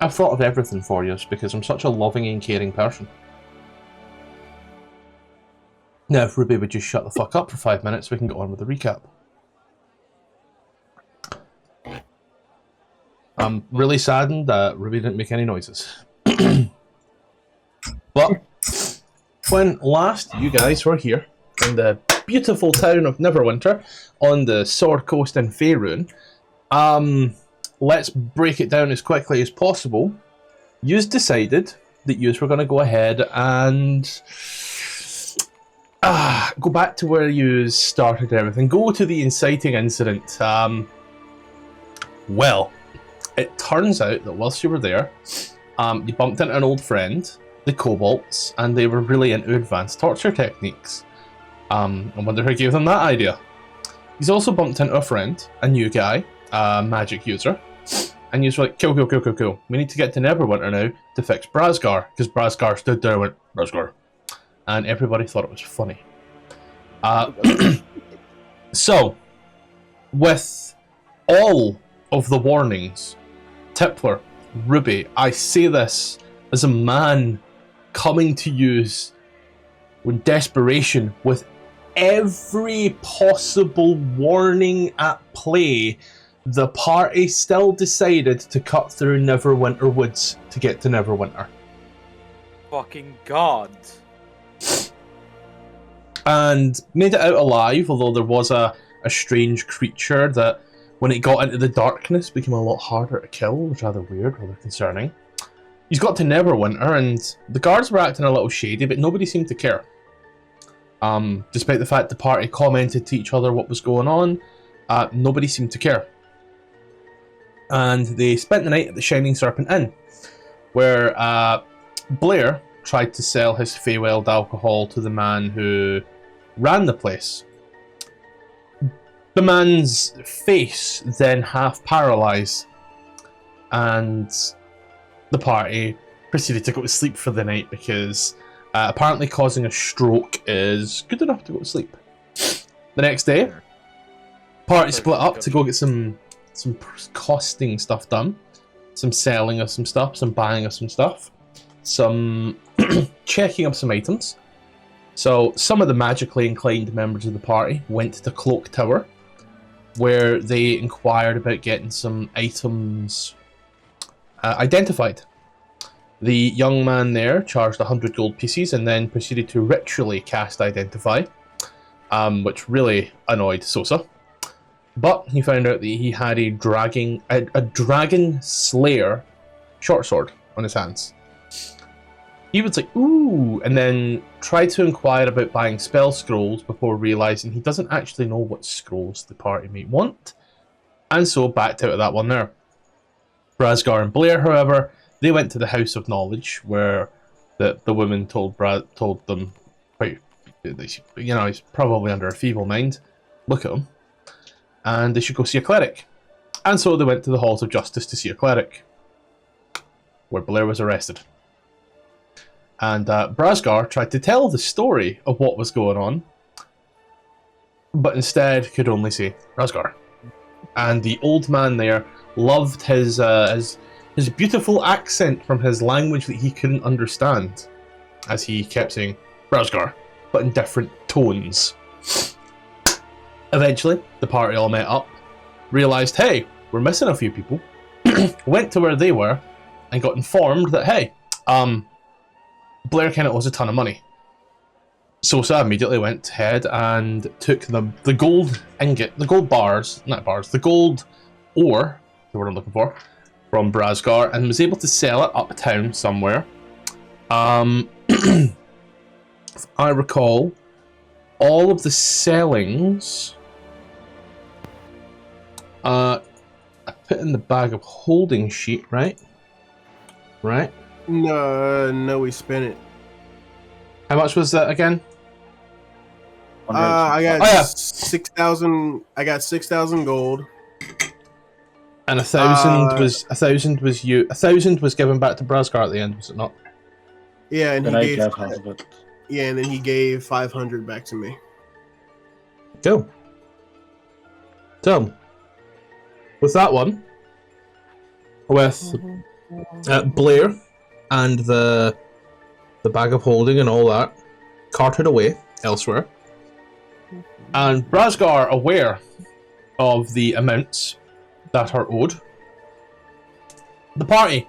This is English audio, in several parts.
I've thought of everything for you because I'm such a loving and caring person. Now, if Ruby would just shut the fuck up for 5 minutes, we can go on with the recap. I'm really saddened that Ruby didn't make any noises. But when last you guys were here in the beautiful town of Neverwinter on the Sword Coast in Faerun, let's break it down as quickly as possible. Yous decided that yous were going to go ahead and go back to where yous started everything. Go to the inciting incident. Well, it turns out that whilst you were there, you bumped into an old friend, the Kobolds, and they were really into advanced torture techniques. I wonder who gave them that idea. He's also bumped into a friend, a new guy, a magic user, and he's like, cool. We need to get to Neverwinter now to fix Brazgar, because Brazgar stood there and went, Brazgar. And everybody thought it was funny. So, with all of the warnings, Tippler, Ruby, I say this as a man coming to use with desperation, with every possible warning at play, the party still decided to cut through Neverwinter Woods to get to Neverwinter. Fucking God. And made it out alive, although there was a strange creature that, when it got into the darkness, became a lot harder to kill, which was rather weird, rather concerning. He's got to Neverwinter, and the guards were acting a little shady, but nobody seemed to care. Despite the fact the party commented to each other what was going on, nobody seemed to care. And they spent the night at the Shining Serpent Inn, where Blair tried to sell his Feywild alcohol to the man who ran the place. The man's face then half paralysed, and the party proceeded to go to sleep for the night because apparently causing a stroke is good enough to go to sleep. The next day, party split up to go get some costing stuff done, some selling of some stuff, some buying of some stuff, some checking up some items. So some of the magically inclined members of the party went to Cloak Tower, where they inquired about getting some items identified. The young man there charged 100 gold pieces and then proceeded to ritually cast Identify, which really annoyed Sosa. But he found out that he had a dragon slayer short sword on his hands. He was like, ooh, and then tried to inquire about buying spell scrolls before realising he doesn't actually know what scrolls the party might want, and so backed out of that one there. Brazgar and Blair, however, they went to the House of Knowledge, where the woman told them, wait, you know, he's probably under a feeble mind, look at him, and they should go see a cleric. And so they went to the Halls of Justice to see a cleric, where Blair was arrested. And Brazgar tried to tell the story of what was going on, but instead could only say Brazgar. And the old man there loved his beautiful accent from his language that he couldn't understand, as he kept saying Brazgar, but in different tones. Eventually, the party all met up, realised, hey, we're missing a few people, went to where they were, and got informed that, hey, Blair kind of owes a ton of money. Sosa immediately went ahead and took the gold ingot, the gold bars, not bars, the gold ore, the word I'm looking for, from Brazgar, and was able to sell it uptown somewhere. If I recall, all of the sellings I put in the bag of holding sheet, right? Right? No, we spent it. How much was that again? I got 6,000. I got 6,000 gold. And 1,000 was 1,000 was you. 1,000 was given back to Brazgar at the end, was it not? Yeah, and Then he gave half of it. Yeah, and then he gave 500 back to me. Cool. So, with that one, with Blair and the bag of holding and all that carted away elsewhere. And Brazgar, aware of the amounts that are owed, the party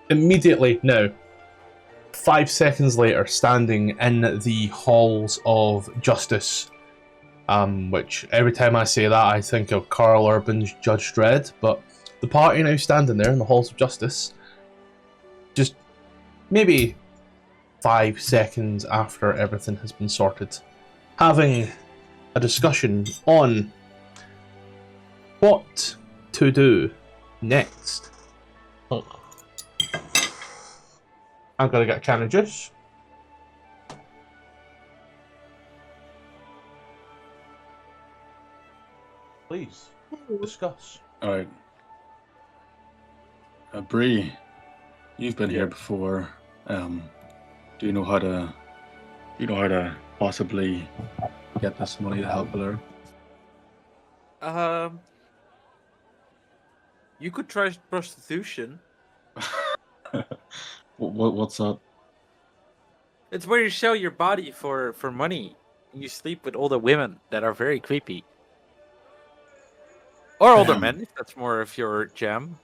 immediately now, 5 seconds later, standing in the halls of justice, which every time I say that I think of Carl Urban's Judge Dredd, but the party now standing there in the halls of justice, just maybe 5 seconds after everything has been sorted, having a discussion on what to do next. Oh. I'm gonna get a can of juice. Please discuss. All right, Bree, you've been here before. Do you know how to? Possibly get this money to help Blair? You could try prostitution. What's that? It's where you sell your body for money. You sleep with older women that are very creepy. Or older men, if that's more of your jam.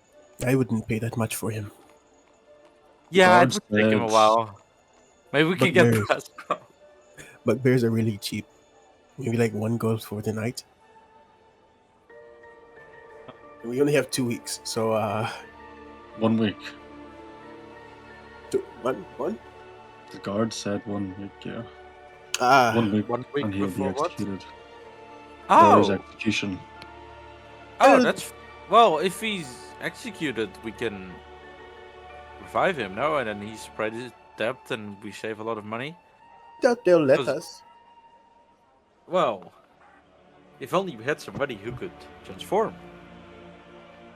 I wouldn't pay that much for him. Yeah, it Guards would take him a said- while. Maybe we can get Bugbears. past. Bugbears are really cheap. Maybe like one goes for the night. We only have 2 weeks, so 1 week. one. The guard said 1 week. Yeah, Ah, 1 week, 1 week and he'll be before what? executed. Oh, Blair's execution. that's well. If he's executed, we can revive him, no? And then he spread his debt, and we save a lot of money. doubt they'll let Because- us. Well, if only we had somebody who could transform.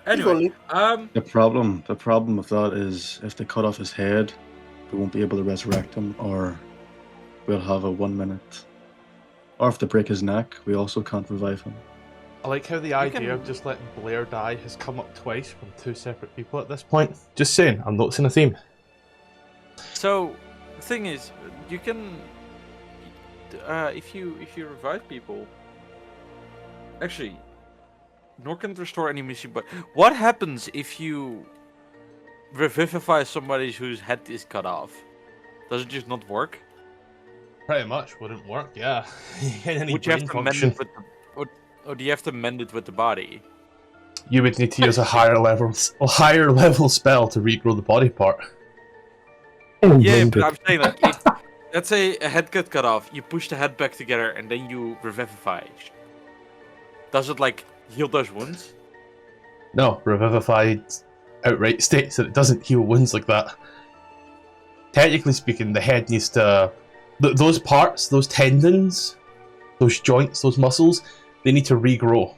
If Anyway, only. The problem with that is if they cut off his head, we won't be able to resurrect him, or we'll have a 1 minute. Or if they break his neck, we also can't revive him. I like how the idea can- of just letting Blair die has come up twice from 2 separate people at this point. Just saying, I'm noticing a theme. so the thing is, you can, if you revive people. Actually, nor can it restore any missing. But what happens if you revivify somebody whose head is cut off? Does it just not work? Pretty much wouldn't work, yeah. Any Would you have brain to mend function. it with the, or do you have to mend it with the body? You would need to use a higher level spell to regrow the body part. Yeah, but I'm saying like, if, let's say a head got cut off, you push the head back together and then you revivify. Does it like heal those wounds? No, Revivified outright states that it doesn't heal wounds like that. Technically speaking, the head needs to... those parts, those tendons, those joints, those muscles, they need to regrow.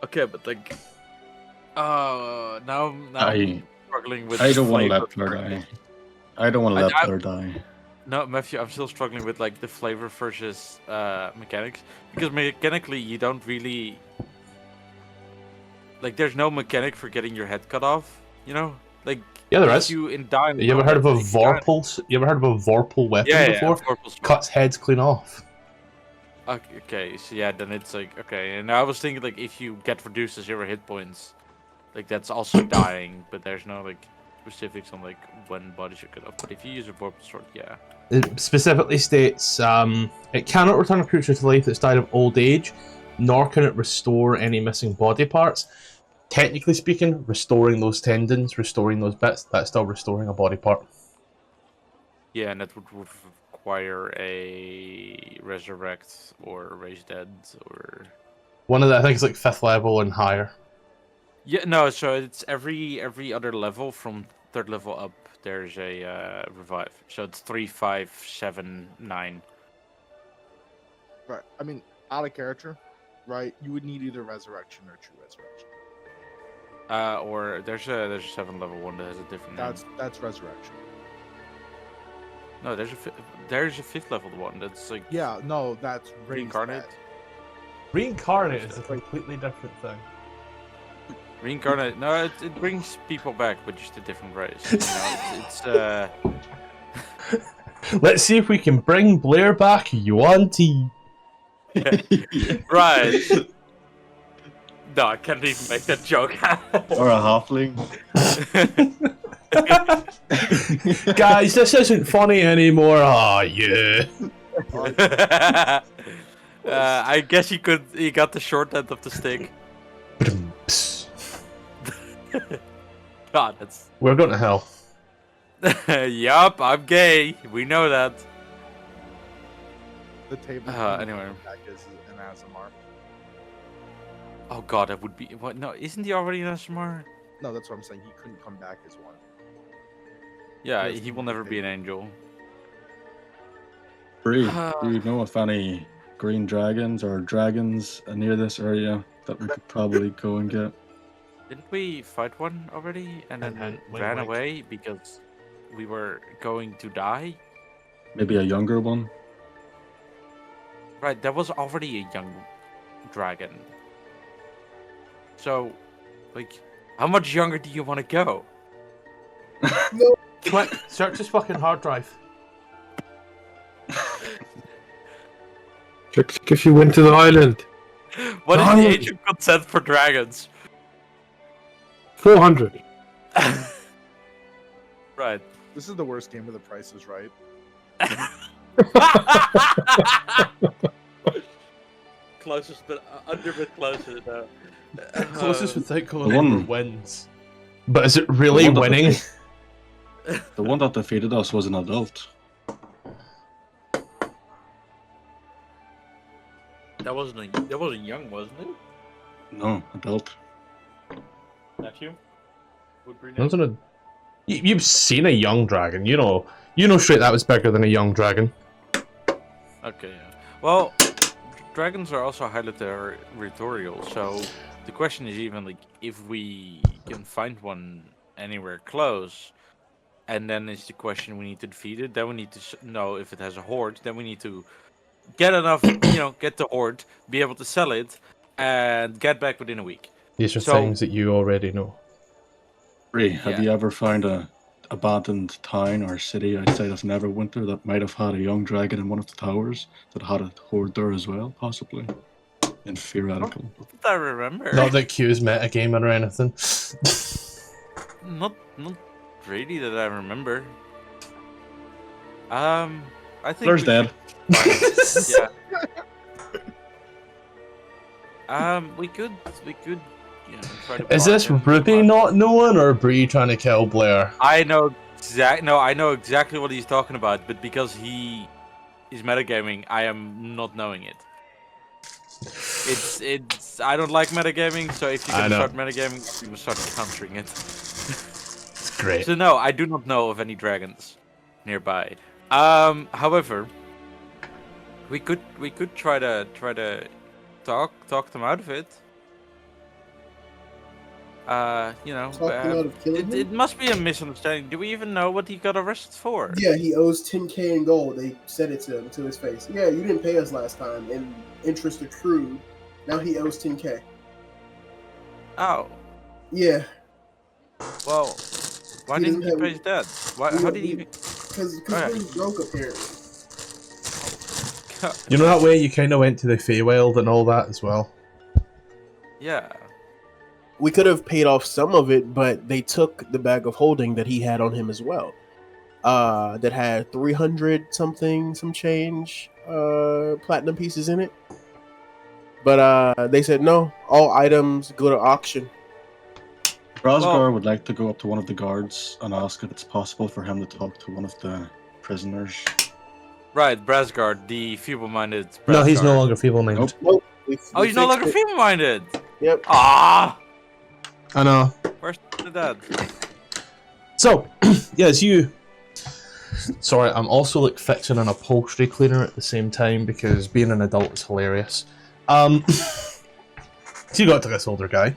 Okay, but like, now I'm struggling with. I don't want to flavor. let Blair die. I don't want to let I- Blair die. No, Matthew, I'm still struggling with like the flavor versus mechanics, because mechanically you don't really like. There's no mechanic for getting your head cut off. You know, like Yeah, there if is. you in dying. You ever heard of a combat, like, Vorpal? You ever heard of a Vorpal weapon Yeah, before? Vorpal sword. Cuts heads clean off. Okay, so yeah, then it's like okay, and I was thinking like if you get reduced to 0 hit points, like that's also dying, but there's no like specifics on like when bodies are cut off. But if you use a Vorpal sword, yeah. It specifically states it cannot return a creature to life that's died of old age, nor can it restore any missing body parts. Technically speaking, restoring those tendons, restoring those bits, that's still restoring a body part. Yeah, and that would require a resurrect or raise dead or. One of the, I think it's like 5th level and higher. Yeah, no. So it's every other level from 3rd level up. There's a revive. So it's 3, 5, 7, 9. Right. I mean, out of character, right? You would need either resurrection or true resurrection. Or there's a 7 level one that has a different name. That's resurrection. No, there's a 5th level one that's like Yeah, no, that's raised reincarnate. dead. Reincarnate is a completely different thing. Reincarnate. No, it brings people back, but just a different race. You know, Let's see if we can bring Blair back, Yuan-Ti. right. No, I can't even make that joke. Or a halfling. Guys, this isn't funny anymore. Oh, yeah. I guess he got the short end of the stick. God, that's. We're going to hell. Yup, I'm gay. We know that. The table. Anyway. Back is an ASMR. Oh God, that would be what? No, isn't he already an SMR? No, that's what I'm saying. He couldn't come back as one. Yeah, Yes, he will never be an angel. Bree, do you know if any green dragons or dragons near this area that we could probably go and get? Didn't we fight one already and then Wink, ran wink. away because we were going to die? Maybe a younger one? Right, there was already a young dragon. So, like, how much younger do you want to go? Quick, search his fucking hard drive. Check if you went to the island. What is the age of consent for dragons? 400. Right. This is the worst game of the Price is Right. Closest, but under but closer. No. Closest without going the one- over wins. But is it really The one that winning? The one that defeated us was an adult. That wasn't young, wasn't it? No, adult. Nephew? Would bring Wasn't it? You've seen a young dragon. You know straight that was bigger than a young dragon. Okay, yeah. Well, dragons are also highly territorial, so the question is even like if we can find one anywhere close, and then it's the question we need to defeat it. Then we need to know if it has a horde. Then we need to get enough, get the horde, be able to sell it, and get back within a week. These are So- things that you already know. Bree, have Yeah. you ever found a abandoned town or city outside of Neverwinter that might have had a young dragon in one of the towers that had a horde there as well, possibly? In theoretical. I remember. Not that Q's metagaming or anything. Not really that I remember. I think Blair's we dead. should- yeah. We could, try to. Is this bargain, Ruby but- not knowing or Bree trying to kill Blair? I know exactly what he's talking about, but because he is metagaming, I am not knowing it. It's. I don't like metagaming, so if you're I gonna know. start metagaming, you must start countering it. It's great. So no, I do not know of any dragons nearby. However, we could try to talk them out of it. Talking out of killing him? It must be a misunderstanding. Do we even know what he got arrested for? Yeah, he owes 10K in gold. They said it to him to his face. Yeah, you didn't pay us last time, and interest accrued. Now he owes 10K. Oh, Yeah, well, why He didn't doesn't he pay have- his debt? Why? we- How did he? we- because Alright. he's broke apparently. You know that way you kind of went to the Feywild and all that as well. Yeah. We could have paid off some of it, but they took the bag of holding that he had on him as well. That had 300 something, some change, platinum pieces in it. But they said no, all items go to auction. Brasgar Well- would like to go up to one of the guards and ask if it's possible for him to talk to one of the prisoners. Right, Brasgard, the feeble-minded. No, he's no Brasgard. longer feeble-minded. Nope. Nope. Oh, he's no fixed longer it. feeble-minded. Yep. Ah, I know. where's the dad? So, yes, you. Sorry, I'm also like fixing an upholstery cleaner at the same time because being an adult is hilarious. So you got to this older guy.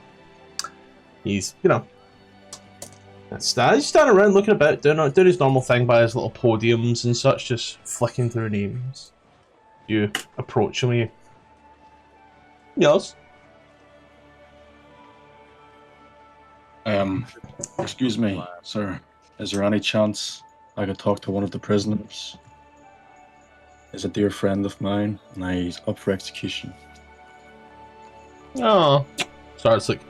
He's, he's standing around looking about, doing his normal thing by his little podiums and such, just flicking through names. You approach him, yes. Excuse me, sir. Is there any chance I could talk to one of the prisoners? He's a dear friend of mine, and he's up for execution. Oh. Starts like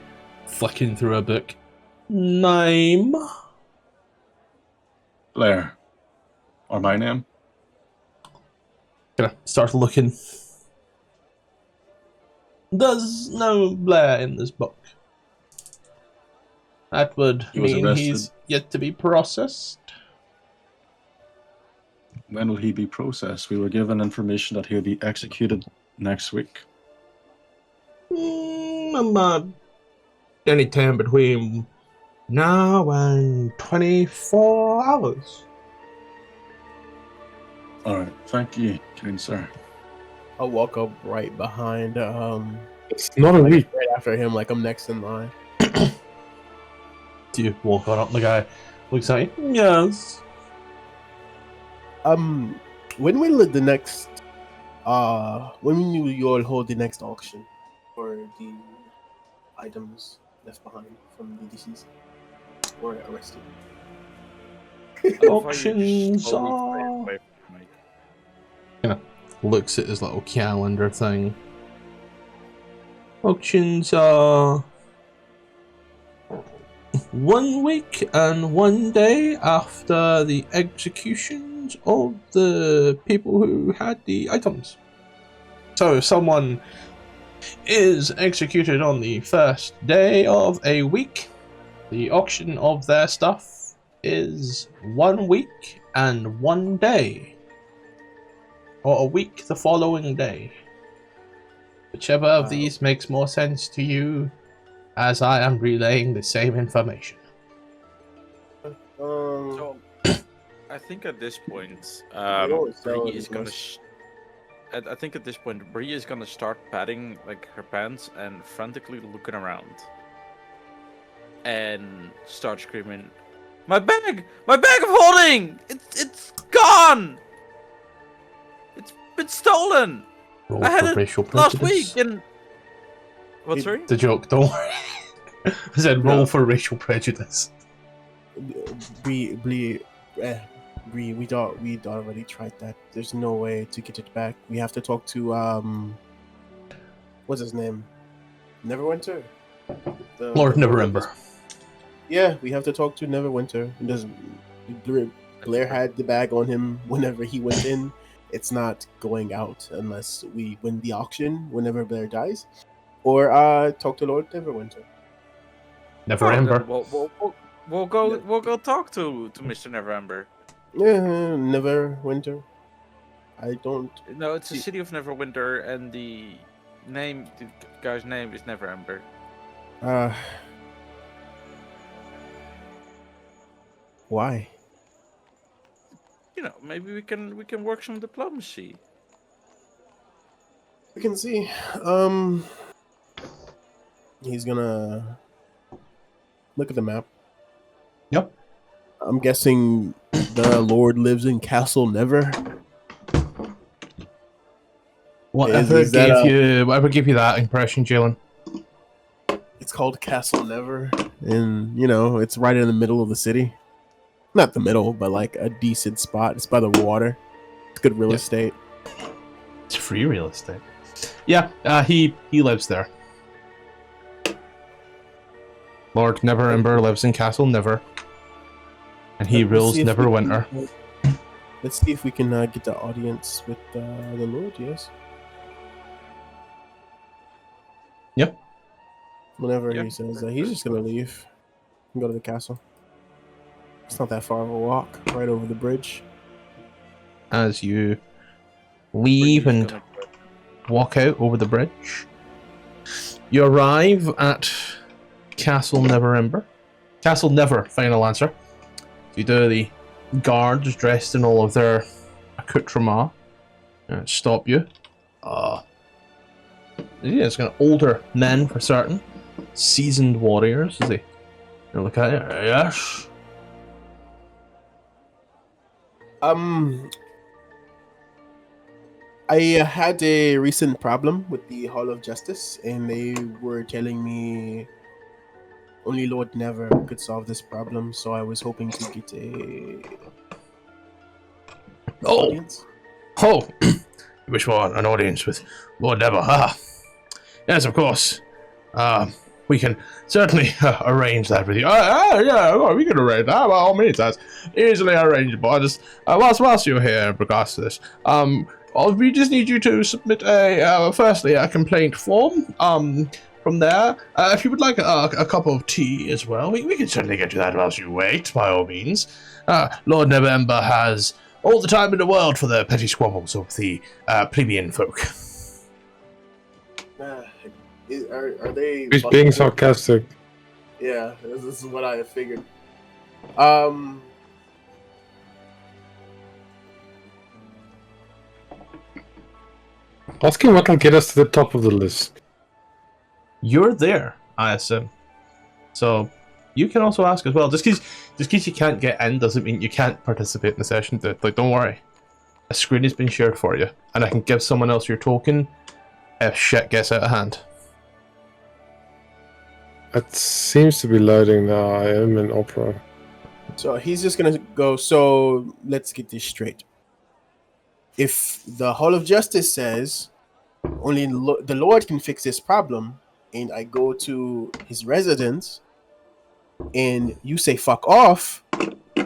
flicking through a book. Name? Blair. Or my name? Kinda starts looking. There's no Blair in this book. That would He was mean arrested. he's yet to be processed. When will he be processed? We were given information that he'll be executed next week. Any time between now and 24 hours. Alright, thank you, kind sir. I'll walk up right behind. It's not a Like, week. right after him, like I'm next in line. Do you walk on up? The guy looks at you. Yes. When will the next when will you all hold the next auction for the items left behind from the deceased or arrested? Auctions are... Looks at his little calendar thing. Auctions are 1 week and 1 day after the executions of the people who had the items. So if someone is executed on the first day of a week, the auction of their stuff is 1 week and 1 day. Or a week the following day. Whichever of these makes more sense to you, as I am relaying the same information. So, I think at this point, always sell Bree it is as gonna. much. I think at this point, Bree is gonna start patting like her pants and frantically looking around, and start screaming, "My bag! My bag of holding! It's gone! It's been stolen! Roll I had for it racial last prejudice. week!" And what's sorry? The joke, don't worry. I said roll for racial prejudice. Bree, we'd already tried that. There's no way to get it back. We have to talk to what's his name? Neverwinter? Lord Neverember. Yeah, we have to talk to Neverwinter. It doesn't Blair had the bag on him whenever he went in. It's not going out unless we win the auction whenever Blair dies. Or talk to Lord Neverwinter. Neverember. We'll go talk to Mr. Neverember. Yeah, Neverwinter. I don't. No, it's the city of Neverwinter, and the guy's name is Neverember. Why? You know, maybe we can work some diplomacy. We can see. He's gonna look at the map. Yep. I'm guessing the Lord lives in Castle Never. Whatever Is that gave you that impression, Jalen? It's called Castle Never, and it's right in the middle of the city. Not the middle, but like a decent spot. It's by the water. It's good real estate. It's free real estate. Yeah, he lives there. Lord Neverember lives in Castle Never, and he Let's rules see if we Neverwinter. Let's see if we can get the audience with the Lord. Yes. Yep. Whenever Yeah. he says that, he's just gonna leave and go to the castle. It's not that far of a walk, right over the bridge. As you leave Bree's and gonna- walk out over the bridge, you arrive at Castle Neverember. Castle Never, final answer. You do the guards dressed in all of their accoutrement stop you. Yeah, it's kind of older men for certain, seasoned warriors. As they look at it, yes. I had a recent problem with the Hall of Justice, and they were telling me Only Lord Never could solve this problem, so I was hoping to get a Oh, audience. oh, you wish for an audience with Lord Never? Ah, yes, of course. We can certainly arrange that with you. Yeah, well, we can arrange that by all means. That's easily arrangeable. Just whilst you're here in regards to this, we just need you to submit firstly a complaint form. From there, if you would like a cup of tea as well, we can certainly get you that whilst you wait, by all means. Lord Neverember has all the time in the world for the petty squabbles of the plebeian folk. Are they? He's being sarcastic. Yeah, this is what I figured. Ask him what will get us to the top of the list. You're there, I assume. So you can also ask as well. Just because you can't get in doesn't mean you can't participate in the session. Like, don't worry. A screen has been shared for you, and I can give someone else your token if shit gets out of hand. It seems to be loading now. I am in Opera. So he's just gonna go. So let's get this straight. If the Hall of Justice says only the Lord can fix this problem, and I go to his residence, and you say "fuck off,"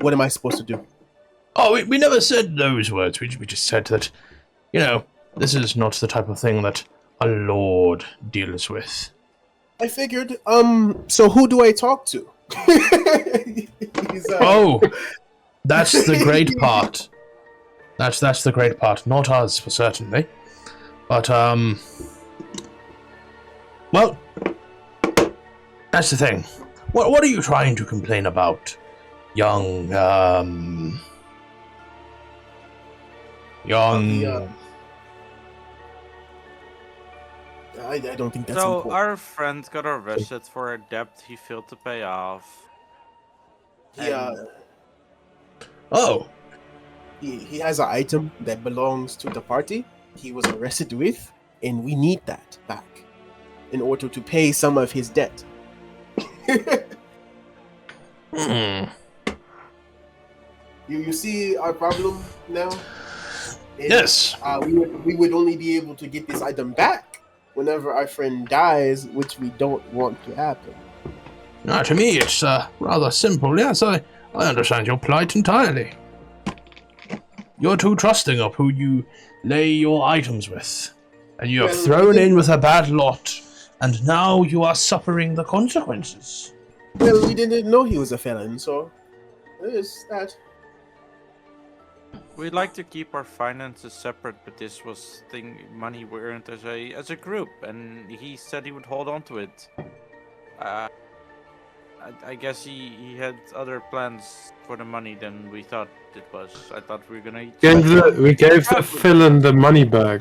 what am I supposed to do? Oh, we never said those words. We just said that, you know, this is not the type of thing that a lord deals with. I figured. So who do I talk to? Oh, that's the great part. That's the great part. Not us, for certainly. But, well, that's the thing. What are you trying to complain about, young, I don't think that's So important. our friend got arrested for a debt he failed to pay off. Oh, He has an item that belongs to the party he was arrested with, and we need that back in order to pay some of his debt. You see our problem now? And, yes. we would only be able to get this item back whenever our friend dies, which we don't want to happen. To me, it's rather simple. Yes, I understand your plight entirely. You're too trusting of who you lay your items with, and you have thrown in with a bad lot, and now you are suffering the consequences. Well, we didn't know he was a felon, so there's that. We like to keep our finances separate, but this was money we earned as a group, and he said he would hold on to it. I guess he had other plans for the money than we thought it was. I thought we were gonna. We gave the villain the money back.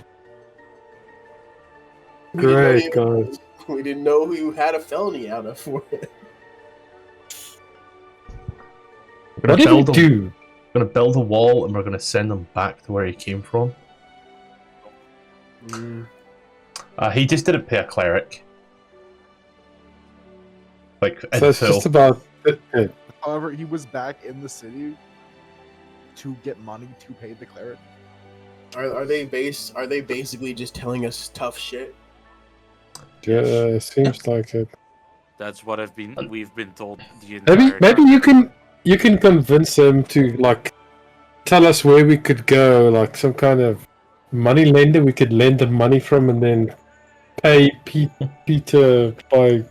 Great, guys. We didn't know he had a felony out of for it. What did he do? We're gonna build a wall, and we're gonna send him back to where he came from. He just didn't pay a cleric. Like, So it's just about it. However, he was back in the city to get money to pay the cleric. Are they basically just telling us tough shit? Yeah, seems like it. That's what we've been told the entire Maybe you can convince him to like tell us where we could go, like some kind of money lender we could lend him money from, and then pay Peter by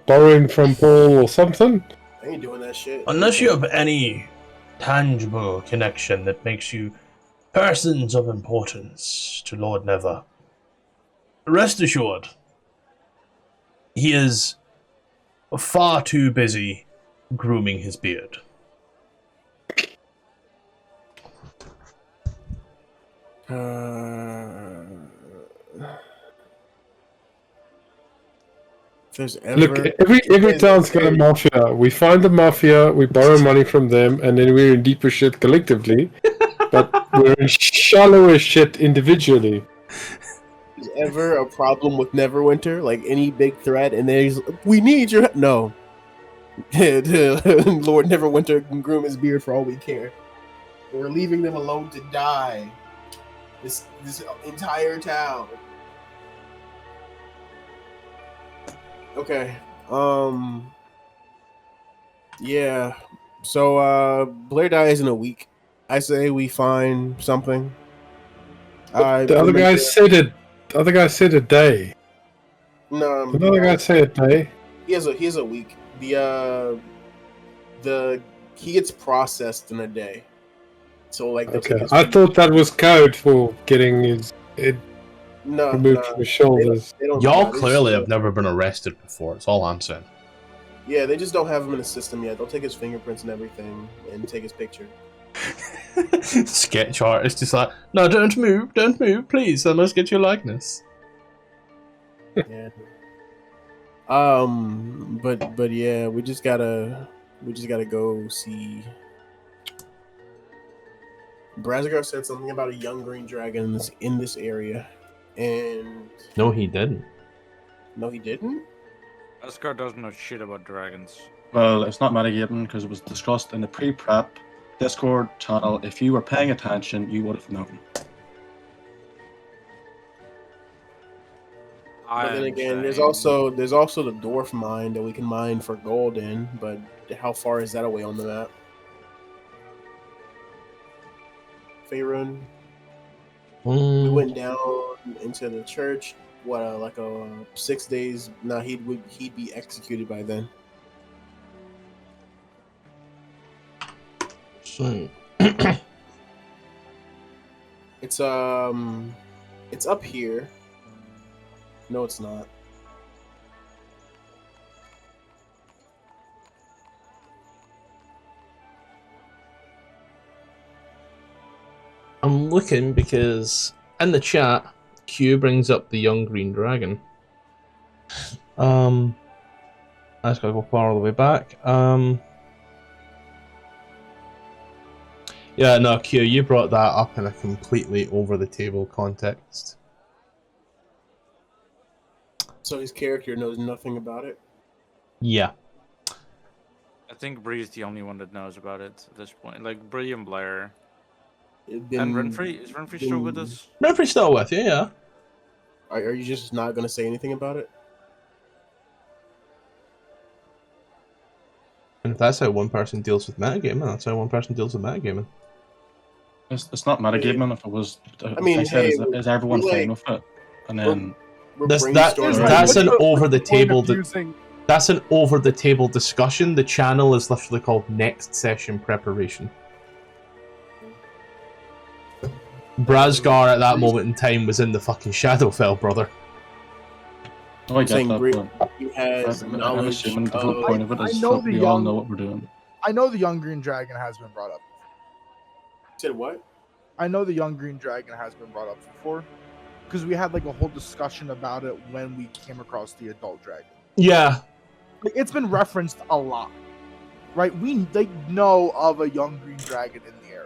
borrowing from Paul or something. I ain't doing that shit. Unless you have any tangible connection that makes you persons of importance to Lord Never, rest assured, he is far too busy grooming his beard. Look, every town's got a mafia. We find the mafia, we borrow money from them, and then we're in deeper shit collectively. But we're in shallower shit individually. Is ever a problem with Neverwinter? Like any big threat, and there's we need your no. Lord Neverwinter can groom his beard for all we care. We're leaving them alone to die. This entire town. Okay. Yeah. So Blair dies in a week. I say we find something. The other guy said it. The other guy said a day. No, The other guy said a day. he has a week. The he gets processed in a day. So like they'll take Okay, his I thought that was code for getting his head no, removed from his shoulders. they don't Y'all no, they clearly just- have never been arrested before. That's all I'm saying. Yeah, they just don't have him in the system yet. They'll take his fingerprints and everything and take his picture. Sketch artist just like, no, don't move, please. I must get your likeness. Yeah. But yeah, we just gotta go see. Brazigar said something about a young green dragon in this area, and No, he didn't. no, he didn't. Asgard doesn't know shit about dragons. Well, it's not metagaming because it was discussed in the pre-prep Discord channel. If you were paying attention, you would have known. But then again, there's also the dwarf mine that we can mine for gold in. But how far is that away on the map? Faerun. We went down into the church. What, like 6 days? No, he'd be executed by then. So, It's up here. No, it's not. I'm looking because in the chat, Q brings up the young green dragon. I just gotta go far all the way back. Yeah, no, Q, you brought that up in a completely over-the-table context. So his character knows nothing about it. Yeah. I think Bree is the only one that knows about it at this point. Like Bree and Blair. It And been- Renfrey? Is Renfrey still with us? Renfrey's still with you, yeah. Are you just not gonna say anything about it? And if that's how one person deals with metagaming, that's how one person deals with metagaming. It's not metagaming. If it was, I mean, I said, hey, is everyone we, fine with it? And then We're That's brainstorming. an What's over-the-table. point of using- That's an over-the-table discussion. The channel is literally called Next Session Preparation. Brazgar at that moment in time was in the fucking Shadowfell, brother. oh, I get saying that. Bree- But He has I'm knowledge assuming the whole of- point of it I is know that the we all young- know what we're doing. I know the young green dragon has been brought up. Said what? I know the young green dragon has been brought up before, because we had like a whole discussion about it when we came across the adult dragon. Yeah. Like, it's been referenced a lot, right? They know of a young green dragon in the area.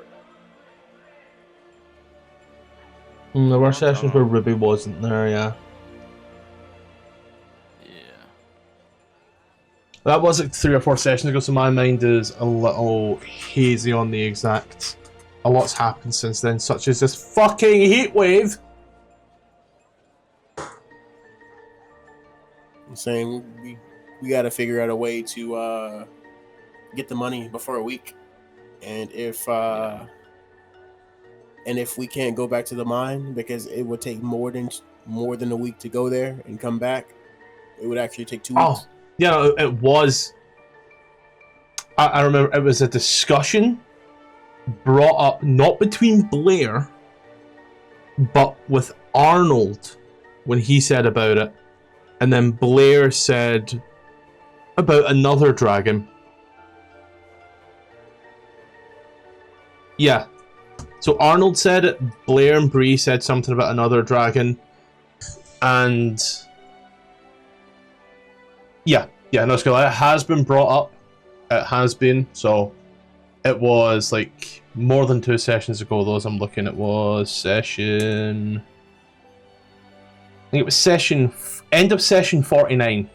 There were sessions where Ruby wasn't there, yeah. Yeah. That was like 3 or 4 sessions ago, so my mind is a little hazy on the exact. A lot's happened since then, such as this fucking heat wave. I'm saying we got to figure out a way to get the money before a week, and if we can't go back to the mine because it would take more than a week to go there and come back, it would actually take 2 weeks. Oh, yeah, it was. I remember it was a discussion brought up not between Blair, but with Arnold when he said about it, and then Blair said about another dragon. Yeah. So Arnold said it, Blair and Bree said something about another dragon, and yeah, no, it's good. It has been brought up. It has been, so it was like more than 2 sessions ago. Those I'm looking at was session. I think it was end of session 49.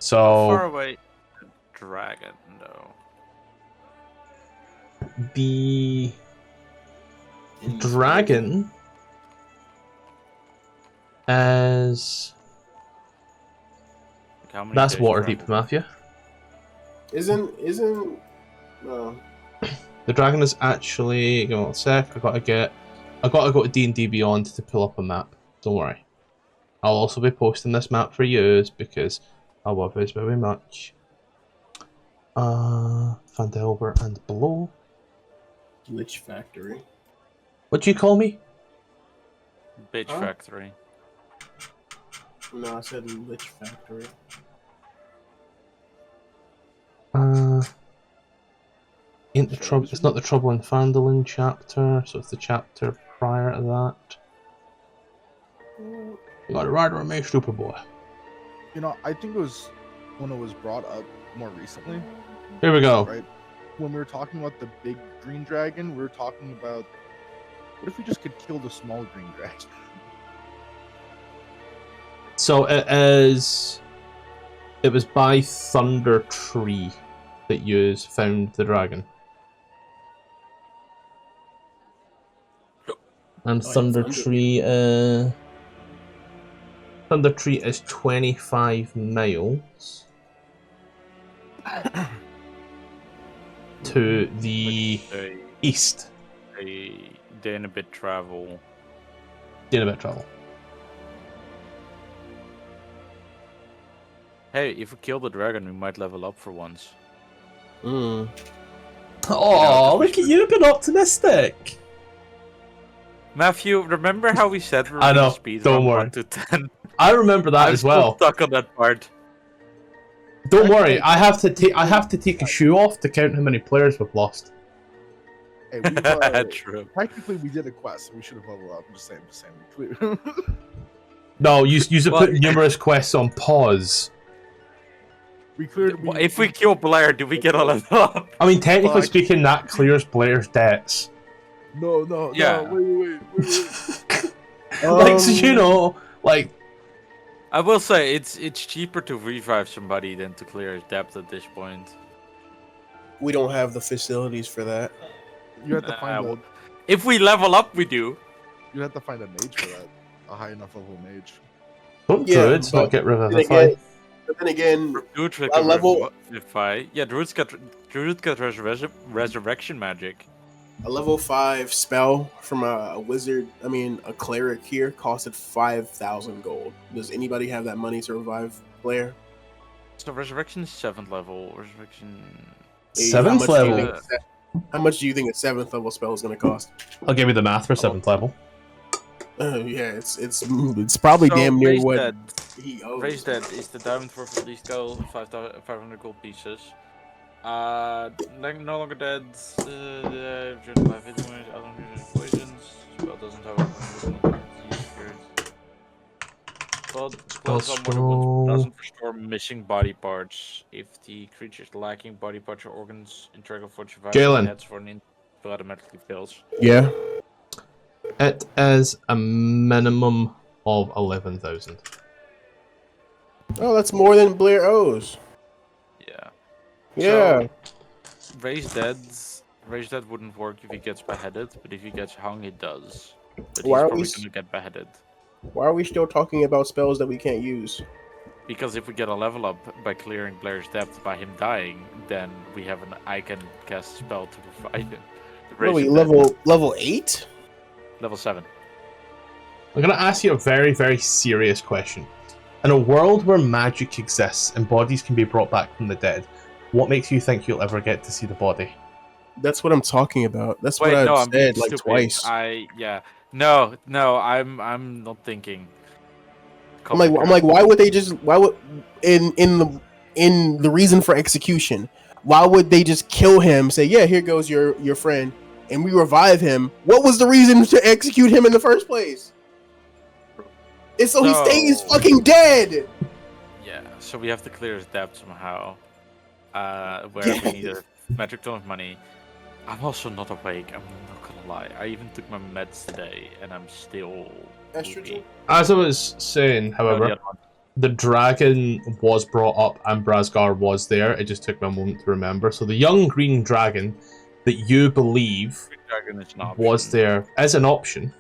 How far So away is the dragon, though? the dragon is Like, how many that's days Waterdeep, travel? Matthew. Isn't no. The dragon is actually. Give me a sec. I gotta go to D&D Beyond to pull up a map. Don't worry. I'll also be posting this map for you because I love this very much. Fandelver and below. Lich Factory. What do you call me? Bitch Huh? factory. No, I said Lich Factory. Ain't the trouble? It's not the Trouble in Phandalin chapter, so it's the chapter prior to that. You got a rider or me, stupid boy. You know, I think it was when it was brought up more recently, Here we go. right? When we were talking about the big green dragon, we were talking about what if we just could kill the small green dragon? So it is. It was by THundertree that you found the dragon. And Oh, yeah, THundertree, THundertree is 25 miles to the A east. day and a bit travel. Did a bit of travel. Hey, if we kill the dragon, we might level up for once. Mm. Oh, look at you being optimistic. Matthew, remember how we said we were I gonna know, speed don't run worry. 1 to 10? I remember that I'm as still well. stuck on that part. Don't worry, I have to take a shoe off to count how many players we've lost. Hey, True. technically we did a quest, so we should have leveled up. I'm just saying. No, you have Well, put numerous quests on pause. we cleared. If we kill Blair, do we get a level up? I mean, technically Fuck. speaking, that clears Blair's debts. No, Yeah. wait. Like, so, you know, like, I will say it's cheaper to revive somebody than to clear his debt at this point. We don't have the facilities for that. You have to find well, if we level up, we do. you have to find a mage for that, a high enough level mage. don't Yeah, druids but not get then revivify? again, but then again, Druids a can level- revivify. Yeah, druids got resurrection magic. a level 5 spell from a wizard, I mean a cleric here, costed 5,000 gold. Does anybody have that money to revive Blair? So resurrection is 7th level. Resurrection. Hey, Seventh how much do you level. think- How much do you think a 7th level spell is going to cost? I'll give you the math for 7th level. Yeah, it's probably So, damn near raise what that. he owes. Raise that is the diamond worth at least 500 gold pieces. No longer dead. Journal life influence. I don't use poisons. Spell doesn't have a Well, close on more than once doesn't restore missing body parts. If the creature is lacking body parts or organs, integral for survival, Jalen. that's for an it automatically fails. Yeah. It is a minimum of 11,000. Oh, that's more than Blair owes. Yeah. Yeah. So, Raise Dead wouldn't work if he gets beheaded, but if he gets hung, it does. But Why he's are probably we gonna get beheaded. Why are we still talking about spells that we can't use? Because if we get a level up by clearing Blair's depth by him dying, then we have I can cast a spell to provide him. What are we, level 8? Level 7. I'm going to ask you a very, very serious question. In a world where magic exists and bodies can be brought back from the dead, what makes you think you'll ever get to see the body? That's what I'm talking about. That's Wait, what no, I've I'm being said like stupid. twice. No, I'm not thinking. I'm like, why would they just? Why would in the reason for execution? Why would they just kill him? Say, yeah, here goes your friend, and we revive him. What was the reason to execute him in the first place? It's so he stays fucking dead. Yeah, so we have to clear his debt somehow. Where we need a magic ton of money. I'm also not awake. I'm not gonna lie. I even took my meds today, and I'm still. Estrogen? As I was saying, however, the dragon was brought up and Brazgar was there. It just took me a moment to remember. So the young green dragon that you believe Dragon is an option. was there as an option.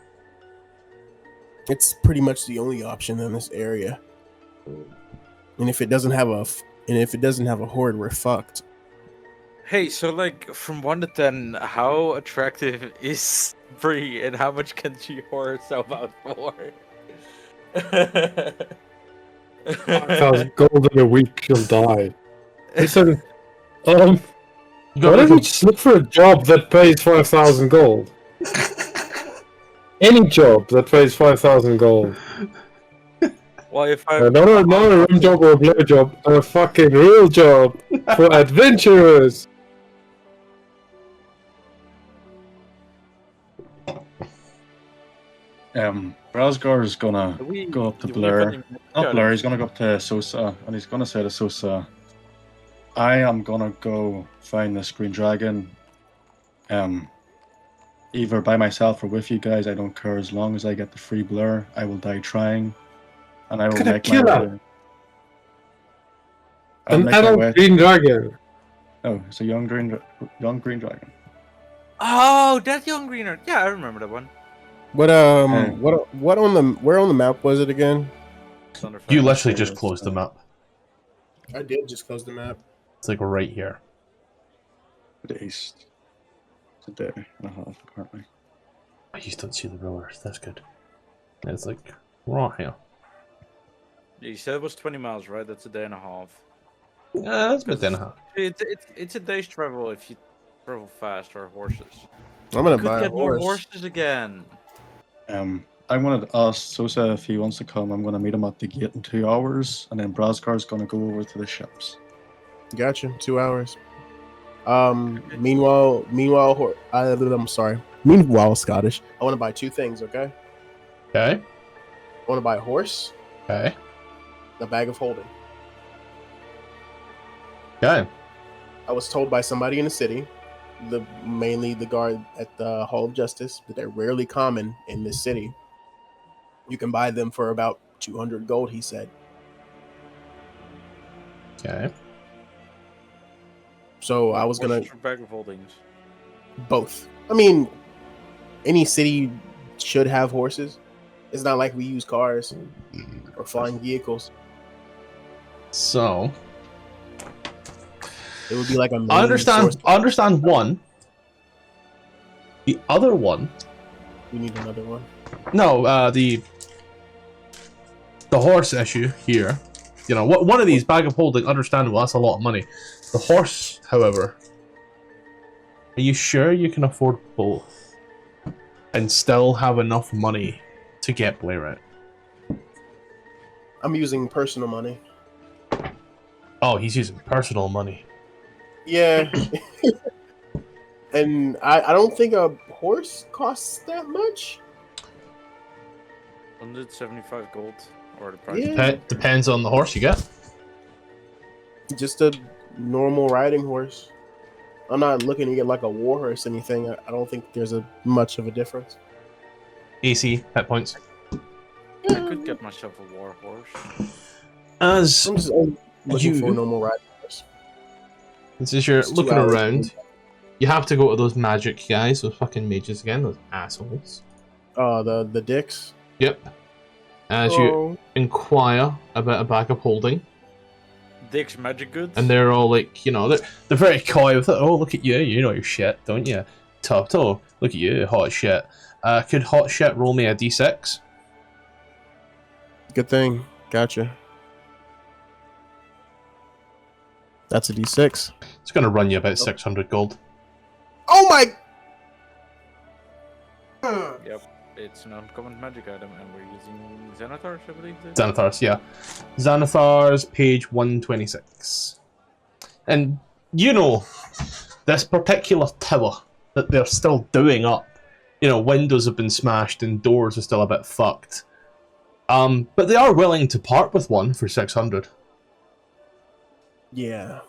It's pretty much the only option in this area. And if it doesn't have a horde, we're fucked. Hey, so like from 1 to 10, how attractive is Bree, and how much can she whore herself out for? 5,000 gold in a week, she'll die. Listen, You why got don't like we just look for a job that pays 5,000 gold? Any job that pays 5,000 gold. Well, if I Not a rum job or a blow job, a fucking real job for adventurers. Brazgar is gonna we go up to do we Blair. have any Not Blair, he's gonna go up to Sosa, and he's gonna say to Sosa, I am gonna go find this green dragon. Either by myself or with you guys, I don't care. As long as I get the free Blair, I will die trying. And I will Gonna make kill my her. way. I'll An make my adult way. green dragon. Oh, it's a young green dragon. Oh, that young greener. Yeah, I remember that one. What what on the where on the map was it again? you literally just closed them up. I did just close the map. It's like right here. The east. It's a day and a half currently. I just don't see the rulers. That's good. And it's like right here. You said it was 20 miles, right? That's a day and a half. Yeah, that's a bit then a half. It's a day's travel if you travel fast or horses. I'm gonna Could buy a get more horse. horses again. I'm gonna ask Sosa if he wants to come. I'm gonna meet him at the gate in 2 hours, and then Brazgar's gonna go over to the ships. Gotcha. 2 hours. Meanwhile, I'm sorry. Meanwhile, Scottish. I want to buy 2 things. Okay. Okay. I want to buy a horse, Okay. a bag of holding. Okay. I was told by somebody in the city, mainly the guard at the Hall of Justice, that they're rarely common in this city. You can buy them for about 200 gold, he said. Okay. So I was gonna Horses or bag of holdings. both. I mean, any city should have horses. It's not like we use cars or flying vehicles. So It would be like a I main understand. source. I understand one. The other one. We need another one. No, the horse issue here. You know, one of these bag of holding, understandable. That's a lot of money. The horse, however, are you sure you can afford both and still have enough money to get Blair out? I'm using personal money. Oh, he's using personal money. Yeah. And I don't think a horse costs that much. 175 gold or the price. Yeah. Depends on the horse you get. Just a normal riding horse. I'm not looking to get like a war horse or anything. I don't think there's much of a difference. AC hit points. I could get myself a war horse. As I'm just only looking for a normal riding horse. as you're It's 2 looking hours. around, you have to go to those magic guys, those fucking mages again, those assholes. The dicks. Yep. As you Oh. inquire about a bag of holding, Dick's magic goods. and they're all like, you know, they're very coy with it. Oh, look at you know your shit, don't you? Toto, look at you, hot shit. Could hot shit roll me a d6? Good thing. Gotcha. That's a D6. It's gonna run you about 600 gold. Oh my! Yep, it's an uncommon magic item, and we're using Xanathars, I believe. Xanathars, yeah. Xanathars, page 126. And you know, this particular tower that they're still doing up, you know, windows have been smashed and doors are still a bit fucked. But they are willing to part with one for 600. Yeah.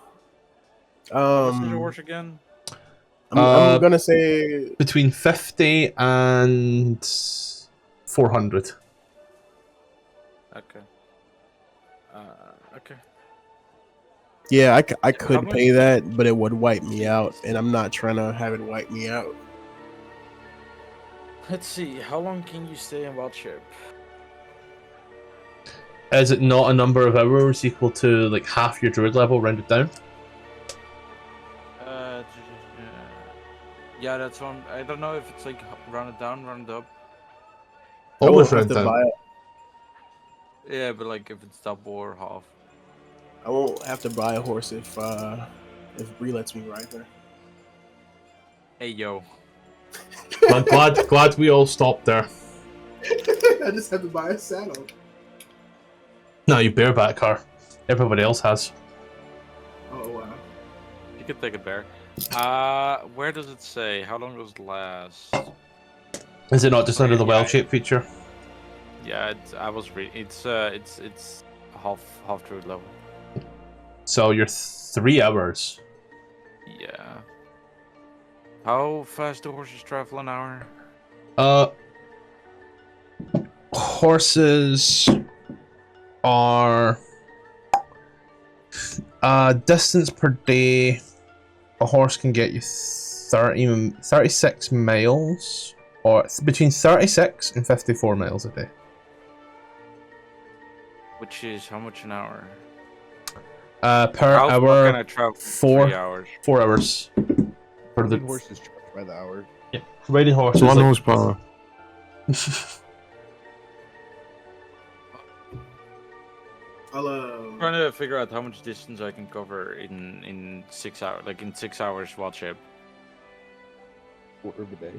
What's the horse again? I'm gonna say Between 50 and 400. Okay. Yeah, I How could much- pay that, but it would wipe me out, and I'm not trying to have it wipe me out. Let's see. How long can you stay in wild shape? Is it not a number of hours equal to like half your druid level rounded down? Yeah, that's one. I don't know if it's like rounded down, rounded up. I Always won't have rounded to down. buy. Yeah, but like if it's double or half. I won't have to buy a horse if Bree lets me ride her. Hey yo. I'm glad we all stopped there. I just have to buy a saddle. No, you bareback her. Everybody else has. Oh wow. You could take a bear. Where does it say? How long does it last? Is it not just under the Yeah, well shape feature? Yeah, I was reading. It's half druid level. So you're 3 hours. Yeah. How fast do horses travel an hour? Horses are distance per day. A horse can get you 36 miles, or between 36 and 54 miles a day. Which is how much an hour? Per How far hour, can I travel? 4 hours. 4 hours. For The the horses charged by the hour. riding horse It's is 1 like, horsepower. I'll Trying to figure out how much distance I can cover in 6 hours, like in 6 hours wild shape. Quarter of a day.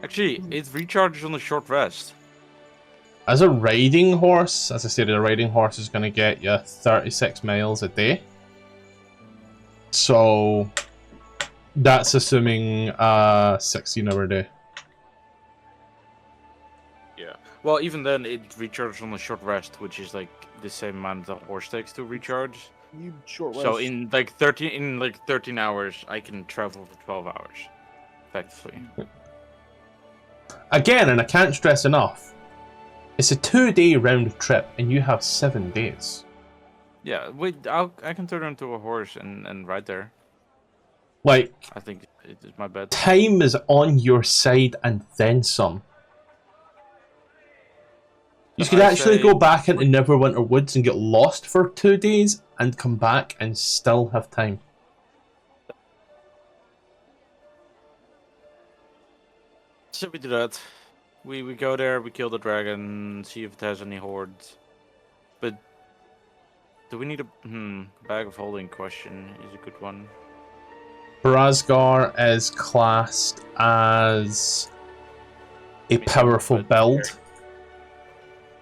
Actually, it recharges on the short rest. as a riding horse, as I said, a riding horse is going to get you 36 miles a day. So that's assuming 16-hour day. Yeah. Well, even then, it recharges on the short rest, which is like the same amount the horse takes to recharge. You short rest. So in like 13 hours, I can travel for 12 hours, effectively. Again, and I can't stress enough, it's a 2-day round trip, and you have 7 days. Yeah, wait, I can turn into a horse and ride there. Like, I think it is my bet. time is on your side and then some. You could actually go back into Neverwinter Woods and get lost for 2 days and come back and still have time. So we do that. We go there, we kill the dragon, see if it has any hordes. But do we need a bag of holding? Question is a good one. Brazgar is classed as a powerful build.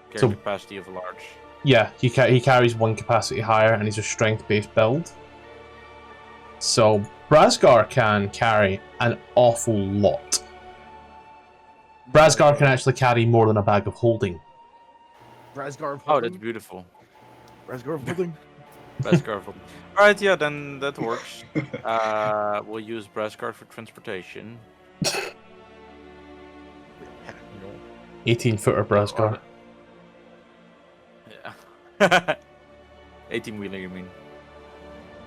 Carry So- capacity of a large. Yeah, he carries 1 capacity higher, and he's a strength-based build. So Brazgar can carry an awful lot. Brazgar can actually carry more than a bag of holding. Brazgar of Oh, holding. that's beautiful. Brazgar of holding. Brazgar. Alright, yeah, then that works. We'll use Brazgar for transportation. 18-footer Brazgar. Yeah. 18-wheeler, you mean?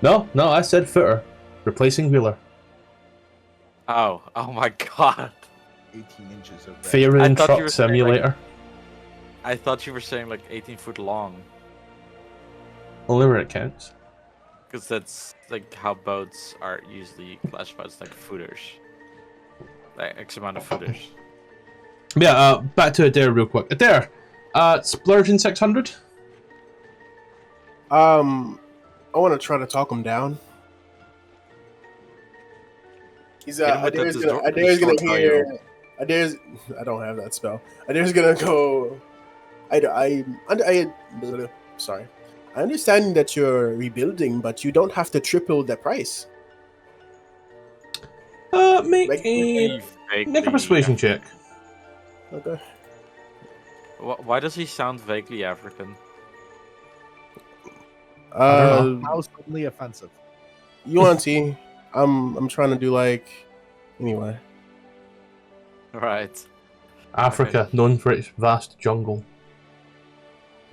No, I said footer. Replacing wheeler. Oh my god. 18 inches of Brazgar. Fairun I thought you Truck were saying, like- Simulator. I thought you were saying like 18 foot long. Only where it counts. Because that's like how boats are usually classified as like footers. Like X amount of footers. Yeah, back to Adair real quick. Adair, Splurgeon 600? I want to try to talk him down. He's Hit him with the Adair's gonna distort hear. Adair's. I don't have that spell. Adair's gonna go. Sorry. I understand that you're rebuilding, but you don't have to triple the price. Make a persuasion check. Okay. Why does he sound vaguely African? How suddenly offensive. You want to see? I'm trying to do like. Anyway. Right. Africa, known for its vast jungle.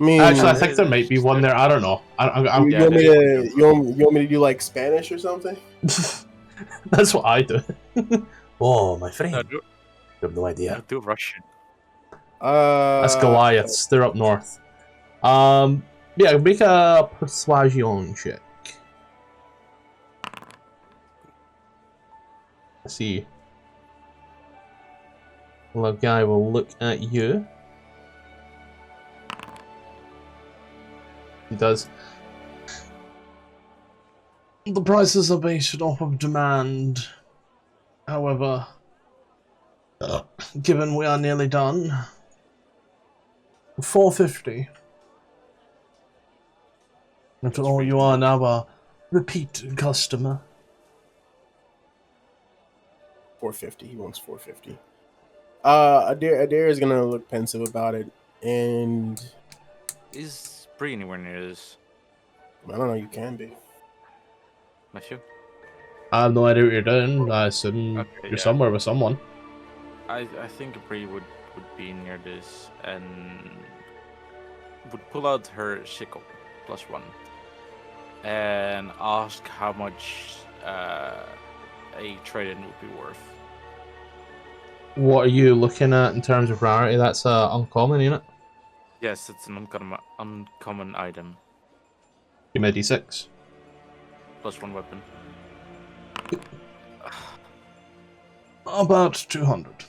I mean, Actually, I think there might be one there. I don't know. I'm you want me to you want me to do like Spanish or something? That's what I do. Oh, my friend. No, You have no idea. do Russian. That's Goliaths. They're up north. Yeah, make a persuasion check. Let's see. Well, the guy will look at you. He does. The prices are based off of demand. However, given we are nearly done, 450. After all, you are now a repeat customer. 450. He wants 450. Adair is gonna look pensive about it, and Is Bree anywhere near this? I don't know. You can be. Matthew? I have no idea what you're doing. I assume Okay, you're yeah. somewhere with someone. I think Bree would be near this and would pull out her sickle +1 and ask how much a trade-in would be worth. What are you looking at in terms of rarity? That's uncommon, ain't it? Yes, it's an uncommon item. Give me a d6. +1 weapon. About 200.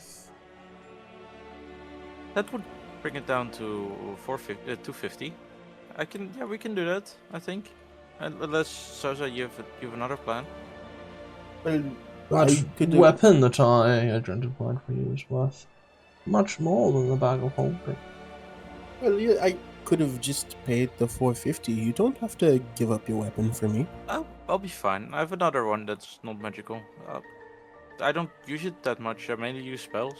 That would bring it down to 250. We can do that, I think. Unless Sosa, you have another plan. Well, That weapon that I identified for you is worth much more than the bag of holding. Well, yeah, I could have just paid the 450. You don't have to give up your weapon for me. I'll be fine. I have another one that's not magical. I don't use it that much. I mainly use spells.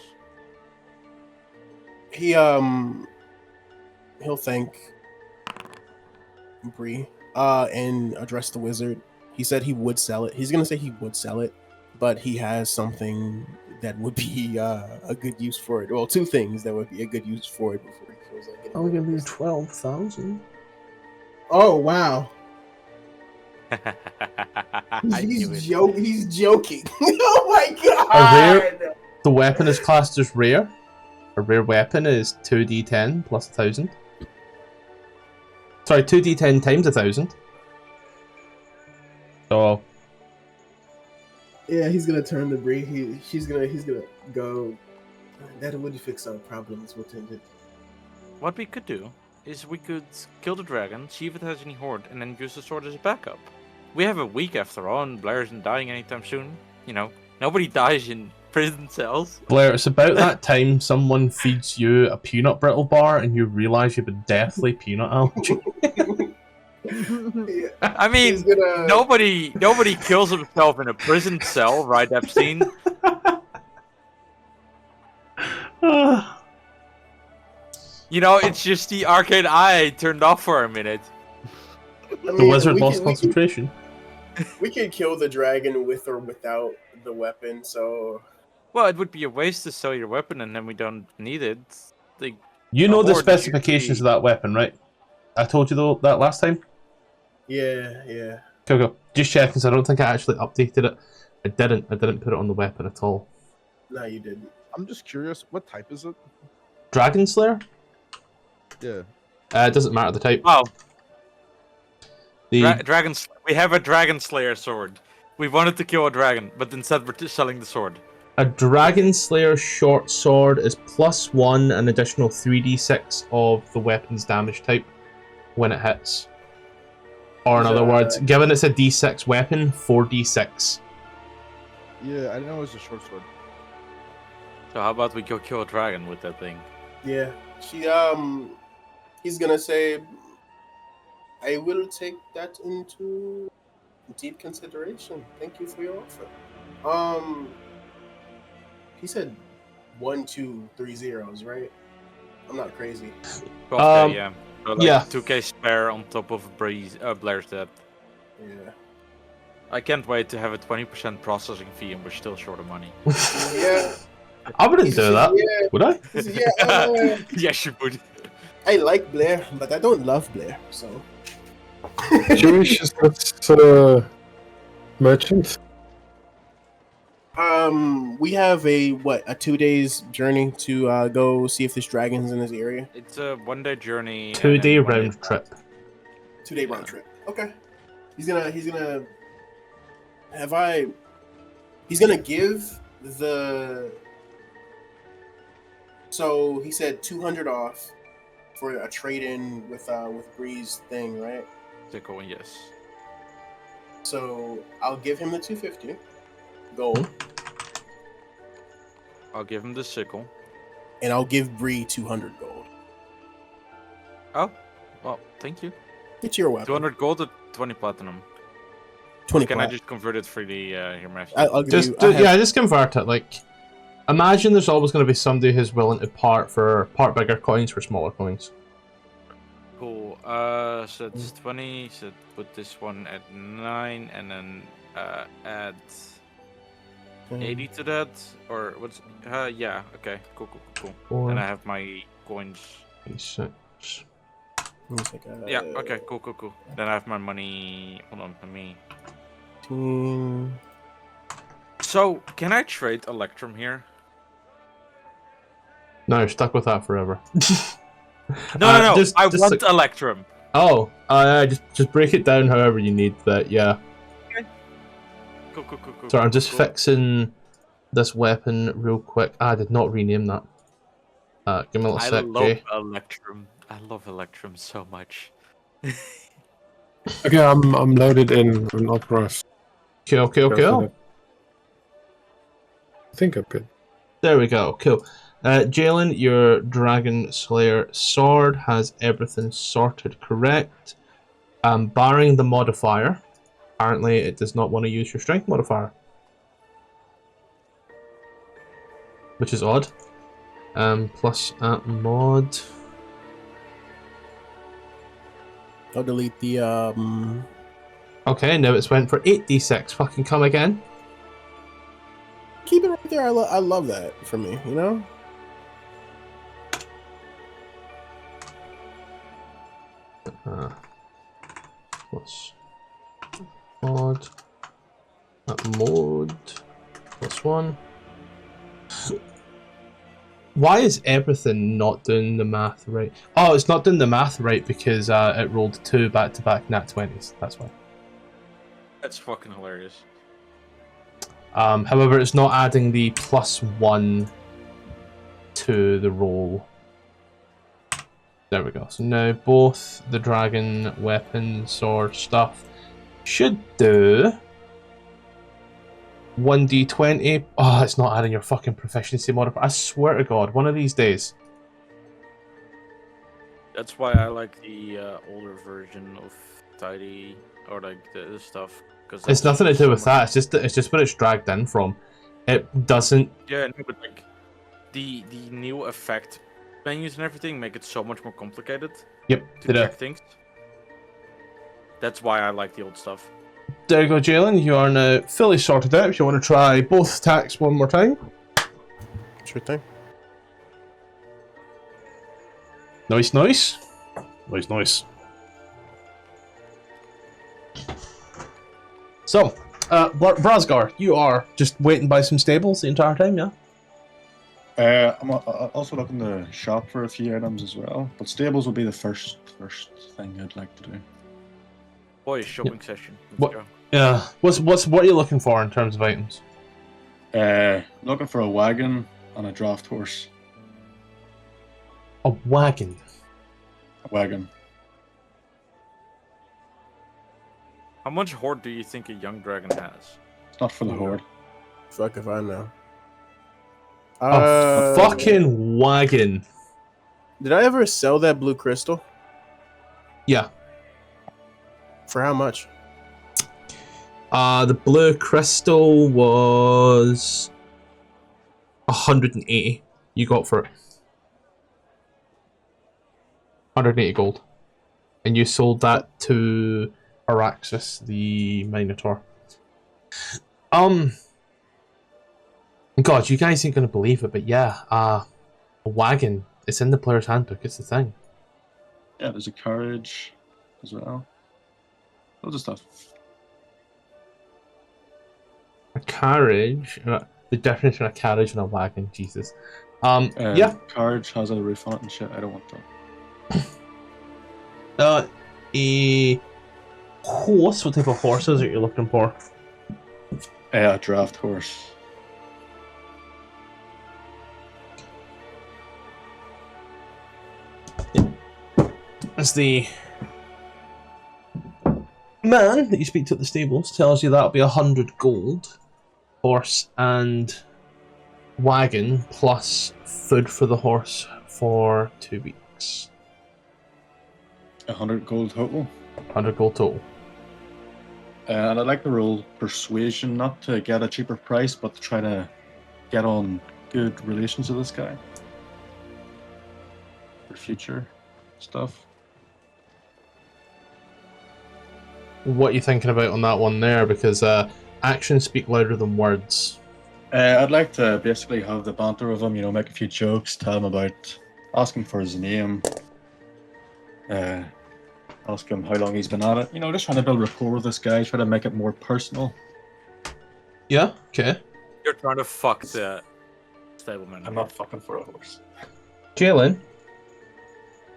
He'll thank Bree and address the wizard. He said he would sell it. He's gonna say he would sell it, but he has something that would be a good use for it. Well, two things that would be a good use for it before he feels like it. I'll give you 12,000. Oh wow. I knew it. He's joking. Oh my god! The weapon is classed as rare. A rare weapon is 2d10 plus 1,000. Sorry, 2d10 times 1,000. So Yeah, he's gonna turn to Bree. He's gonna go. That would fix our problems with it. What we could do is we could kill the dragon, see if it has any horde, and then use the sword as a backup. We have a week after all, and Blair isn't dying anytime soon. You know, nobody dies in prison cells. Blair, it's about that time someone feeds you a peanut brittle bar and you realise you have a deathly peanut allergy. Yeah. I mean, nobody kills himself in a prison cell, right, Epstein? You know, it's just the arcade eye turned off for a minute. The wizard lost concentration. We could kill the dragon with or without the weapon, so... Well, it would be a waste to sell your weapon and then we don't need it. Like, You know the specifications of that weapon, right? I told you that last time? Yeah. Cool. Just checking, because I don't think I actually updated it. I didn't put it on the weapon at all. No, you didn't. I'm just curious, what type is it? Dragon Slayer? Yeah. It doesn't matter the type. Oh. The We have a Dragon Slayer sword. We wanted to kill a dragon, but instead we're selling the sword. A Dragon Slayer short sword is +1 an additional 3d6 of the weapon's damage type when it hits. Or in other words, given it's a d6 weapon, 4d6. Yeah, I didn't know it was a short sword. So how about we go kill a dragon with that thing? Yeah. He's gonna say, I will take that into deep consideration. Thank you for your offer. He said 1, 2, 3 zeros, right? I'm not crazy. 12k, yeah. So like yeah. 2k spare on top of Blair's debt. Yeah. I can't wait to have a 20% processing fee and we're still short of money. Yeah. I wouldn't do that, Yeah. would I? Yeah. Yes, you would. I like Blair, but I don't love Blair. So. Jewish is this merchant. We have a 2 days journey to go see if this dragon's in this area. It's a 1-day journey. 2-day and then 1 day round trip. 2-day round trip. Okay. He's gonna He's gonna give the. So he said 200 off for a trade in with Bree's thing, right? Sickle, yes. So I'll give him the 250 gold, I'll give him the sickle. and I'll give Bree 200 gold. Oh, well, thank you. It's your weapon. 200 gold or 20 platinum? 20 Can I plat. just convert it for the Your Majesty? I'll give you. Just convert it. Like, imagine there's always going to be somebody who's willing to part bigger coins for smaller coins. Cool. So it's 20. So put this one at 9, and then add 80 to that, or what's? Yeah. Okay. Cool. Four, Then I have my coins. 26. Yeah. Okay. Cool. Then I have my money. Hold on. Let me. 15. So can I trade Electrum here? No, you're stuck with that forever. No. Just I want like, Electrum. oh, just break it down however you need that. Yeah. Cool. Sorry, I'm just cool. fixing this weapon real quick. I did not rename that. Give me a little I sec, love Jay. Electrum. I love Electrum so much. Okay, I'm loaded in on Opera. Cool. I think I'm good. There we go. Cool. Jalen, your Dragon Slayer sword has everything sorted correct. Barring the modifier. Apparently, it does not want to use your strength modifier. Which is odd. Plus mod. I'll delete the Okay, now it's went for 8d6. Fucking come again. Keep it right there. I love that for me. You know. Plus mod. Mode. Plus 1. Why is everything not doing the math right? Oh, it's not doing the math right because it rolled 2 back-to-back nat 20s. That's why. That's fucking hilarious. However, it's not adding the +1 to the roll. There we go. So now both the dragon weapon, sword stuff should do 1d20. Oh, it's not adding your fucking proficiency modifier. I swear to God, one of these days. That's why I like the older version of Tidy, or like the stuff. Cause It's nothing to do with that. It's just where it's dragged in from. It doesn't. Yeah, no, but like the new effect menus and everything make it so much more complicated Yep. to check things. That's why I like the old stuff. There you go, Jalen. You are now fully sorted out. If you want to try both attacks one more time. Sure thing. Nice. So, Brasgar, you are just waiting by some stables the entire time, yeah? I'm also looking to shop for a few items as well, but stables will be the first thing I'd like to do. Boy, shopping session. Let's What- go. Yeah. What are you looking for in terms of items? Looking for a wagon and a draft horse. A wagon. A wagon. How much horde do you think a young dragon has? It's not for the horde. Fuck if I know. A fucking wagon. Did I ever sell that blue crystal? Yeah. For how much? The blue crystal was 180. You got for it. 180 gold. And you sold that to Araxis, the Minotaur. God, you guys ain't gonna believe it, but yeah, a wagon. It's in the player's handbook. It's the thing. Yeah, there's a carriage as well. Loads of stuff. A carriage. The difference between a carriage and a wagon, Jesus. Yeah. Carriage has a roof on it and shit. I don't want that. A horse. What type of horses are you looking for? A draft horse. As the man that you speak to at the stables tells you that'll be 100 gold, horse and wagon, plus food for the horse for 2 weeks. 100 gold total. 100 gold total. And I'd like to roll persuasion, not to get a cheaper price, but to try to get on good relations with this guy. For future stuff. What are you thinking about on that one there? Because actions speak louder than words. I'd like to basically have the banter with him, make a few jokes, tell him about, ask him for his name, ask him how long he's been at it. Just trying to build rapport with this guy, try to make it more personal. Yeah, okay. You're trying to fuck the stableman. I'm not fucking for a horse. Jalen?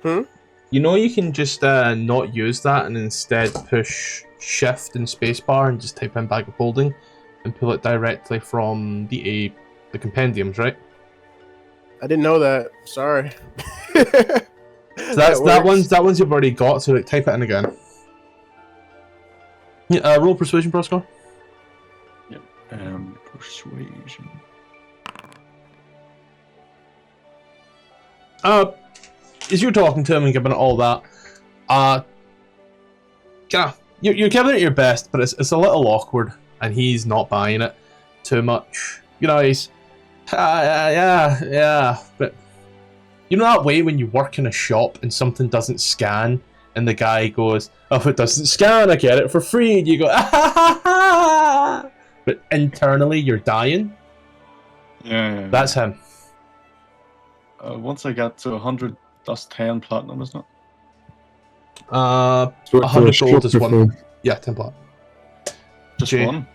Hmm? You can just not use that and instead push shift and spacebar and just type in bag of holding and pull it directly from the compendiums, right? I didn't know that. Sorry. So that one's you've already got, so type it in again. Yeah, roll persuasion, Proscore. Yep. Persuasion. As you're talking to him and giving it all that, you're giving it your best, but it's a little awkward, and he's not buying it too much. He's yeah, but that way when you work in a shop and something doesn't scan, and the guy goes, "Oh, if it doesn't scan, I get it for free," and you go, "Ah, ha, ha, ha." But internally you're dying. Yeah. That's him. Once I get to 100, that's 10 platinum, isn't it? 100 gold is one. Yeah, 10 platinum. Just one?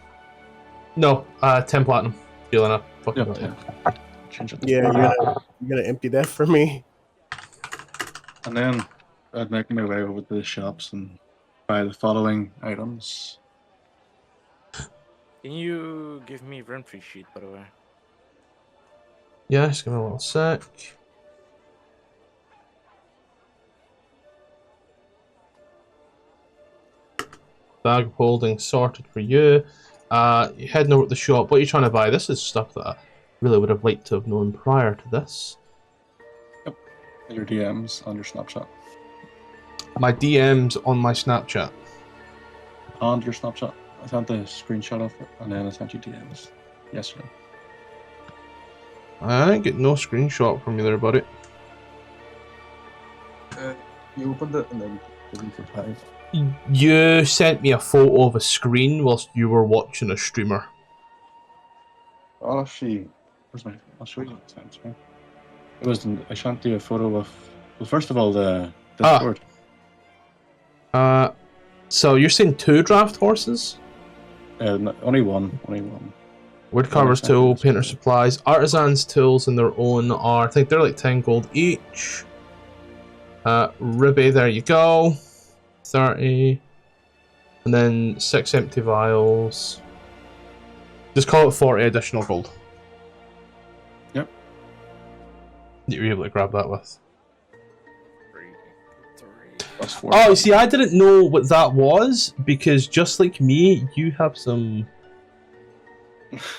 No, 10 platinum. Feeling a fucking Yep, 10. Change it. Yeah, you're gonna empty that for me. And then I'd make my way over to the shops and buy the following items. Can you give me rent-free sheet, by the way? Yeah, just give me a little sec. Bag of holding sorted for you. You're heading over to the shop. What are you trying to buy? This is stuff that I really would have liked to have known prior to this. Yep. Your DMs on your Snapchat. My DMs on my Snapchat. On your Snapchat. I sent a screenshot of it and then I sent you DMs yesterday. I didn't get no screenshot from you there, buddy. You opened it and then didn't reply. You sent me a photo of a screen whilst you were watching a streamer. I'll actually. I'll show you what it says. It was. I sent you a photo of. Well, first of all, the Discord. So you're saying 2 draft horses? Only one. Only one. Woodcarver's tool, painter supplies, artisans' tools in their own are, I think they're like 10 gold each. Ruby, there you go. 30. And then 6 empty vials. Just call it 40 additional gold. Yep. That you were able to grab that with. 3. That's 4. Oh, see, I didn't know what that was, because just like me, you have some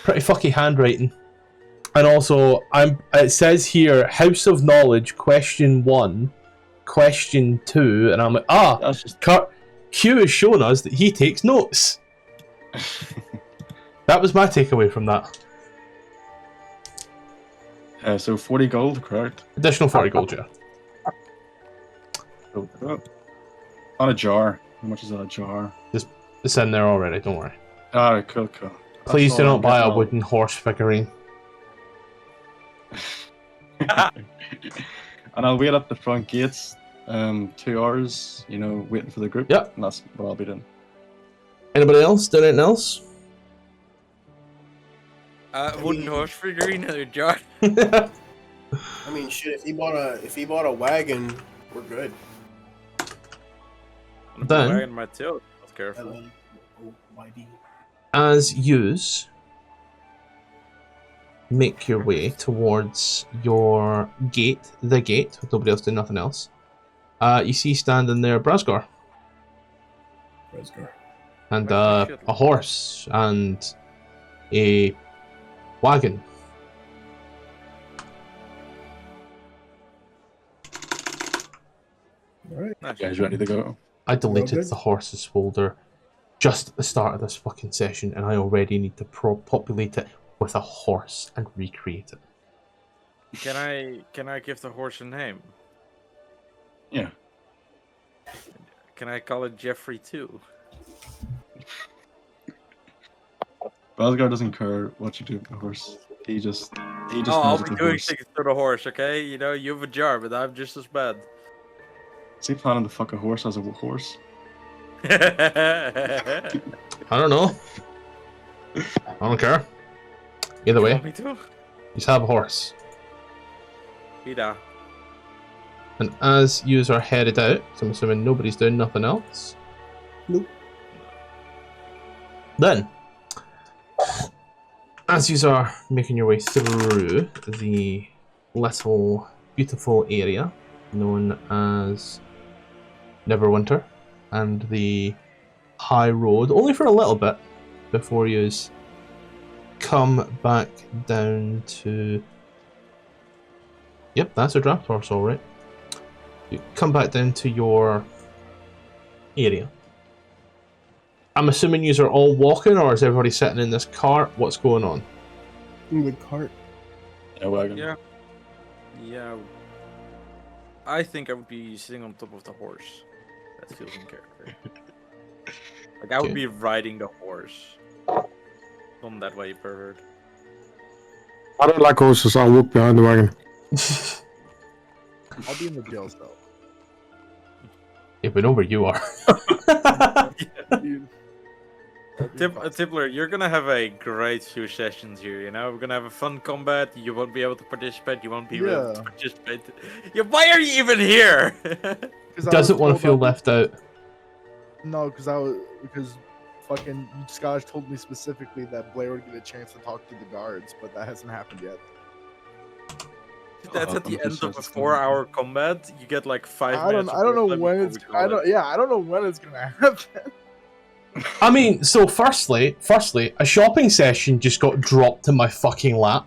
pretty fucky handwriting. And also, it says here, House of Knowledge, question 1, question 2, and I'm like, That's just... Q is showing us that he takes notes. That was my takeaway from that. So 40 gold, correct? Additional 40 gold, yeah. On a jar. How much is on a jar? It's in there already, don't worry. Alright, cool. Please do not buy a wooden horse figurine. And I'll wait at the front gates 2 hours, waiting for the group. Yep. And that's what I'll be doing. Anybody else? Doing anything else? Wooden horse figurine in a jar. I mean, shit. If he bought a wagon, we're good. Then- Wagon my tail. That's careful. As yous make your way towards your gate, the gate, with nobody else doing nothing else, you see standing there Brasgar. And a horse and a wagon. Alright. You guys ready to go? I deleted good. the horse's folder just at the start of this fucking session, and I already need to populate it with a horse and recreate it. Can I give the horse a name? Yeah. Can I call it Jeffrey too? Balgar doesn't care what you do with the horse. He just Oh, knows I'll it's be a doing horse. things to the horse, okay? You have a jar, but I'm just as bad. Is he planning to fuck a horse as a horse? I don't know. I don't care. Either way, Me too. you have a horse. Pida. And as yous are headed out, so I'm assuming nobody's doing nothing else. Nope. Then, as yous are making your way through the little beautiful area known as Neverwinter and the high road, only for a little bit before yous come back down to... Yep, that's a draft horse, alright. You come back down to your area. I'm assuming you are all walking, or is everybody sitting in this cart? What's going on? In the cart. Yeah, wagon. Yeah. Yeah. I think I would be sitting on top of the horse. That feels in character. Like I would Okay. be riding the horse. Not that way, pervert. I don't like horses, I'll walk behind the wagon. I'll be in the jail cell. Yeah, we know where you are. Dude. Tippler, you're gonna have a great few sessions here, We're gonna have a fun combat, you won't be able to participate, you won't be able to Yeah. participate. Yeah, why are you even here? Doesn't want to feel left out. No, because fucking Scottish told me specifically that Blair would get a chance to talk to the guards, but that hasn't happened yet. That's at the I'm end sure of a it's 4-hour combat. You get like 5 I don't minutes. of know gameplay when before it's we call it. I don't know when it's gonna happen. I mean, so firstly, a shopping session just got dropped in my fucking lap.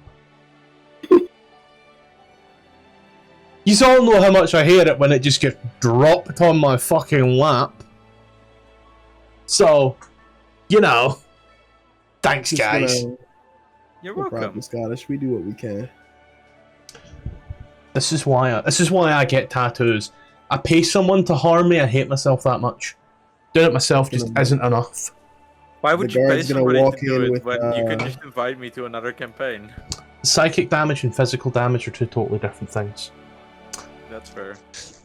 You all know how much I hate it when it just gets dropped on my fucking lap. So, thanks, Just guys. You're No welcome. problem, Scottish. We do what we can. This is why I get tattoos. I pay someone to harm me. I hate myself that much. Doing it myself just isn't enough. Why would The you pay guard's gonna somebody walk to do in it with, when you could just invite me to another campaign? Psychic damage and physical damage are two totally different things. That's fair.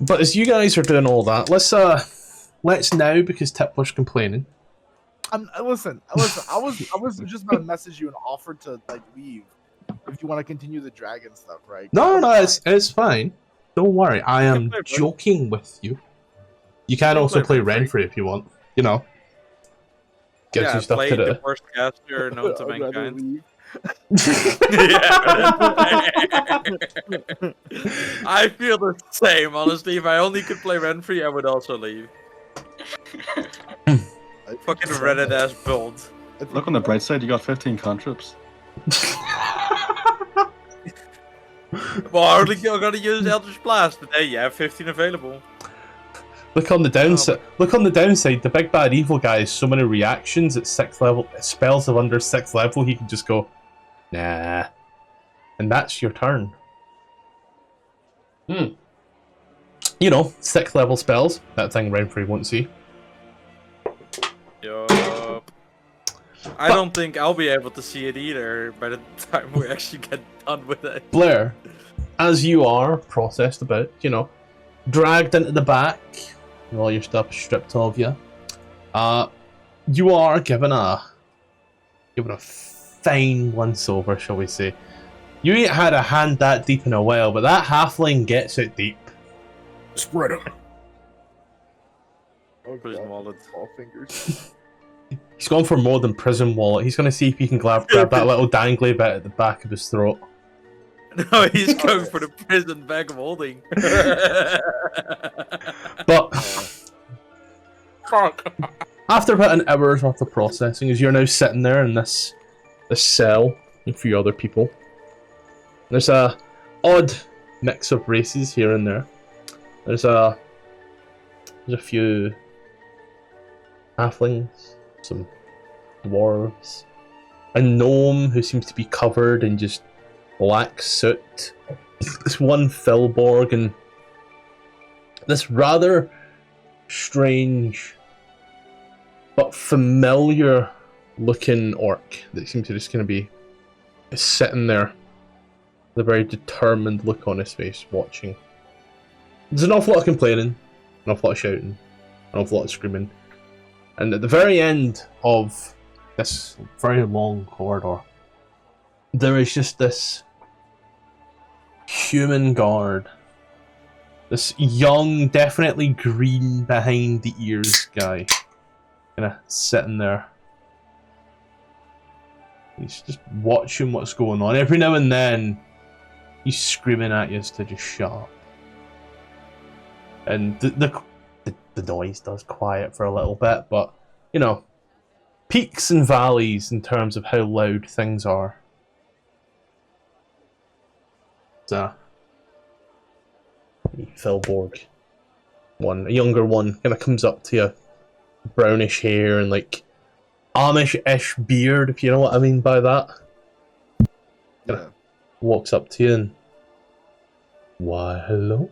But as you guys are doing all that, let's now, because Tipler's complaining. Listen. I was just about to message you and offer to leave if you want to continue the dragon stuff, right? No, it's fine. Don't worry, I am play Ren- joking with you. You can can also play play Renfrey. Renfrey if you want. Gives you stuff play to the do. worst caster known to I'd rather mankind. leave. I feel the same, honestly. If I only could play Renfrey, I would also leave. Fucking Reddit ass build. Look on the bright side, you got 15 cantrips. Well, I only gotta use Eldritch Blast, but hey, you have 15 available. Look on the downside. Look on the downside. The big bad evil guy has so many reactions at 6th level. Spells of under 6th level, he can just go, nah, and that's your turn. 6th level spells. That thing Renfrey won't see. Yup. I don't think I'll be able to see it either by the time we actually get done with it. Blair, as you are processed about, dragged into the back, with all your stuff stripped of you. You are given a fine once over, shall we say. You ain't had a hand that deep in a while, but that halfling gets it deep. Spread them. Oh, Prison God. wallet. All fingers. He's gone for more than prison wallet. He's going to see if he can grab that little dangly bit at the back of his throat. No, he's going for the prison bag of holding. But Fuck. after about an hour's worth of processing, as you're now sitting there in this cell with a few other people, there's a odd mix of races here and there. There's a few halflings, some dwarves, a gnome who seems to be covered in just black soot, this one Filborg, and this rather strange but familiar looking orc that seems to just kind of be sitting there with a very determined look on his face, watching. There's an awful lot of complaining, an awful lot of shouting, an awful lot of screaming, and at the very end of this very long corridor, there is just this human guard. This young, definitely green behind the ears guy. Kind of sitting there. He's just watching what's going on. Every now and then, he's screaming at you to just shut up. And the noise does quiet for a little bit, but, you know, peaks and valleys in terms of how loud things are. So, Filborg, a younger one, kind of comes up to you, brownish hair and like Amish-ish beard, if you know what I mean by that. Yeah. Walks up to you and, why, hello.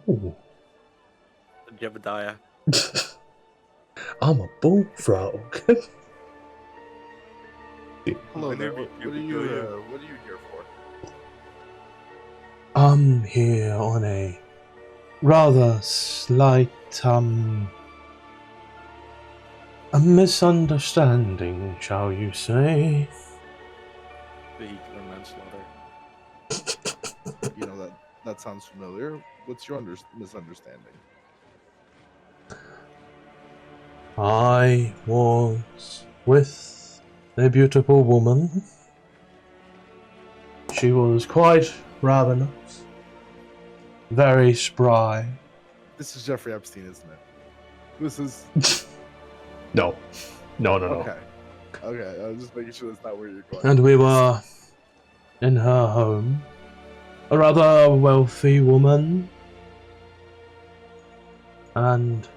Jebediah. I'm a bullfrog. Hello there. What are you here for? I'm here on a rather slight, a misunderstanding, shall you say? Vehicular manslaughter. You know, that sounds familiar. What's your misunderstanding? I was with a beautiful woman. She was quite ravenous, very spry. This is Jeffrey Epstein, isn't it? This is No. okay. Okay, I was just making sure that's not where you're going. And we were in her home. A rather wealthy woman. And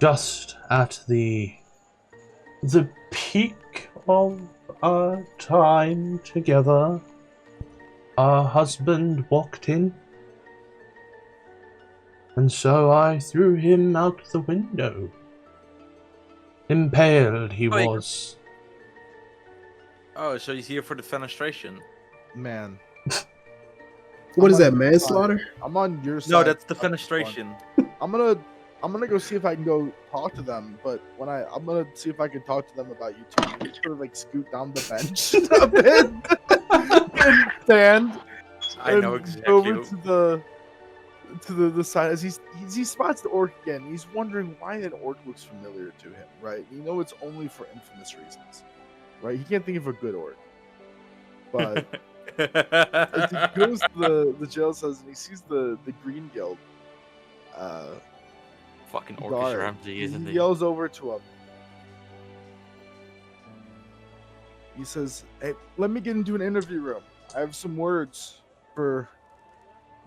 just at the peak of our time together, our husband walked in. And so I threw him out the window. Impaled he Wait. was. Oh, so he's here for the fenestration. Man, What is that, manslaughter? I'm on your side. No, that's the fenestration. I'm gonna go see if I can go talk to them, but I'm gonna see if I can talk to them about you too. You sort of like scoot down the bench a bit and stand. I know and exactly. Over to the side as he spots the orc again. He's wondering why that orc looks familiar to him, right? You know, it's only for infamous reasons, right? He can't think of a good orc, but as he goes to the jail cells and he sees the Green Guild. Fucking Guard. Orcish Ramsey, isn't He he? yells over to him. He says, "Hey, let me get into an interview room. I have some words for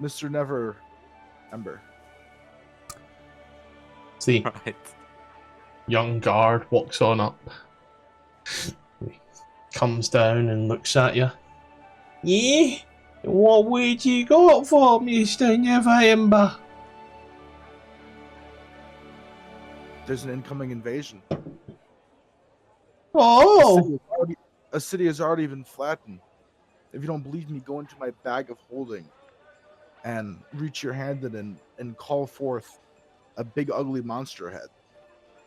Mr. Never Ember." See, Right. young guard walks on up. He comes down and looks at you. Yeah? What would you got for Mr. November? There's an incoming invasion. Oh! A city has already been flattened. If you don't believe me, go into my bag of holding and reach your hand in and and call forth a big ugly monster head.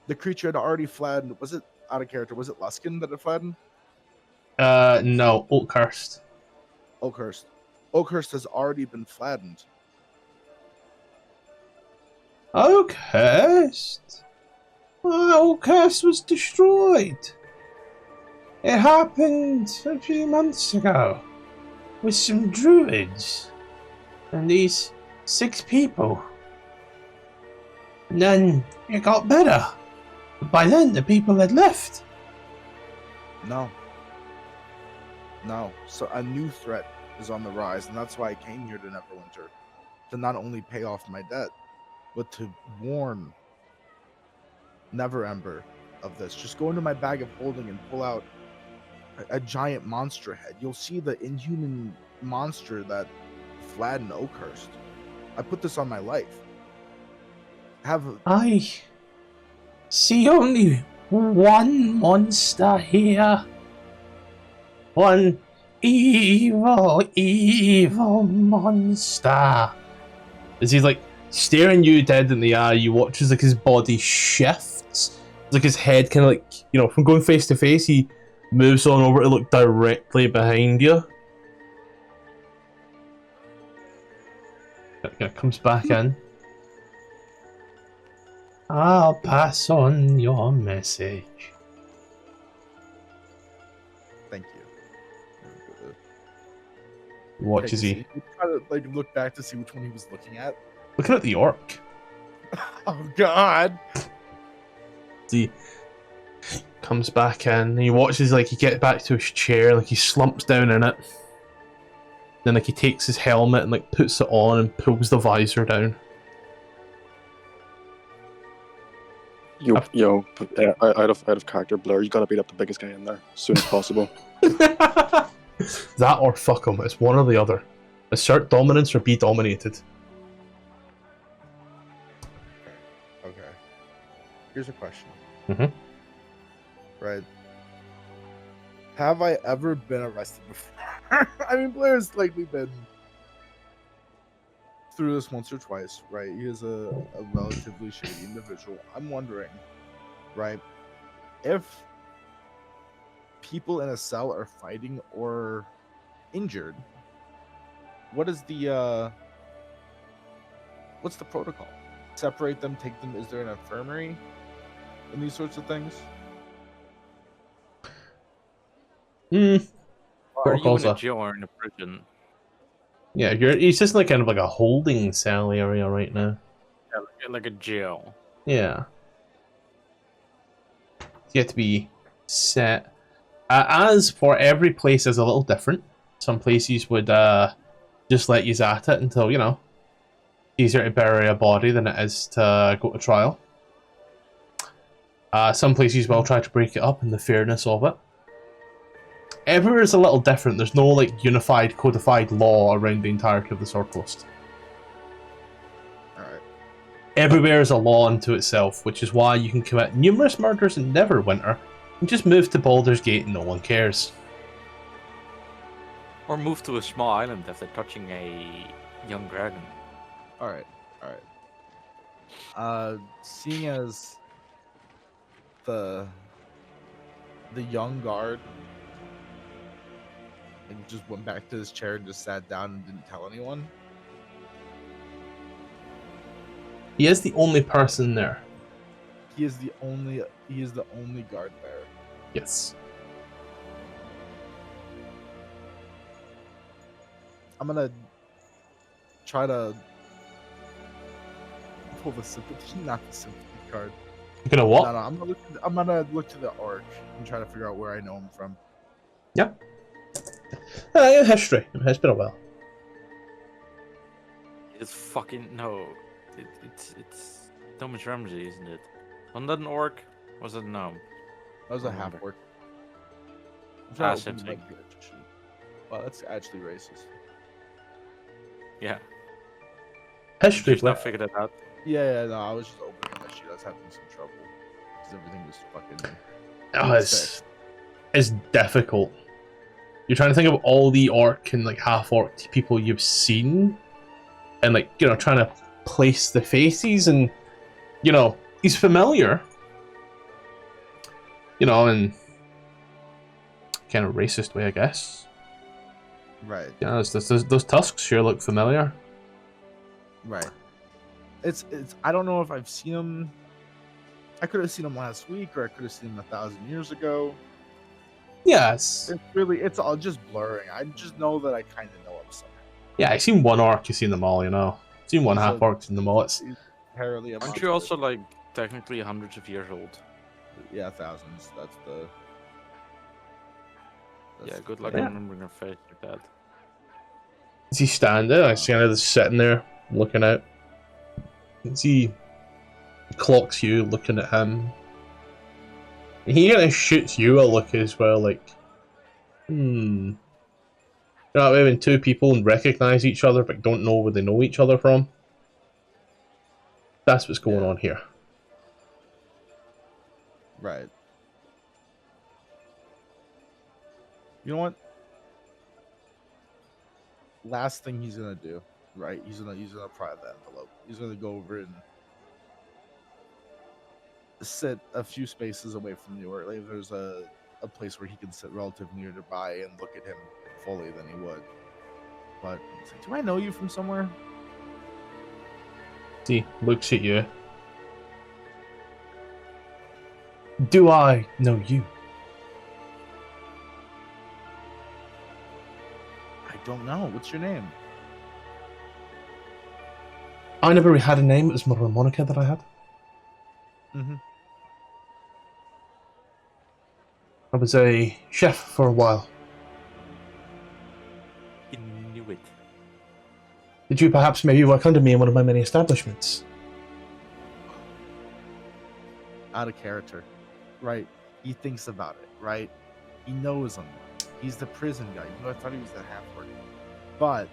The creature had already flattened. Was it out of character? Was it Luskin that had flattened? No, Oakhurst. Oakhurst. Oakhurst has already been flattened. Oakhurst? Oakhurst was destroyed. It happened a few months ago with some druids and these 6 people. And then it got better. But by then the people had left. No. So a new threat is on the rise, and that's why I came here to Neverwinter, to not only pay off my debt, but to warn Neverember of this. Just go into my bag of holding and pull out a giant monster head. You'll see the inhuman monster that flattened Oakhurst. I put this on my life. I see only one monster here. One evil monster. As he's like staring you dead in the eye, you watch as like his body shifts. Like his head kind of like, you know, from going face to face, he moves on over to look directly behind you. It comes back in. I'll pass on your message. Thank you. What is he? Try to like look back to see which one he was looking at. Looking at the orc. Oh God! He comes back in. He watches like he gets back to his chair, like he slumps down in it. Then like he takes his helmet and like puts it on and pulls the visor down. Out of character, Blair. You gotta beat up the biggest guy in there as soon as possible. That or fuck him. It's one or the other. Assert dominance or be dominated. Okay. Here's a question. Mhm. Right. Have I ever been arrested before? I mean, Blair's likely been through this once or twice, right? He is a relatively shady individual. I'm wondering, right, if people in a cell are fighting or injured, what's the protocol? Separate them, take them, is there an infirmary and these sorts of things? Are you in Protocols a are- jail or in a prison? Yeah, he's just like kind of like a holding cell area right now. Yeah, like a jail. Yeah. You have to be set. As for every place is a little different. Some places would just let you at it until, you know, easier to bury a body than it is to go to trial. Some places will try to break it up in the fairness of it. Everywhere is a little different. There's no like unified, codified law around the entirety of the Sword Coast. Alright. Everywhere is a law unto itself, which is why you can commit numerous murders in Neverwinter and just move to Baldur's Gate and no one cares. Or move to a small island after touching a young dragon. Alright. Seeing as the young guard and just went back to his chair and just sat down and didn't tell anyone. He is the only person there. He is the only guard bearer. Yes. I'm gonna try to pull the sympathy, not the sympathy card. You're gonna what? No, I'm gonna look to the orc and try to figure out where I know him from. Yeah. History. It's been a while. It's fucking no. It's Thomas Ramsey, isn't it? Wasn't that an orc? Was it no? That was a Remember. half orc. Same thing. Wow, that's actually racist. Yeah. History. She's not figured it out. Yeah, no, I was just opening that shit. I was having some trouble because everything was fucking. Oh, it's difficult. You're trying to think of all the orc and like half orc people you've seen, and like, you know, trying to place the faces, and you know, he's familiar. You know, in kind of racist way, I guess. Right. Yeah, those tusks sure look familiar. Right. It's. I don't know if I've seen him. I could have seen him last week, or I could have seen him 1,000 years ago. Yes. It's all just blurring. I just know that I kind of know him somehow. Yeah, I've seen one orc, you've seen them all, you know. I've seen one So- half orc, seen them all. It's, He's apparently a Aren't monster. you also like technically hundreds of years old? Yeah, thousands. That's the. Yeah, good luck Yeah. remembering her face like that. is he standing? I see him just sitting there, looking out. As he clocks you, looking at him. And he kind of shoots you a look as well, like, You know, maybe when two people recognize each other but don't know where they know each other from. That's what's going on here. Right. You know what? Last thing he's gonna do, right? He's gonna pry the envelope. He's gonna go over and sit a few spaces away from you, or like there's a place where he can sit relatively nearby and look at him fully than he would. But he's like, do I know you from somewhere? See, looks at you. Do I know you? I don't know. What's your name? I never really had a name, it was more of a moniker that I had. Mm-hmm. I was a chef for a while. Knew it. Did you perhaps maybe work under me in one of my many establishments? Out of character, right? He thinks about it, right? He knows him. He's the prison guy. You know, I thought he was the half-word. But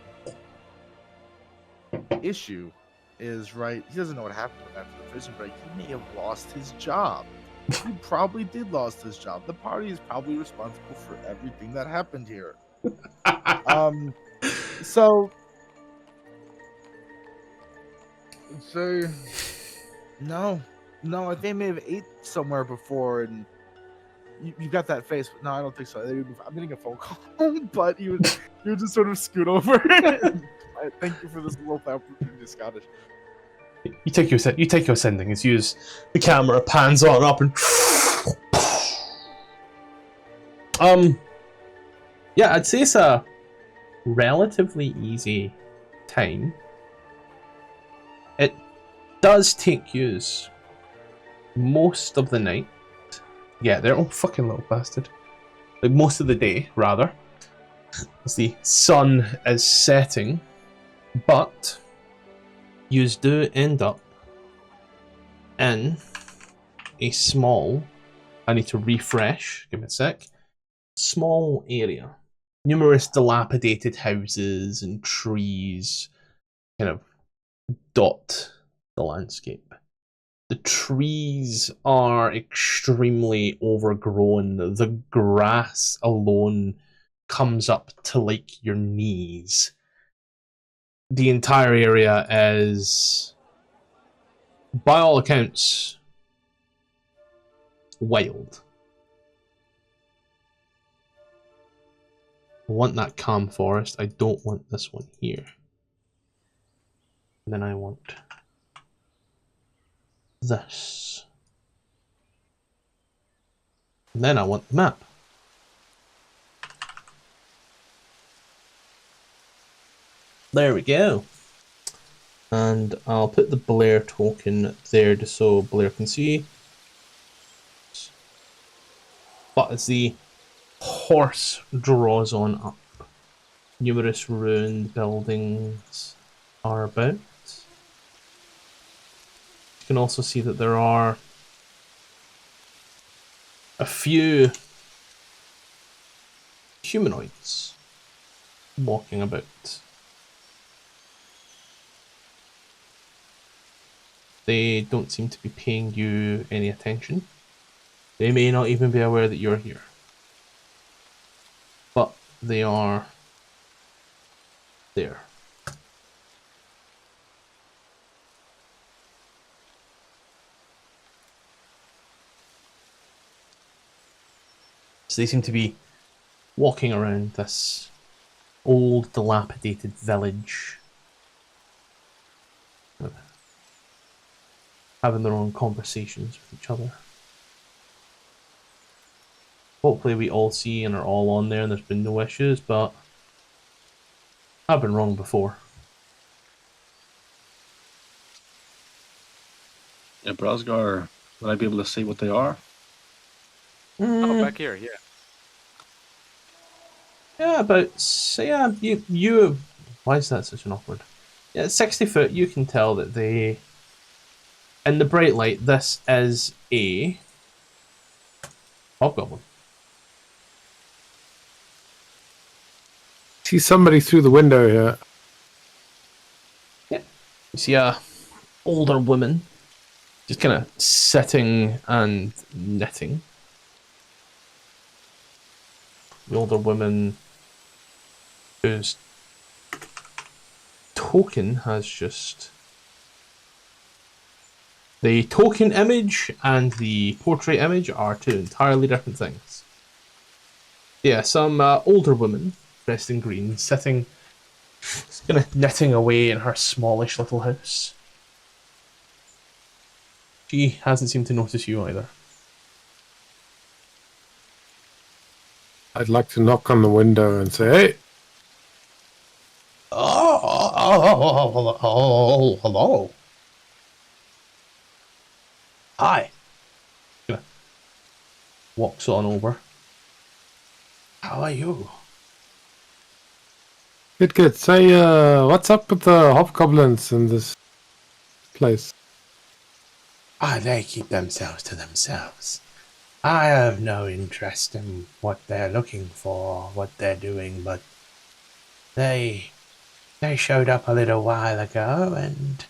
issue is, right, he doesn't know what happened to him after the prison break. He may have lost his job. He probably did lost his job. The party is probably responsible for everything that happened here. So no, they may have ate somewhere before, and you got that face. But no, I don't think so. I'm getting a phone call, but you would just sort of scoot over. Thank you for this little opportunity, Scottish. You take your sending as you use the camera pans on up and yeah, I'd say it's a relatively easy time. It does take yous most of the night. Yeah, they're all fucking little bastard. Like most of the day, rather, as the sun is setting, but yous do end up in a small, I need to refresh, give me a sec, small area. Numerous dilapidated houses and trees kind of dot the landscape. The trees are extremely overgrown. The grass alone comes up to like your knees. The entire area is, by all accounts, wild. I want that calm forest. I don't want this one here. And then I want this. And then I want the map. There we go. And I'll put the Blair token there just so Blair can see. But as the horse draws on up, numerous ruined buildings are about. You can also see that there are a few humanoids walking about. They don't seem to be paying you any attention. They may not even be aware that you're here. But they are there. So they seem to be walking around this old, dilapidated village, having their own conversations with each other. Hopefully we all see and are all on there and there's been no issues, but I've been wrong before. Yeah, Brasgar, will I be able to see what they are? Oh, back here, yeah. Yeah, but so yeah, you. Why is that such an awkward? Yeah, 60 foot. You can tell that they, in the bright light, this is a hobgoblin. See somebody through the window here. Yeah, you see a older woman, just kind of sitting and knitting. The older woman, whose token has just... The token image and the portrait image are two entirely different things. Yeah, some older woman, dressed in green, sitting, kind of knitting away in her smallish little house. She hasn't seemed to notice you either. I'd like to knock on the window and say, "Hey, Hello. Hi. Walks on over. How are you? good. Say, what's up with the hobgoblins in this place?" They keep themselves to themselves. I have no interest in what they're looking for, what they're doing, but they showed up a little while ago and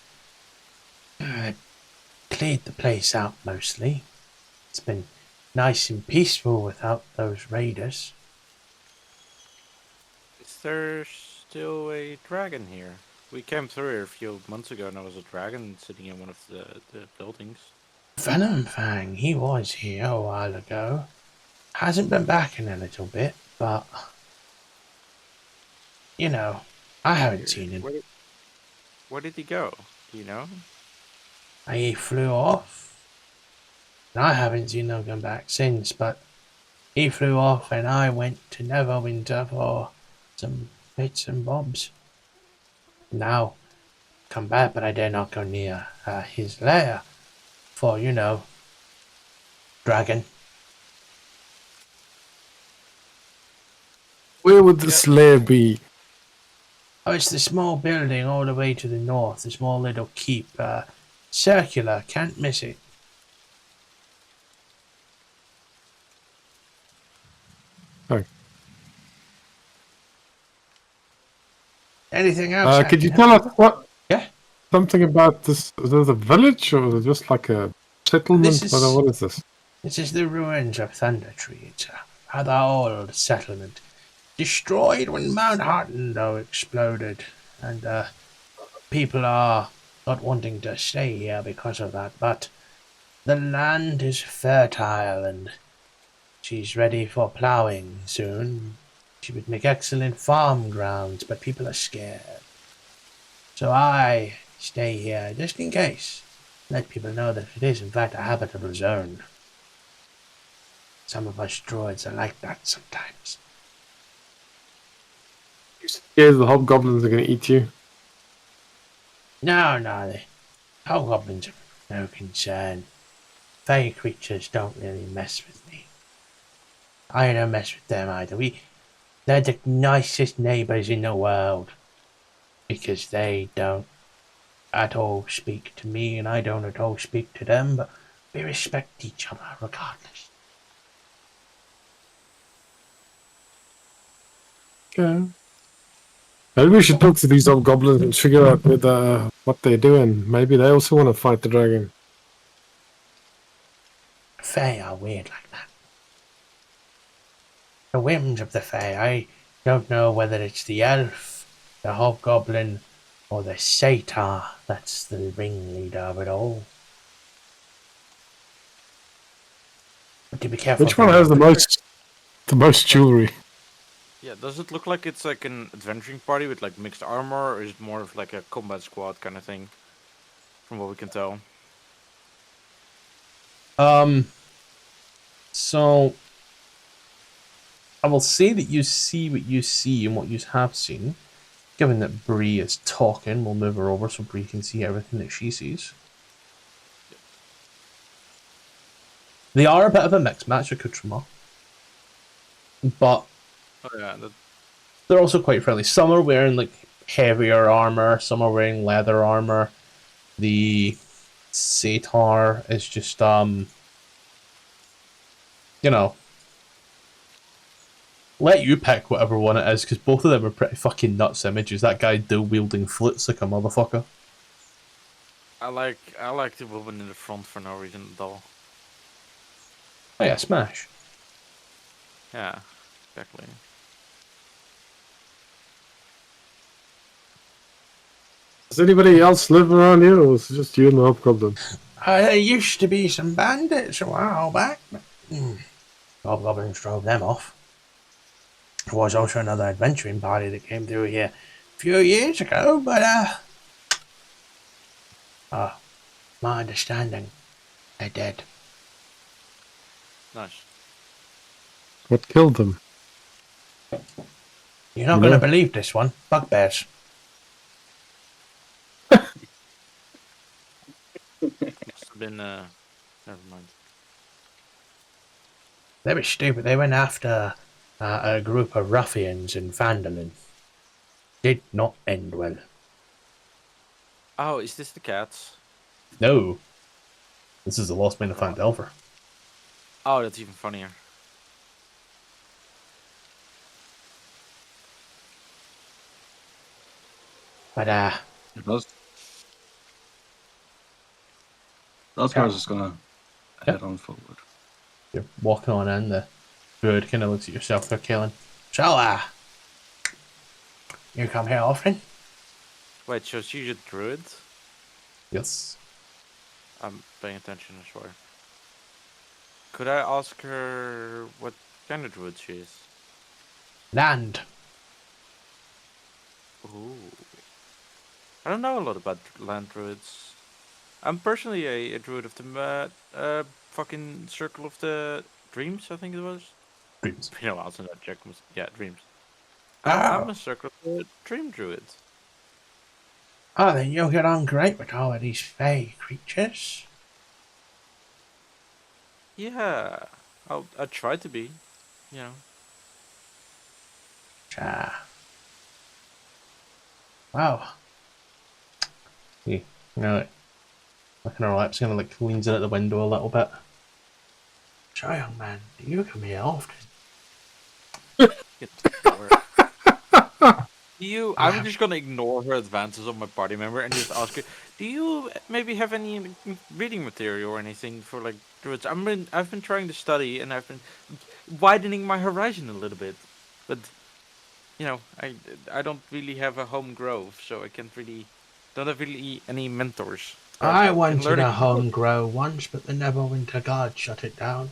cleared the place out mostly. It's been nice and peaceful without those raiders. Is there still a dragon here? We came through here a few months ago and there was a dragon sitting in one of the buildings. Venom Fang, he was here a while ago. Hasn't been back in a little bit, but you know, I haven't seen him. Where did he go? Do you know? He flew off. And I haven't seen him come back since, but he flew off and I went to Neverwinter for some bits and bobs. Now, come back, but I dare not go near his lair. For, you know, dragon. Where would this lair be? Oh, it's the small building all the way to the north, the small little keep. Circular, can't miss it. Oh. Anything else? Could you tell us what? Yeah. Something about this? Is it a village or is it just like a settlement? What is this? This is the ruins of THundertree. It's a rather old settlement. Destroyed when Mount Hartendale exploded, and people are not wanting to stay here because of that, but the land is fertile and she's ready for ploughing soon. She would make excellent farm grounds, but people are scared. So I stay here just in case. Let people know that it is in fact a habitable zone. Some of us droids are like that sometimes. You scared the hobgoblins are going to eat you? No, the hobgoblins are no concern. Fey creatures don't really mess with me. I don't mess with them either. They're the nicest neighbours in the world. Because they don't at all speak to me and I don't at all speak to them, but we respect each other regardless. Okay. Maybe we should talk to these hobgoblins and figure out what they're doing. Maybe they also want to fight the dragon. Fae are weird like that. The whims of the Fae, I don't know whether it's the elf, the hobgoblin, or the satyr that's the ringleader of it all. But to be careful. Which one has the most? The most jewelry. Yeah, does it look like it's like an adventuring party with like mixed armor, or is it more of like a combat squad kind of thing? From what we can tell. So I will say that you see what you see and what you have seen. Given that Bree is talking, we'll move her over so Bree can see everything that she sees. They are a bit of a mixed match accoutrement, but Oh yeah, they're also quite friendly. Some are wearing like heavier armor, some are wearing leather armor. The Satar is just you know, let you pick whatever one it is, because both of them are pretty fucking nuts images. That guy dual wielding flutes like a motherfucker. I like the woman in the front for no reason at all. Oh yeah, smash. Yeah, exactly. Does anybody else live around here, or is it just you and the hobgoblin? There used to be some bandits a while back, but hobgoblins drove them off. There was also another adventuring party that came through here a few years ago, but my understanding, they're dead. Nice. What killed them? You're not You going to know? believe this one. Bugbears. Must have been never mind. They were stupid. They went after a group of ruffians in Vandalin. Did not end well. Oh, is this the cats? No. This is the Lost Mine of Phandelver. Oh, that's even funnier. But That's where I was just gonna head on forward. you're walking on in, the druid kind of looks at yourself there, Kaelin. So, you come here often? Wait, so she's a druid? Yes. I'm paying attention, I swear. Could I ask her what kind of druid she is? Land. Ooh. I don't know a lot about land druids. I'm personally a druid of the fucking Circle of the Dreams, I think it was. Dreams. You know, also not check. Yeah, Dreams. Oh. I'm a Circle of the Dream druid. Oh, then you'll get on great with all of these fey creatures. Yeah, I try to be, you know. Wow. You know, like, looking at her lips, kind of like leans in at the window a little bit. So, young man, do you come here often? Get the door. I'm just gonna ignore her advances on my party member and just ask her, do you maybe have any reading material or anything for like druids? I've been trying to study and I've been widening my horizon a little bit, but you know, I don't really have a home grove, so I don't have really any mentors. I In wanted learning- a home grow once, but the Neverwinter God shut it down.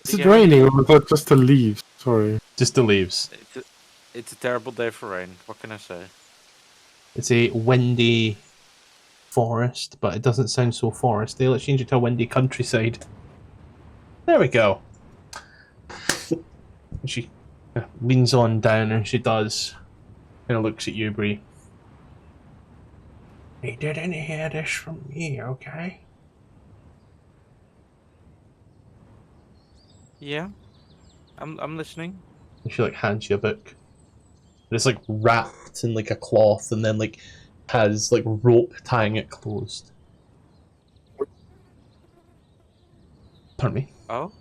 Is it raining, or was that just the leaves? Sorry. Just the leaves. It's a terrible day for rain. What can I say? It's a windy forest, but it doesn't sound so foresty. Let's change it to a windy countryside. There we go. She leans on down and she does. Kind of looks at you, Bree. He didn't hear this from me, okay? Yeah, I'm listening. And she like hands you a book. And it's like wrapped in like a cloth and then like has like rope tying it closed. Pardon me. Oh,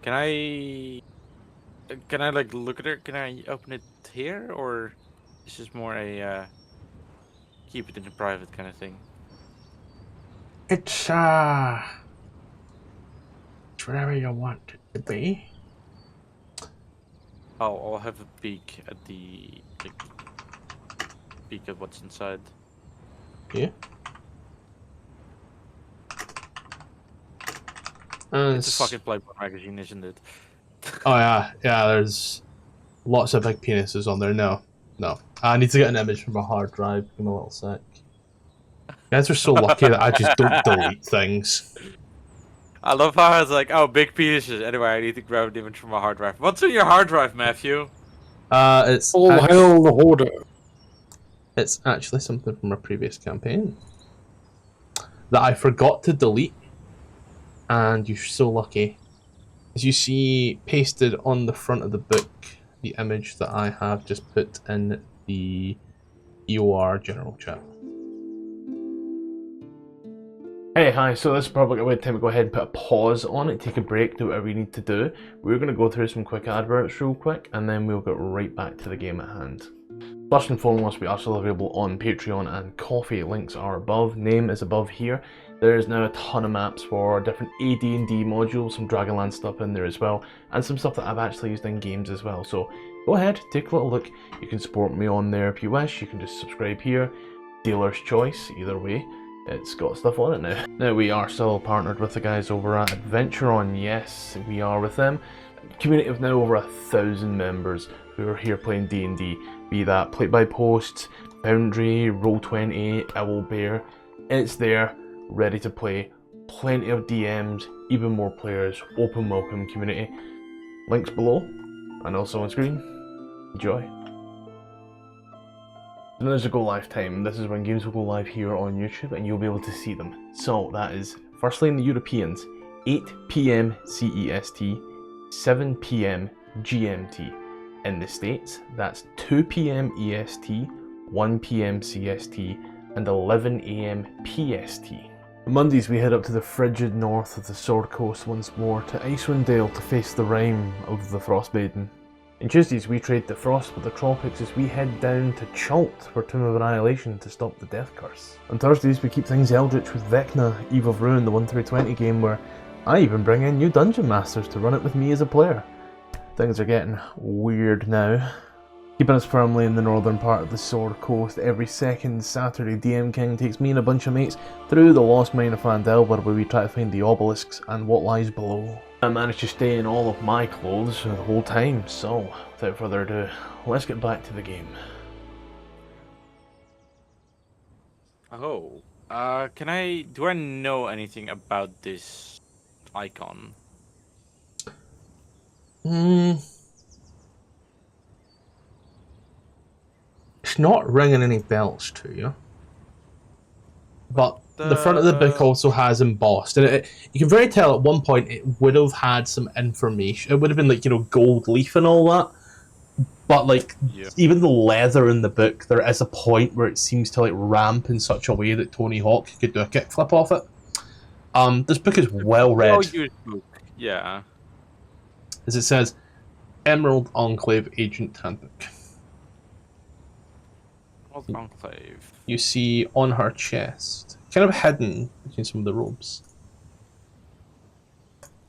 can I like look at it? Can I open it here, or is this more a keep it in the private kind of thing? It's whatever you want it to be. I'll have a peek at peek at what's inside. Yeah. It's a fucking Playboy magazine, isn't it? Oh yeah, yeah. There's lots of big penises on there. No, no. I need to get an image from a hard drive. Give me a little sec. You guys are so lucky that I just don't delete things. I love how it's like, oh, big penises. Anyway, I need to grab an image from my hard drive. What's on your hard drive, Matthew? It's All hail the Hoarder. It's actually something from a previous campaign that I forgot to delete, and you're so lucky. As you see pasted on the front of the book, the image that I have just put in the EOR general chat. Hey, hi, so this is probably a good time to go ahead and put a pause on it, take a break, do whatever you need to do. We're going to go through some quick adverts real quick, and then we'll get right back to the game at hand. First and foremost, we are still available on Patreon and Coffee. Links are above, name is above here. There's now a ton of maps for different AD&D modules, some Dragonlance stuff in there as well, and some stuff that I've actually used in games as well. So go ahead, take a little look. You can support me on there if you wish. You can just subscribe here. Dealer's choice, either way. It's got stuff on it now. Now we are still partnered with the guys over at AdverntureOn. Yes, we are with them. Community of now over 1,000 members who are here playing D&D. Be that Play by Post, Boundary, Roll20, Owlbear. It's there, ready to play. Plenty of DMs, even more players. Open welcome community. Links below and also on screen. Enjoy. And there's a go live time. This is when games will go live here on YouTube and you'll be able to see them. So that is firstly in the Europeans, 8 PM CEST, 7 PM GMT. In the States, that's 2 PM EST, 1 PM CST, and 11 AM PST. On Mondays we head up to the frigid north of the Sword Coast once more to Icewind Dale to face the rime of the Frostmaiden. On Tuesdays we trade the frost with the tropics as we head down to Chult for Tomb of Annihilation to stop the Death Curse. On Thursdays we keep things eldritch with Vecna, Eve of Ruin, the 1-20 game where I even bring in new dungeon masters to run it with me as a player. Things are getting weird now. Keeping us firmly in the northern part of the Sword Coast, every second Saturday DM King takes me and a bunch of mates through the lost mine of Phandelver where we try to find the obelisks and what lies below. I managed to stay in all of my clothes the whole time, so without further ado, let's get back to the game. Oh, do I know anything about this icon? It's not ringing any bells to you. But the front of the book also has embossed, and you can very tell at one point it would have had some information. It would have been like, you know, gold leaf and all that. But like, even the leather in the book, there is a point where it seems to like ramp in such a way that Tony Hawk could do a kickflip off it. This book is well read. Yeah. As it says, Emerald Enclave Agent Handbook. Enclave. You see on her chest, kind of hidden between some of the robes.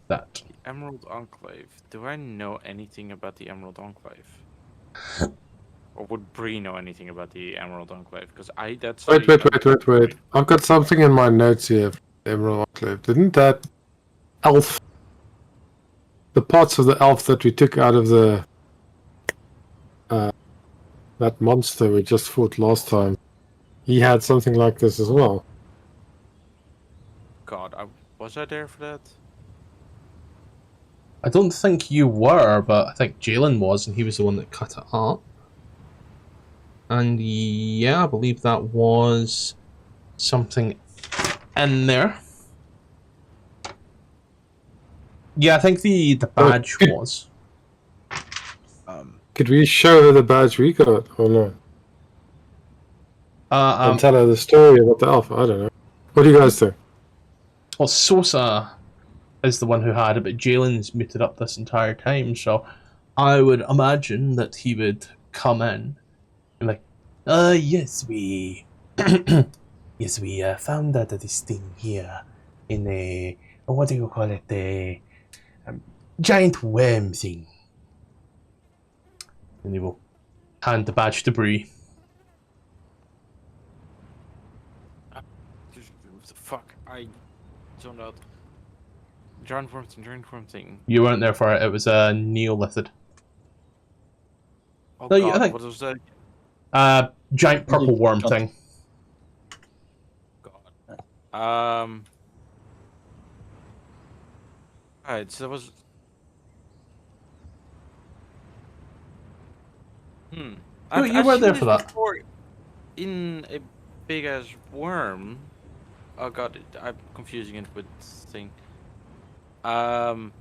That. The Emerald Enclave. Do I know anything about the Emerald Enclave? Or would Bree know anything about the Emerald Enclave? Because that's... Wait. I've got something in my notes here. Emerald Enclave. Didn't that elf... The parts of the elf that we took out of the... that monster we just fought last time, he had something like this as well. God, was I there for that? I don't think you were, but I think Jalen was, and he was the one that cut it up. And yeah, I believe that was something in there. Yeah, I think the badge was. Could we show her the badge we got, or no? And tell her the story about the elf. I don't know. What do you guys think? Well, Sosa is the one who had it, but Jalen's muted up this entire time, so I would imagine that he would come in and like, yes, we yes, we found out this thing here in a, what do you call it, a giant worm thing. And he will hand the badge to Bree. Fuck, I zoned out. Giant worm thing. You weren't there for it. It was a neolithid. Oh No, god, I think what was that? Giant purple worm Got- thing. God. Alright, so that was. You I've were seen there this for that. before in a big ass worm. Oh god, I'm confusing it with thing. But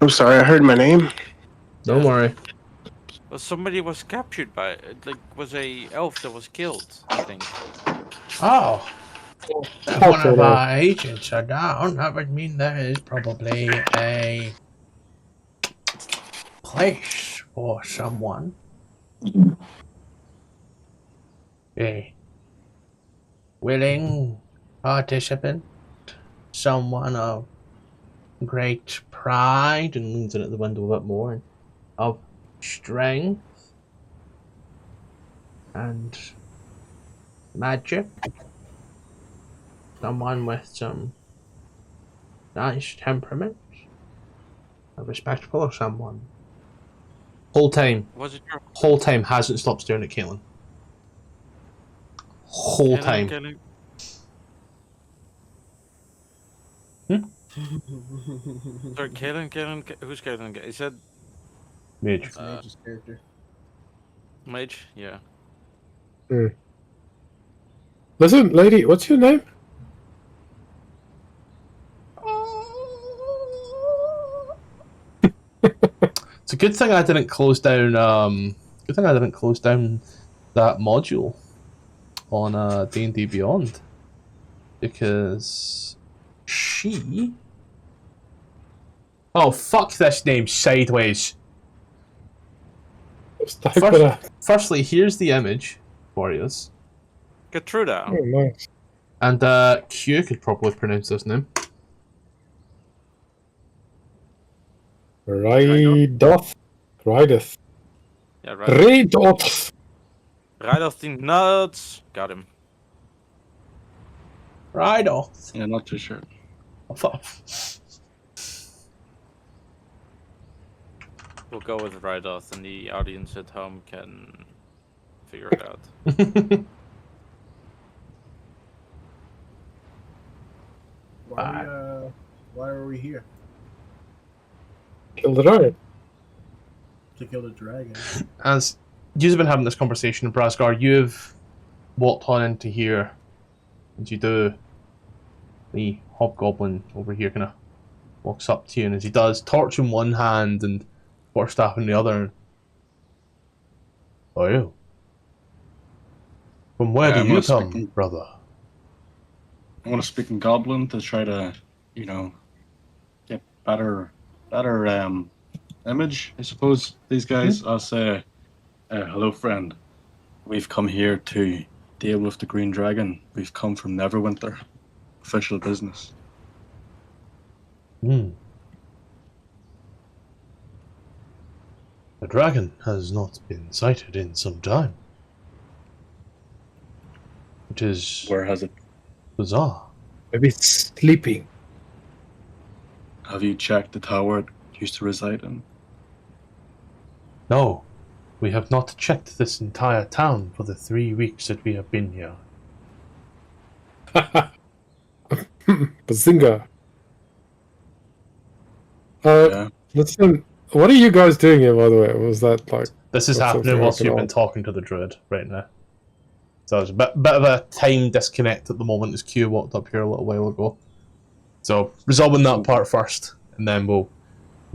I'm sorry, I heard my name. Don't worry. somebody was captured by it. Like, was a elf that was killed, I think. Oh, if Okay, one of now. our agents are down, that would mean there is probably a place for someone. A willing participant, someone of great pride, and leans in at the window a bit more, of strength and magic. Someone with some nice temperament, a respectful someone. Whole time hasn't stopped staring at Caitlin. Whole time. Sorry, Kaelin, who's Kaelin? Is that Mage. That's Mage's character. Mage? Yeah. Listen, lady, what's your name? It's a good thing I didn't close down. Good thing I didn't close down that module on D&D Beyond, because she. Oh fuck this name sideways. Just type it out. Firstly, here's the image for you, Gertruda. Oh, nice. and Q could probably pronounce this name. Raidoth. Yeah, right. Raidoth. Right off the nuts. Got him. Right off. Yeah, not too sure. We'll go with Rydoth, and the audience at home can figure it out. Why are we here? Kill the dragon. To kill the dragon. As you've been having this conversation in Brasgar, you've walked on into here, and you do. The hobgoblin over here kind of walks up to you, and as he does, torch in one hand and quarterstaff in the other. Oh, you? From where do I'm you not come, speaking- brother? I want to speak in Goblin to try to, get better image. I suppose these guys. I'll say, hello, friend. We've come here to deal with the Green Dragon. We've come from Neverwinter. Official business. The dragon has not been sighted in some time. It is Where has it? bizarre. Maybe it's sleeping. Have you checked the tower it used to reside in? No, we have not checked this entire town for the 3 weeks that we have been here. Bazinga. Yeah. Listen, what are you guys doing here, by the way? Was that like... This is That's happening something whilst I you've can been talking to the druid right now. So there's a bit of a time disconnect at the moment as Q walked up here a little while ago. So resolving that part first, and then we'll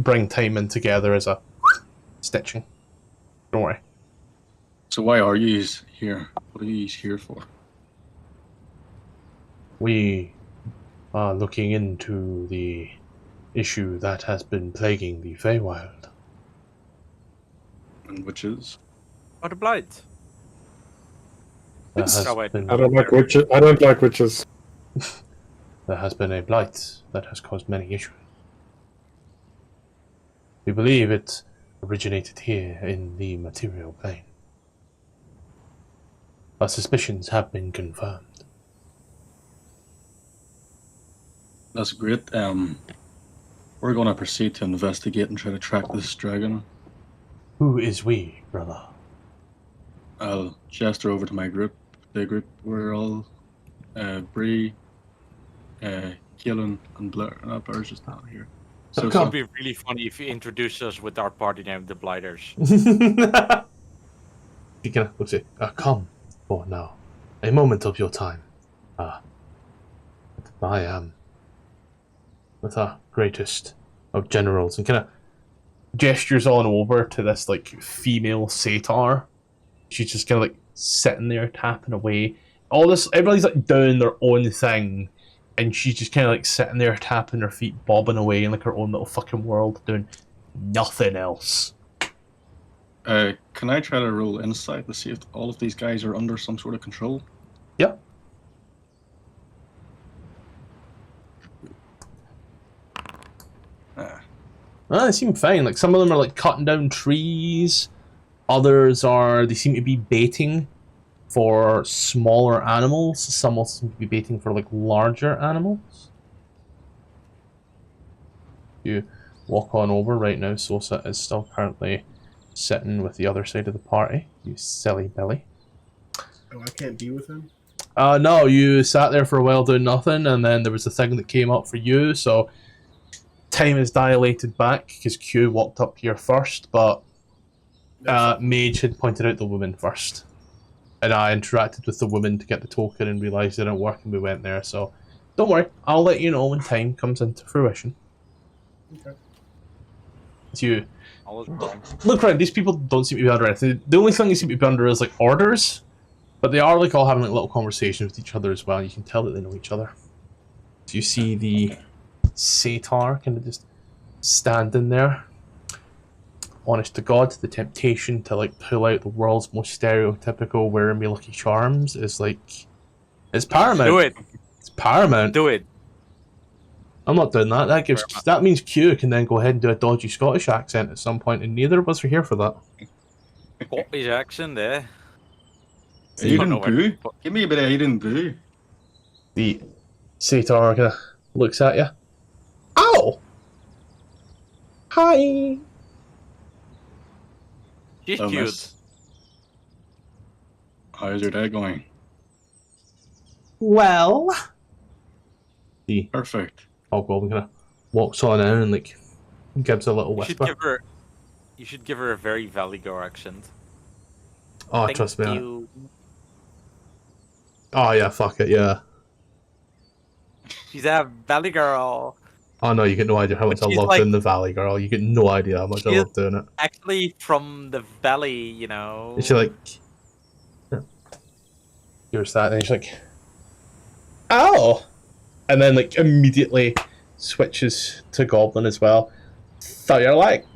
bring time in together as a stitching. Don't worry. So why are you here? What are you here for? We are looking into the issue that has been plaguing the Feywild. And which is? Oh, the blight. There has Oh, wait. been- I don't like witches. I don't like witches. There has been a blight that has caused many issues. We believe it originated here in the material plane. Our suspicions have been confirmed. That's great. We're going to proceed to investigate and try to track this dragon. Who is we, brother? I'll gesture over to my group. The group, we're all Bree, Keelan, and Blair. No, Blair's just not here. So, It would be really funny if you introduced us with our party name, the Blighters. You can look say, come for now. A moment of your time. I am with our greatest of generals, and kind of gestures on over to this like female satyr. She's just kind of like sitting there tapping away. All this, everybody's like doing their own thing, and she's just kind of like sitting there tapping her feet, bobbing away in like her own little fucking world, doing nothing else. Can I try to roll insight to see if all of these guys are under some sort of control? Yeah. They seem fine. Like some of them are like cutting down trees. Others are, they seem to be baiting for smaller animals. Some also seem to be baiting for like larger animals. You walk on over right now. Sosa is still currently sitting with the other side of the party. You silly Billy. Oh, I can't be with him? No, you sat there for a while doing nothing, and then there was a thing that came up for you, so time is dilated back because Q walked up here first, but Mage had pointed out the woman first. And I interacted with the woman to get the token and realised it didn't work, and we went there, so don't worry, I'll let you know when time comes into fruition. Okay. It's you. All the time. Look around, these people don't seem to be under anything. The only thing they seem to be under is like orders, but they are like all having like little conversations with each other as well. You can tell that they know each other. So you see the satyr kind of just standing there. Honest to God, the temptation to like pull out the world's most stereotypical wear me lucky charms is like, it's paramount. Do it. It's paramount. Do it. I'm not doing that. That means Q can then go ahead and do a dodgy Scottish accent at some point, and neither of us are here for that. What is action there? Aiden Boo? Give me a bit of Aiden Boo. The satyr kind of looks at you. Ow! Hi! She's Oh, cute. miss. How's your day going? Well... The Perfect. hobgoblin kind of walks on in and like gives a little You should whisper. give her a very Valleygar accent. Oh, Thank trust me. you. Oh yeah, fuck it, yeah. She's a Valley girl. Oh no, you get no idea how much I She's love like- doing the Valley Girl. You get no idea how much I She's- love doing it. Actually, from the valley, you know. And she like... Here's that, and she's like... Ow! And then like immediately switches to Goblin as well. So you're like...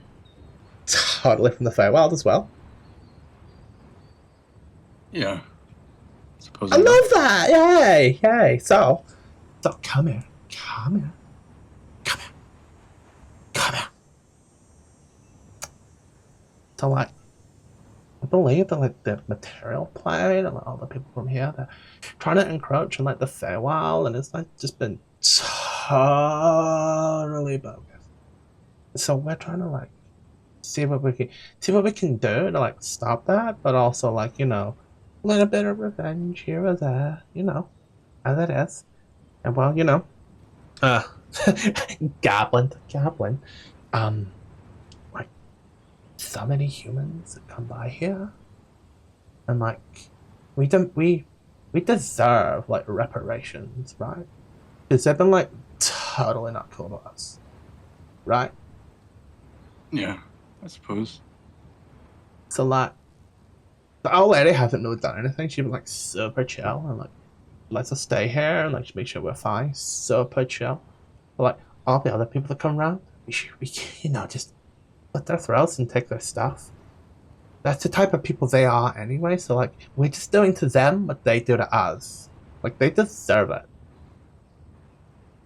totally from the Feywild as well. Yeah. Suppose I love that! Yay! Yay! So come here. Come here. Come here. Come here. So like, I believe that like the material plane and like, all the people from here, they're trying to encroach on like the Feywild, and it's like just been totally bogus. So we're trying to like see what we can do to like stop that, but also like, you know, a little bit of revenge here or there, you know, as it is. And well, you know, Goblin, like so many humans that come by here, and like we deserve like reparations, right? Because they've been like totally not cool to us, right? Yeah, I suppose. So like, the old lady hasn't really done anything. She's been like super chill and like lets us stay here and like make sure we're fine. Super chill. But like all the other people that come around, we you know, just slit their throats and take their stuff. That's the type of people they are anyway. So like, we're just doing to them what they do to us. Like they deserve it.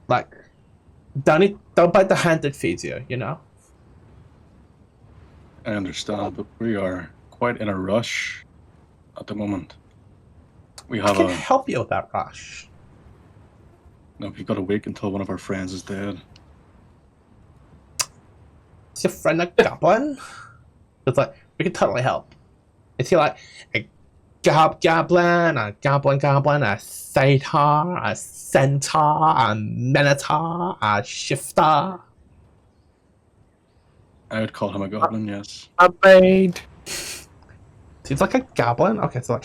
Like, don't bite the hand that feeds you. You know. I understand, but we are quite in a rush at the moment. We I have can help you with that rush. No, we've got to wait until one of our friends is dead. Is your friend a goblin? It's like, we can totally help. Is he like a goblin, a goblin, a satyr, a centaur, a minotaur, a shifter? I would call him a goblin, yes. A maid. Seems like a goblin. Okay, so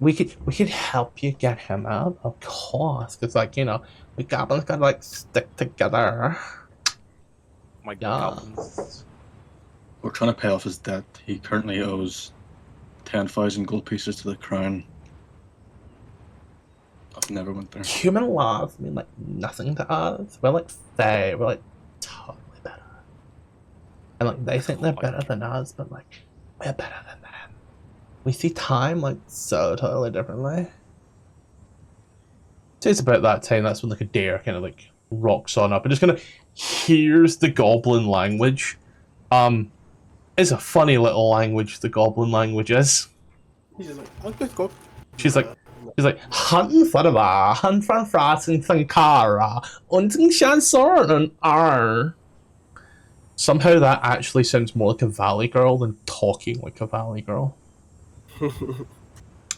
we could help you get him out, of course. Cause like, you know, we goblins gotta like stick together. My Yeah. goblins. We're trying to pay off his debt. He currently owes 10,000 gold pieces to the crown of Neverwinter. Human laws mean like nothing to us. We're like they. We're like totally better. And like they think they're better than us, but like we're better than them. We see time like so totally differently. So it's about that time. That's when like a dare kind of like rocks on up and just kind of hears the goblin language. It's a funny little language. The goblin language is. He's just like, oh, let's go. She's like, Hunten Fadava, Hun Fran Frasen Thankara, Unting Shan Soren R. Somehow that actually sounds more like a valley girl than talking like a valley girl.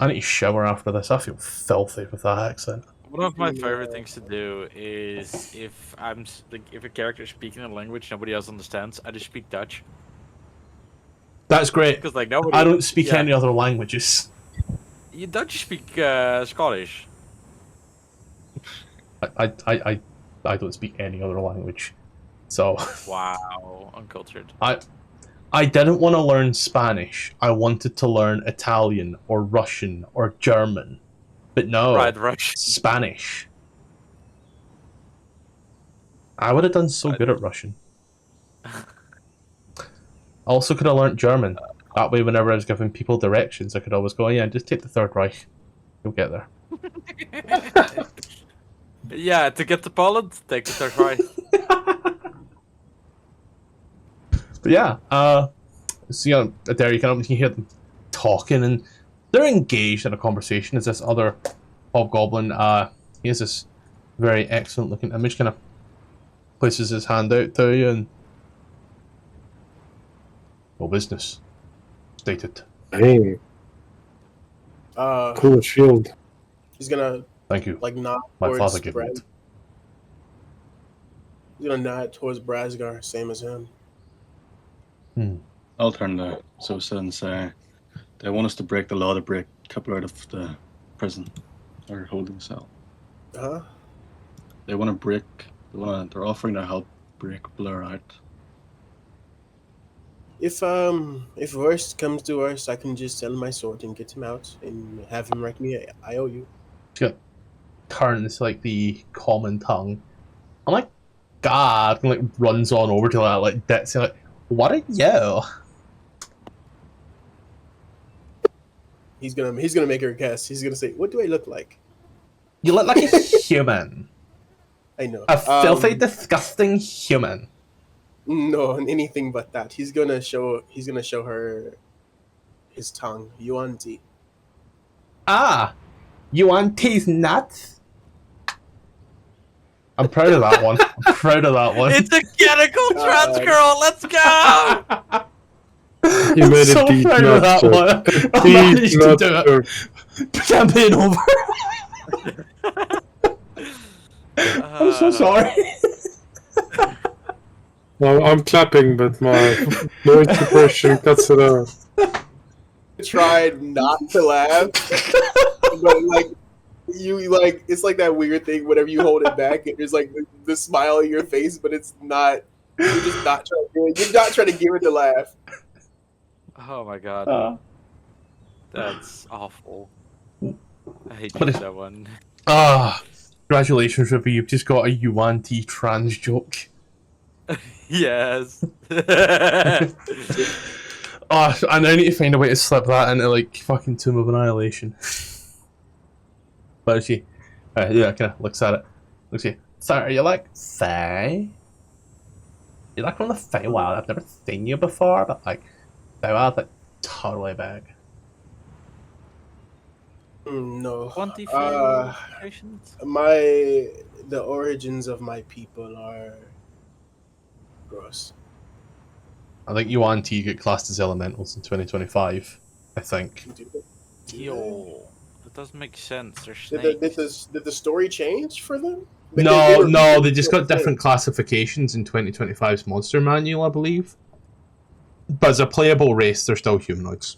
I need to shower after this. I feel filthy with that accent. One of my favorite things to do is if if a character is speaking a language nobody else understands, I just speak Dutch. That's great. Because like nobody. I don't speak any other languages. You Dutch speak Scottish. I don't speak any other language. So Wow, uncultured. I didn't want to learn Spanish. I wanted to learn Italian or Russian or German. But no, Right, Russian. Spanish. I would have done so good at Russian. I also could have learnt German. That way, whenever I was giving people directions, I could always go, yeah, just take the Third Reich. You'll get there. Yeah, to get to Poland, take the Third Reich. But yeah, so you know, there you can hear them talking, and they're engaged in a conversation. As this other hobgoblin, he has this very excellent looking image, kind of places his hand out to you, and no business stated. Hey, cool shield. He's gonna Thank you. like nod My towards father gave me Braz. it. He's gonna nod towards Brazgar, same as him. I'll turn to Sosa and say, they want us to break the law to break Kepler out of the prison or holding cell. Huh? They want to break. They're offering to help break Blur out. If worst comes to worst, I can just sell my sword and get him out and have him write me a IOU. She like, turns like the common tongue. I'm like, God, and like runs on over to that like Ditsy, like, what are you? He's gonna make her guess. He's gonna say, "What do I look like?" You look like a human. I know. A filthy, disgusting human. No, anything but that. He's gonna show her his tongue. Yuan-ti. Ah, you want tease nuts? I'm proud of that one. I'm proud of that one. It's a chemical trans girl. Let's go. You made I'm so a deep proud of that nut one. joke. I Deep managed to nut do it. joke. Campaign over. I'm so sorry. Well, I'm clapping, but my noise suppression cuts it out. Tried not to laugh, but like you like it's like that weird thing. Whenever you hold it back, there's like the smile on your face, but it's not. You're just not trying. You're not trying to give it the laugh. Oh my god. That's awful. I hate you for that one. Congratulations, Ruby. You've just got a Yuan-ti trans joke. Yes. I now need to find a way to slip that into like fucking Tomb of Annihilation. But she, yeah, kind of looks at it. Looks at you. So, are you like Faye? You're like from the Feywild. I've never seen you before, but like Feywild's like totally big. No. Quantifications? The origins of my people are gross. I think Yuan T get classed as elementals in 2025. I think. Yo, that doesn't make sense. They're Did snakes. the story change for them? No, they just got different classifications in 2025's Monster Manual, I believe. But as a playable race, they're still humanoids.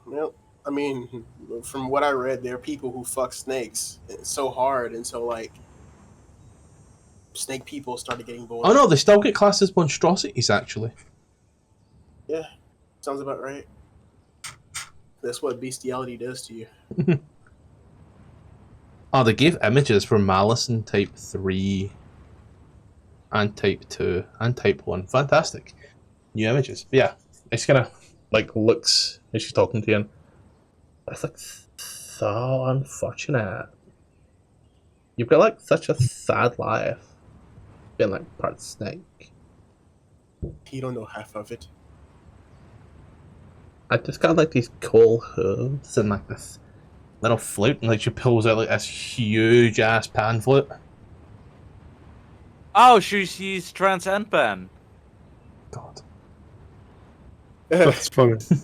Well, I mean, from what I read, there are people who fuck snakes so hard until like snake people started getting bored. Oh no, they still get classed as monstrosities, actually. Yeah, sounds about right. That's what bestiality does to you. Oh, they gave images for Malice in Type 3 and Type 2 and Type 1. Fantastic. New images. But yeah, it's kind of like looks as she's talking to you. And it's like so unfortunate. You've got like such a sad life. Being like part snake. You don't know half of it. I just got like these cool hooves and like this little flute, and like she pulls out like this huge ass pan flute. Oh, she's trans and pan. God. That's funny. So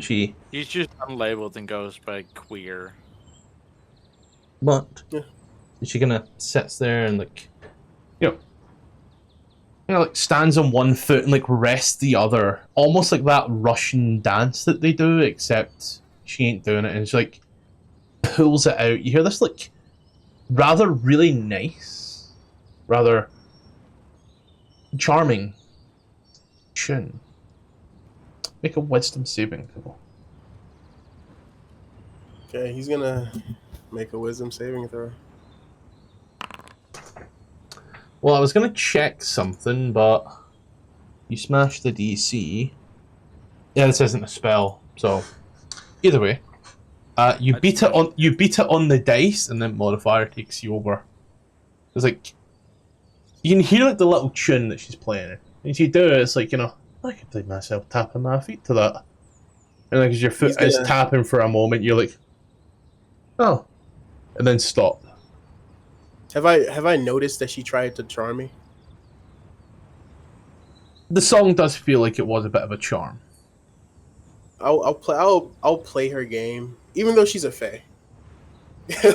she He's just unlabeled and goes by queer. but Yeah. she kind of sits there and like like stands on one foot and like rests the other, almost like that Russian dance that they do, except she ain't doing it, and she like pulls it out. You hear this like rather really nice, rather charming tune. Make a wisdom saving throw. Okay, he's gonna make a wisdom saving throw. Well, I was gonna check something, but you smashed the DC. Yeah, this isn't a spell, so either way, you beat it on the dice, and then modifier takes you over. It's like you can hear like the little tune that she's playing, and as you do it, it's like I could play myself tapping my feet to that, and like as your foot is tapping for a moment, you're like, oh, and then stop. Have I noticed that she tried to charm me? The song does feel like it was a bit of a charm. I'll play her game, even though she's a fae.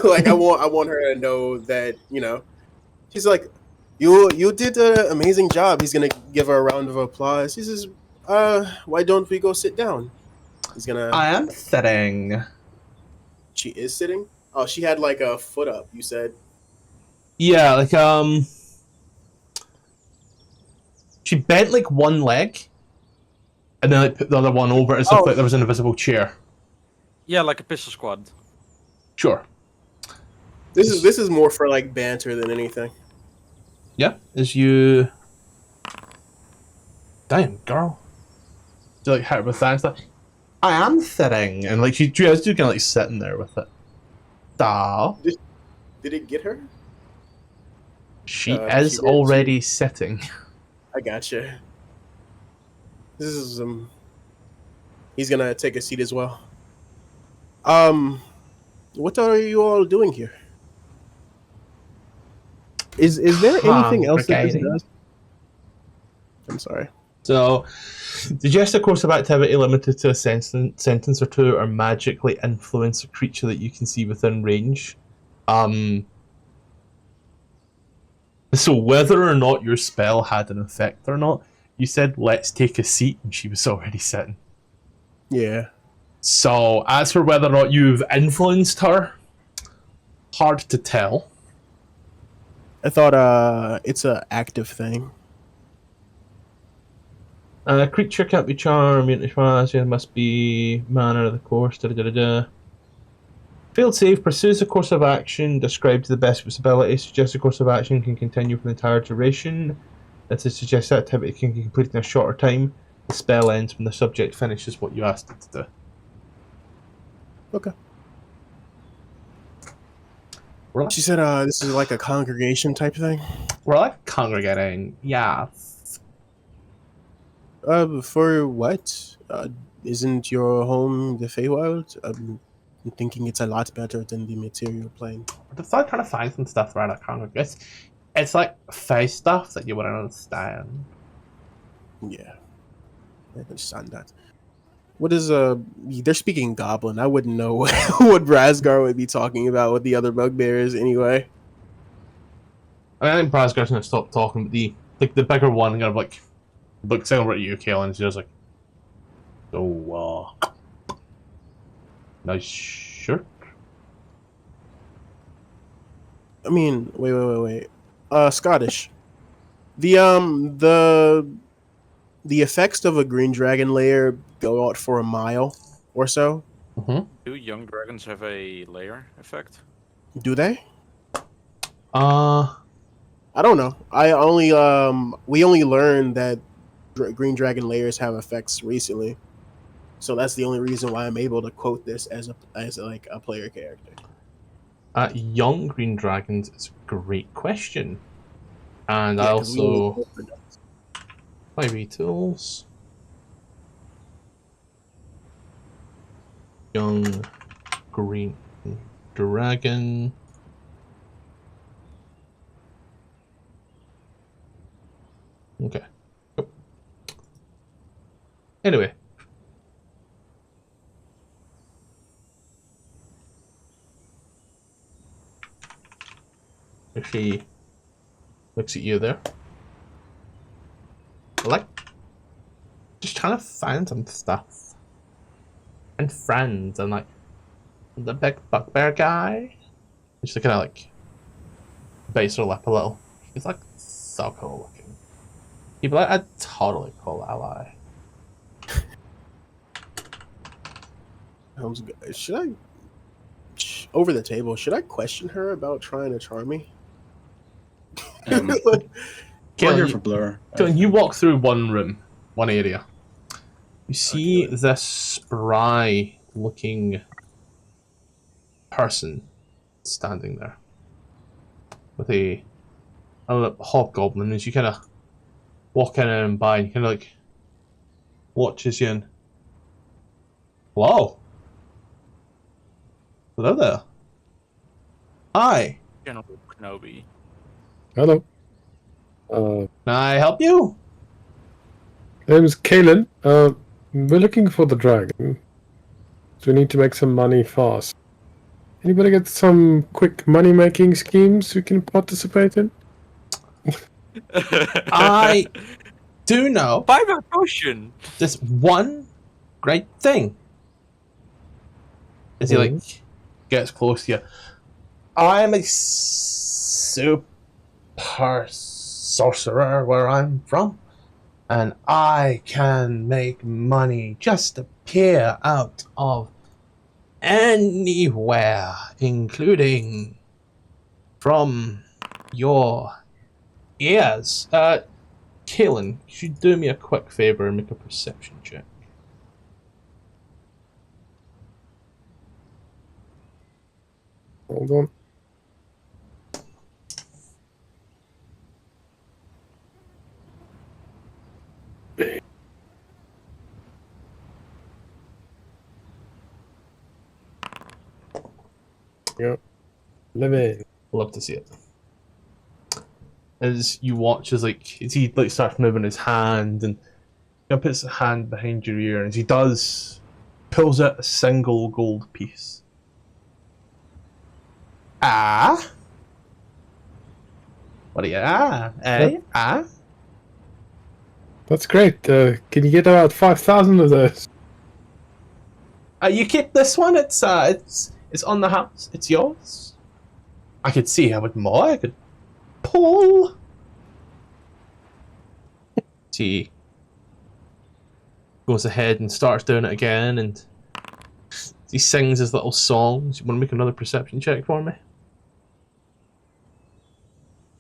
Like I want her to know that she's like, you did an amazing job. He's gonna give her a round of applause. He says, why don't we go sit down? He's gonna. I am sitting. She is sitting. Oh, she had like a foot up. You said. Yeah, like she bent like one leg, and then like put the other one over it as if like there was an invisible chair. Yeah, like a pistol squad. Sure. This is more for like banter than anything. Yeah, as you. Damn, girl. Do like hit her with that? Like, I am sitting, and like she's just kind of like sitting there with it. So Did it get her? she is already sitting. I gotcha. This is He's gonna take a seat as well. What are you all doing here? Is there anything else that this does? I'm sorry. So, suggest a course of activity limited to a sentence or two, or magically influence a creature that you can see within range. So whether or not your spell had an effect or not, you said let's take a seat, and she was already sitting. Yeah. So as for whether or not you've influenced her, hard to tell. I thought it's an active thing. A creature can't be charmed, it must be manner of the course, Failed save, pursues a course of action, describes the best of its ability, suggests a course of action can continue for the entire duration. That is, suggests activity can be completed in a shorter time. The spell ends when the subject finishes what you asked it to do. Okay. She said this is like a congregation type thing. We're like congregating, yeah. For what? isn't your home the Feywild? I'm thinking it's a lot better than the material plane. But it's like trying to find some stuff around that kind of it's like face stuff that you wouldn't understand. Yeah, I understand that. What is they're speaking Goblin. I wouldn't know what Brasgar would be talking about with the other bugbears anyway. I think Brasgar's gonna stop talking, but the bigger one kind of like looks over at you, Kalen, and she's just like, so nice shirt. I mean, wait. Scottish. The effects of a green dragon layer go out for a mile or so. Do young dragons have a layer effect? Do they? Uh, I don't know. We only learned that green dragon layers have effects recently, so that's the only reason why I'm able to quote this as a player character. young green dragons is a great question, and I Yeah, 'cause we also only- maybe tools. Young green dragon. Okay. Yep. Anyway. If she looks at you there. Like, just trying to find some stuff. And friends, and like, the big bugbear guy. Just to kind of like, base her lip a little. He's like, so cool looking. He'd be like a totally cool ally. Sounds good. Should I over the table? Should I question her about trying to charm me? We're Kalen, here you- for Blur. Kalen, you walk through one room, one area. You see this spry looking person standing there with a hobgoblin. As you kind of walk in and by, and kind of like watches you and hello, hello there. Hi, General Kenobi. Hello. can I help you? Name is Kalen. We're looking for the dragon. So we need to make some money fast. Anybody got some quick money-making schemes we can participate in? I do know Buy my potion! this one great thing. As he like gets close to you, I'm a super sorcerer where I'm from, and I can make money just appear out of anywhere, including from your ears. Kalen, you should do me a quick favor and make a perception check. Hold on. Yep. 11. Love to see it. As you watch, as he like starts moving his hand and puts a hand behind your ear, and as he does, pulls out a single gold piece. Ah. What are you? Eh? Ah. That's great. Can you get about 5,000 of those? You keep this one. It's on the house. It's yours. I could see how much more I could pull. He goes ahead and starts doing it again, and he sings his little songs. You want to make another perception check for me?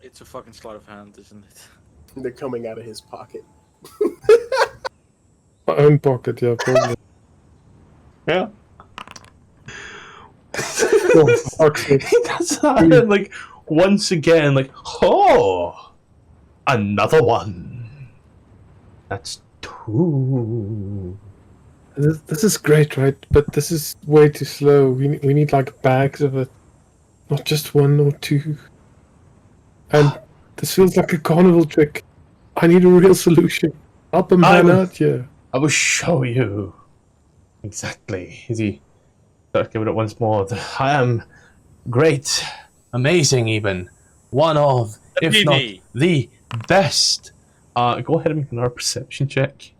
It's a fucking sleight of hand, isn't it? They're coming out of his pocket. My own pocket, yeah, probably. Yeah. Oh, fuck's sake. He does that, and like once again, like, oh, another one. That's two. This is great, right? But this is way too slow. We need like bags of it, not just one or two. And this feels like a carnival trick. I need a real solution. Help a man out here. I will show you. Exactly. Is he? Start giving it once more. I am great, amazing, even one of, if not the best. Go ahead and make another perception check.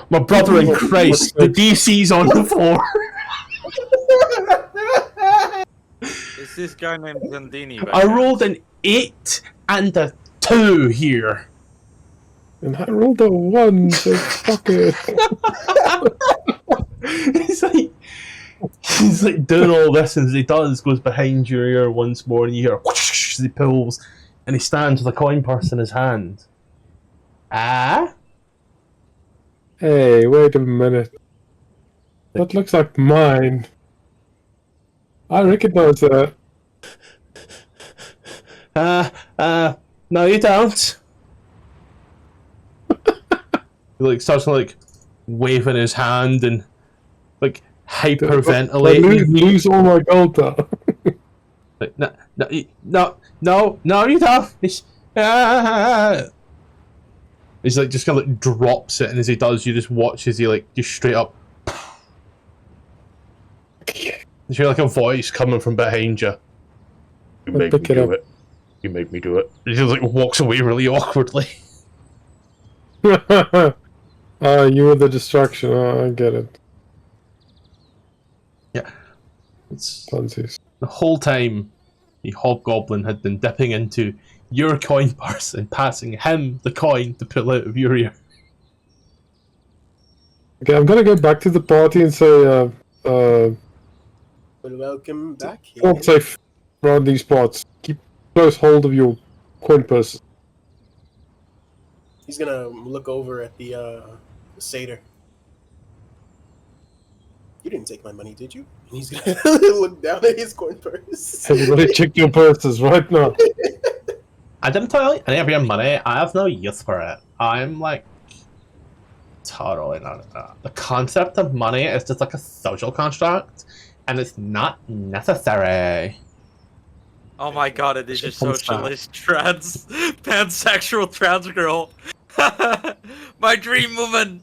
My brother in Christ, the DC's on the floor. Is this guy named Zandini? I rolled an 8 and a 2 here. And I rolled a 1, so fuck it. He's like doing all this, and as he does, goes behind your ear once more, and you hear whoosh as he pulls, and he stands with a coin purse in his hand. Ah? Hey, wait a minute. That looks like mine. I recognize that. No you don't. He like starts to like waving his hand and like hyperventilating. Lose all my gold though. Like, no, you don't. He's like just kind of like drops it, and as he does, you just watch as he like just straight up. You hear like a voice coming from behind you. You make me do it. You make me do it. He just like walks away really awkwardly. You were the distraction. I get it. Yeah. It's Fancies. the whole time the hobgoblin had been dipping into your coin purse and passing him the coin to pull out of your ear. Okay, I'm gonna go back to the party and say, welcome back here. Not safe around these parts. Keep close hold of your coin purse. He's gonna look over at the satyr. You didn't take my money, did you? And he's gonna look down at his coin purse. Everybody check your purses right now. I didn't tell you any of your money. I have no use for it. I'm like totally not. The concept of money is just like a social construct, and it's not necessary. Oh my god, it is a socialist trans pansexual trans girl. My dream woman.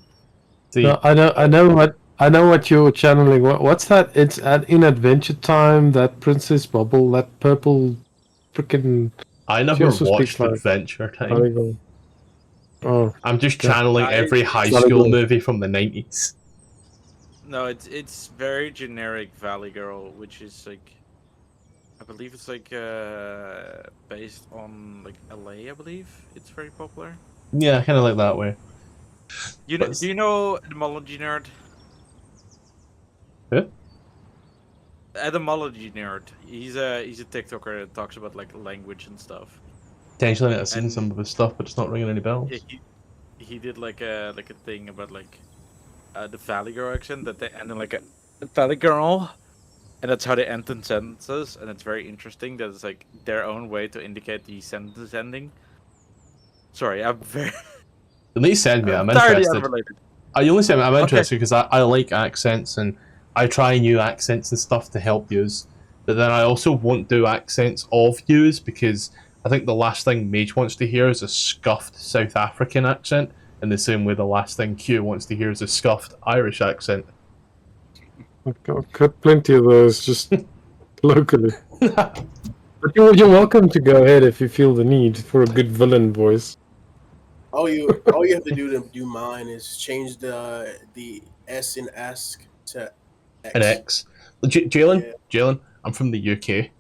See, No, I know what you're channeling. What's that? It's in Adventure Time. That Princess Bubble. That purple, freaking. I never also watched speaks like Adventure Time. Volleyball. Oh, I'm just channeling every high Volleyball. school movie from the 90s. No, it's very generic Valley Girl, which is like, I believe it's like based on like LA. I believe it's very popular. Yeah, kind of like that way. You know? Do you know Etymology Nerd? Who? Etymology Nerd. He's a TikToker that talks about like language and stuff. Potentially, I've seen And- some of his stuff, but it's not ringing any bells. Yeah, he did like a thing about like the Valley Girl accent that they end in like a Valley Girl, and that's how they end in sentences, and it's very interesting that it's like their own way to indicate the sentence ending. Sorry, I'm very At least send me. I'm entirely interested. unrelated. I only say I'm Okay. interested because I like accents and I try new accents and stuff to help yous. But then I also won't do accents of yous because I think the last thing Mage wants to hear is a scuffed South African accent, in the same way the last thing Q wants to hear is a scuffed Irish accent. I've got plenty of those just locally. But you're welcome to go ahead if you feel the need for a good villain voice. All you have to do mine is change the S in ask to X. An X. Jalen, Yeah. Jalen, I'm from the UK.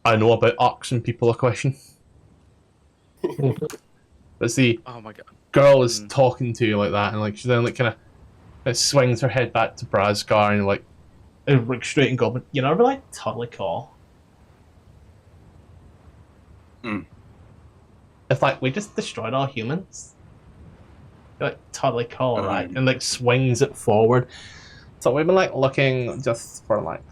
I know about asking people a question. But see, Oh my god. girl is talking to you like that, and like she then like kind of swings her head back to Brazgar and like straight and go, you know, like totally cool. If like we just destroyed all humans, you're like totally cool, right? And like swings it forward. So we've been like looking just for like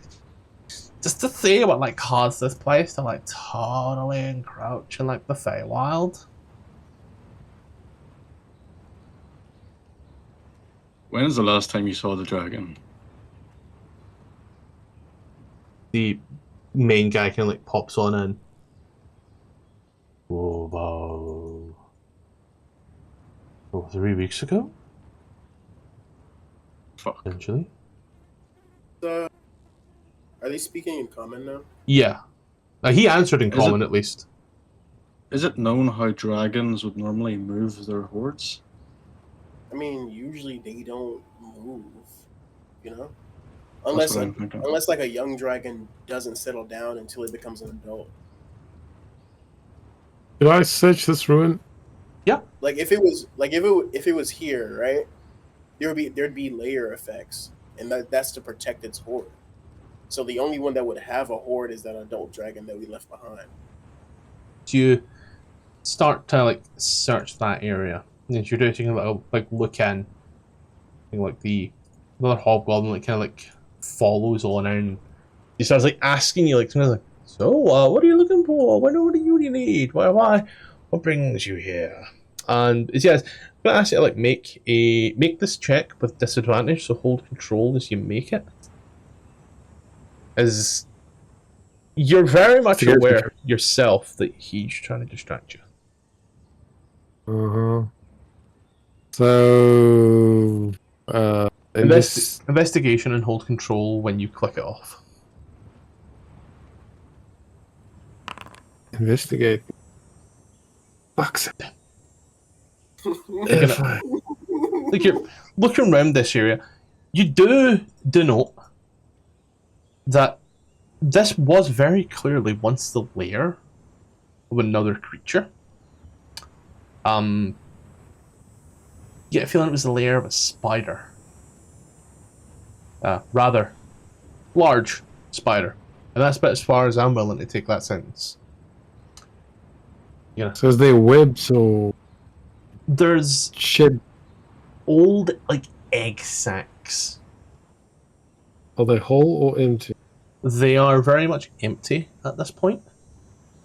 just to see what like caused this place to like totally encroach in like the Feywild. When's the last time you saw the dragon? The main guy kind of like pops on in. Oh, about 3 weeks ago, Fuck. essentially. Are they speaking in common now? Yeah. He answered in Is common, it- at least. Is it known how dragons would normally move their hordes? I mean, usually they don't move, you know, That's unless what I'm thinking. like a young dragon doesn't settle down until it becomes an adult. Did I search this ruin? Like if it was here, right? There'd be layer effects, and that's to protect its horde. So the only one that would have a horde is that adult dragon that we left behind. Do you start to like search that area? And you're doing a little like look in, and, like the other hobgoblin like kind of like follows on in. He starts like asking you like something like, "So, what are you looking for? What do you need? Why? What brings you here?" And it's I'm gonna ask you to like make this check with disadvantage. So hold control as you make it. As you're very much To get aware yourself that he's trying to distract you. Uh-huh. So, in this, Investigation and hold control when you click it off. investigate. Fuck's sake. If I- Like you're looking around this area, you do denote that this was very clearly once the lair of another creature. You get a feeling it was the lair of a spider. Rather large spider. And that's about as far as I'm willing to take that sentence. So is there webs or There's shed? old, like, egg sacs. Are they whole or empty? They are very much empty at this point.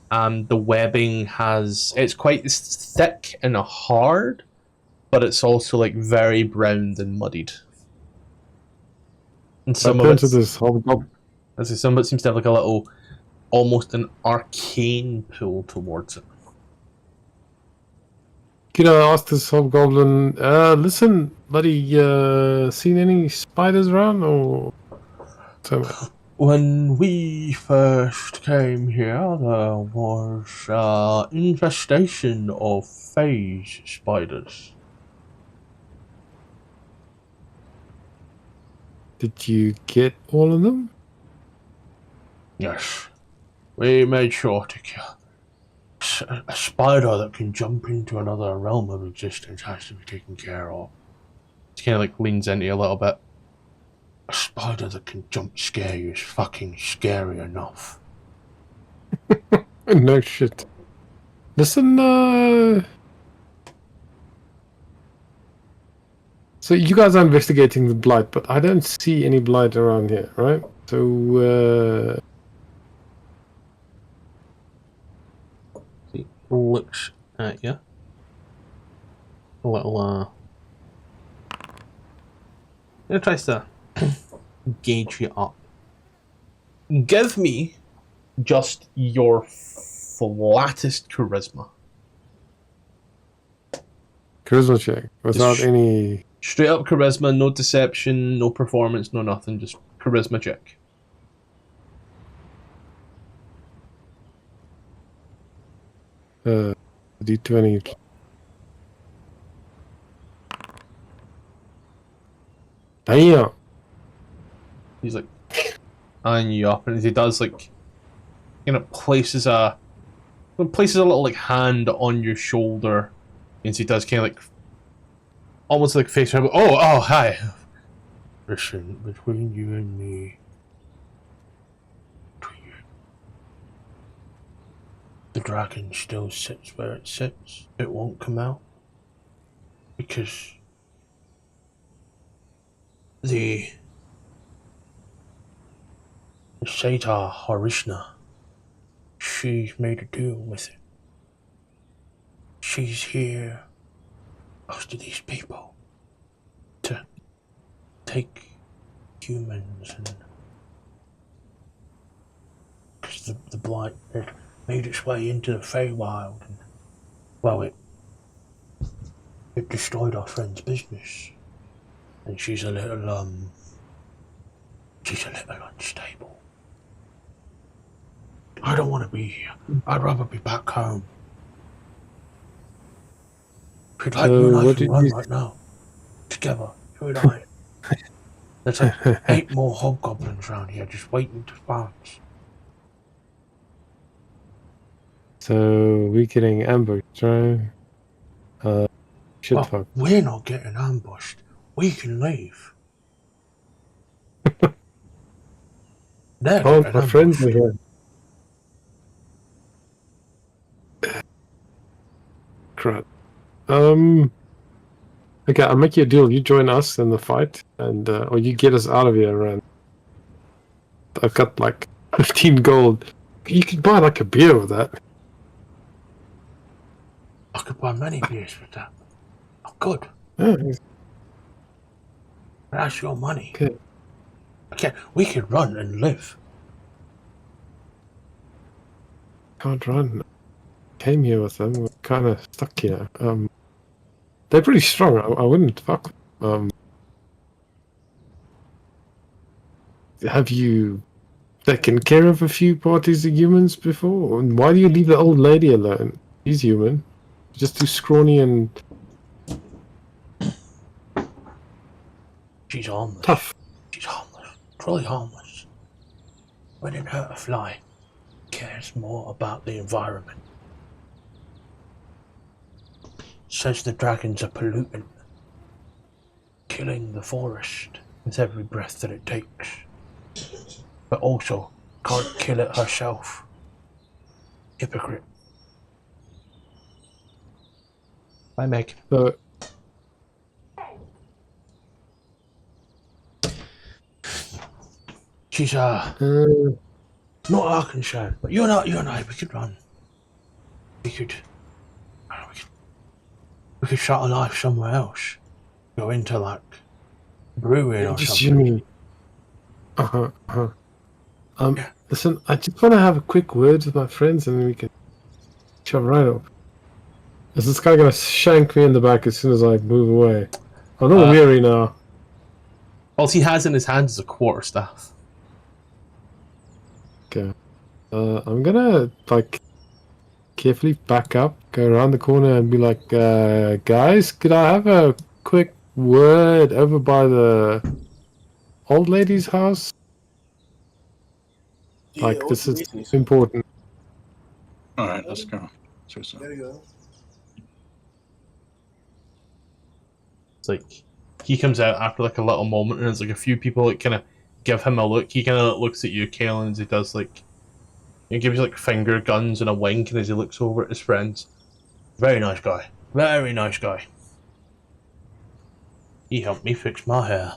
The webbing it's quite thick and hard, but it's also like very browned and muddied. And So I some of turn to it, this hobgoblin. some of it seems to have like a little, almost an arcane pull towards it. Can I ask this hobgoblin? Listen, buddy. Seen any spiders around or? So, When we first came here, there was infestation of phage spiders. did you get all of them? Yes, we made sure to kill. A spider that can jump into another realm of existence has to be taken care of. He kind of like leans into you a little bit. A spider that can jump scare you is fucking scary enough. No shit. Listen, so you guys are investigating the blight, but I don't see any blight around here, right? So, He looks at you. A little, He tries to gauge you up. Give me just your flattest charisma. charisma check without Just any. Straight up charisma, no deception, no performance, no nothing, just charisma check. D20. Damn. He's like eyeing you up, and as he does, like, places a little like hand on your shoulder, and he does kind of like almost like face around. Oh, hi. Listen, between you and me, the dragon still sits where it sits. It won't come out because the Sata Harishna, she's made a deal with it. She's here after these people to take humans and... Because the blight had made its way into the Feywild and... Well, it destroyed our friend's business. And she's a little unstable. I don't want to be here. I'd rather be back home. If you'd like, you and I can run right now. Together, you and I. There's like 8 more hobgoblins around here just waiting to bounce. So we're getting ambushed, right? Shit, Well, fuck. we're not getting ambushed. We can leave. They're Oh, getting my friends are ambushed. here. Crap. Okay, I'll make you a deal. You join us in the fight, and or you get us out of here. And I've got like 15 gold. You could buy like a beer with that. I could buy many beers with that. I could. Yeah, That's your money. okay. Okay, we could run and live. Can't run. Came here with them. We're kind of stuck here. They're pretty strong. I wouldn't fuck. Have you taken care of a few parties of humans before? And why do you leave the old lady alone? She's human. Just too scrawny and She's harmless. tough. She's harmless. Truly harmless. Wouldn't hurt a fly. Cares more about the environment. Says the dragon's a pollutant. Killing the forest with every breath that it takes. But also can't kill it herself. Hypocrite. Bye, Meg. So, She's not our concern, but you and I, we could run. We could start a life somewhere else. Go into like brewing or just something. you. Yeah. Listen, I just want to have a quick word with my friends, and then we can shove right up. Is this guy gonna shank me in the back as soon as I move away? I'm not weary now. All he has in his hands is a quarterstaff. Okay. I'm gonna like carefully back up, go around the corner, and be like, guys, could I have a quick word over by the old lady's house? Like, this is important. Alright, let's go. So. There you go. It's like he comes out after like a little moment, and it's like a few people like kind of give him a look. He kind of looks at you, Kalen, as he does like he gives you like finger guns and a wink, and as he looks over at his friends, very nice guy, very nice guy. He helped me fix my hair.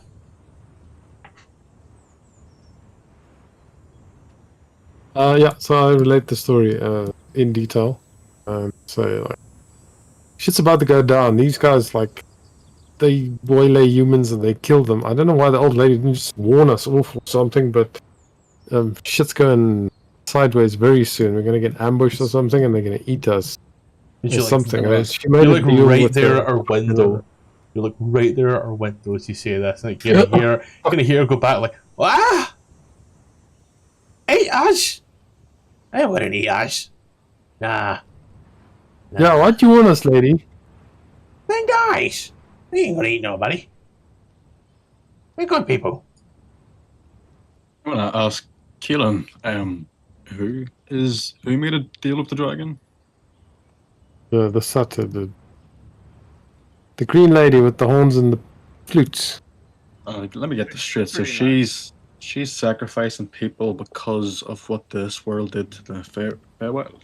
Yeah, so I relate the story in detail. So, like, shit's about to go down. These guys, like, they waylay humans and they kill them. I don't know why the old lady didn't just warn us off or something, but shit's going sideways very soon. We're going to get ambushed or something, and they're going to eat us. Or something. She made You're a like deal right with there the- at our window. You look right there at our window as you say this. Like you're gonna hear her go back like, ah, eat us. I wouldn't eat us. Nah. Yeah, why'd you warn us, lady? Then guys, we ain't gonna eat nobody. We're good people. I want to ask Keelan, who made a deal with the dragon? The sutter, the green lady with the horns and the flutes. Let me get this straight. So she's sacrificing people because of what this world did to the Feywild.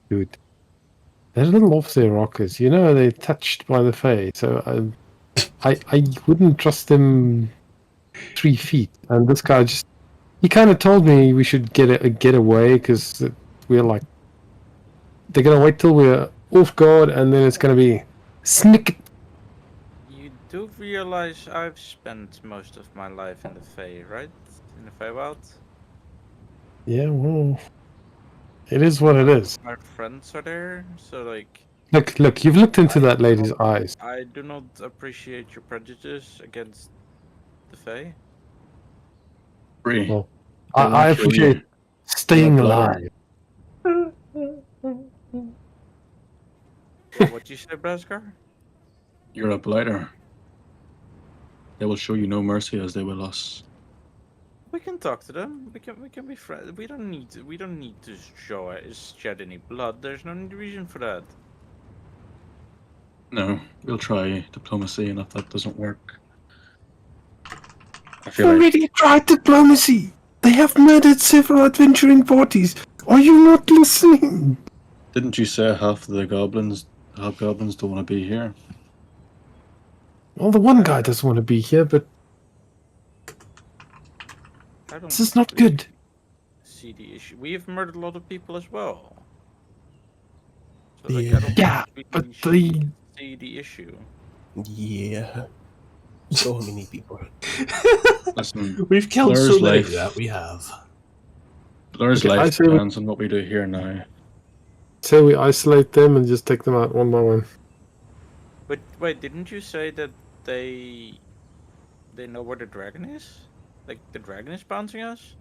Dude, they're a little off their rockers. You know, they're touched by the Fae, so I wouldn't trust them 3 feet. And this guy he kind of told me we should get away because we're like, they're gonna wait till we're off guard, and then it's gonna be snick. You do realize I've spent most of my life in the Fae, right? In the Feywild. Yeah, well, it is what it is. My friends are there, so like Look, you've looked into I that lady's don't- eyes. I do not appreciate your prejudice against the Fae. Free. Well, They I won't kill you. appreciate staying You're a blighter. alive. What you say, Braskar? You're a blighter. They will show you no mercy as they will us. We can talk to them. We can be friends. We don't need to shed any blood. There's no reason for that. No, we'll try diplomacy, and if that doesn't work, I You've feel like already tried diplomacy. They have murdered several adventuring parties. Are you not listening? didn't you say half the hobgoblins don't want to be here? Well, the one guy doesn't want to be here, but I don't this is not really good. see the issue. We have murdered a lot of people as well. So like, Yeah. I don't Yeah, really but the see the issue. Yeah. So many people. Listen, We've killed so Blare's many life. that we have. Blare's Okay, I life say we- depends on what we do here now. say we isolate them and just take them out one by one. But wait, didn't you say that they know where the dragon is? Like the dragon is bouncing us?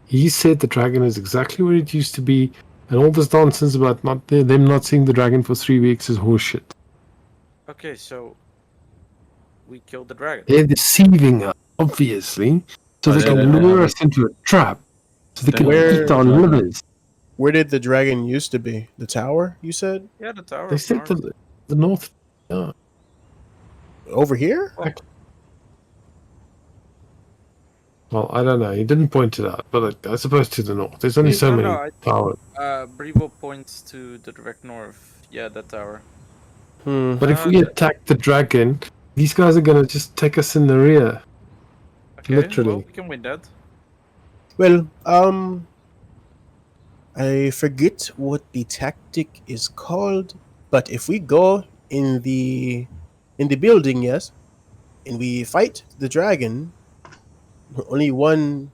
He said the dragon is exactly where it used to be, and all this nonsense about them not seeing the dragon for 3 weeks is horseshit. Okay, so we killed the dragon. They're deceiving us, obviously, so Oh, they they- can they lure have us into a trap, so they They can have eat a our dragon. livers. Where did the dragon used to be? The tower, you said? Yeah, the tower. They of said Narn. the north. Yeah. Over here? Well, I don't know. He didn't point it out, but I suppose to the north. There's only so No, many no, I think- towers. Brevo points to the direct north. Yeah, that tower. But if we Uh, attack the dragon, these guys are gonna just take us in the rear. Okay, Literally. well, we can win that. Well, I forget what the tactic is called, but if we go in the building, yes, and we fight the dragon, only one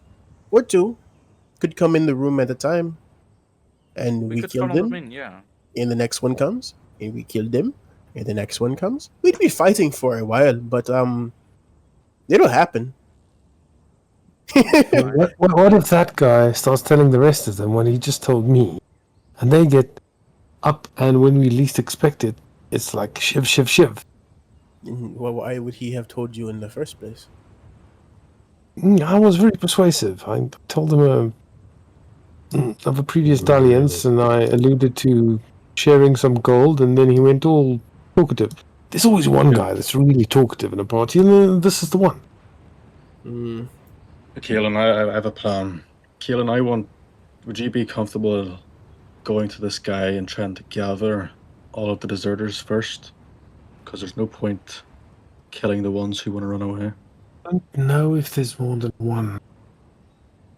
or two could come in the room at a time, and We we could kill funnel them them, in, yeah. and the next one comes, and we kill them, and the next one comes. We'd be fighting for a while, but it'll happen. What if that guy starts telling the rest of them what he just told me, and they get up, and when we least expect it, it's like shiv, shiv, shiv. Well, why would he have told you in the first place? I was very persuasive. I told him of a previous dalliance, and I alluded to sharing some gold, and then he went all talkative. There's always one guy that's really talkative in a party, and this is the one. Mm. Keelan, I have a plan. Keelan, would you be comfortable going to this guy and trying to gather all of the deserters first? Because there's no point killing the ones who want to run away. I don't know if there's more than one.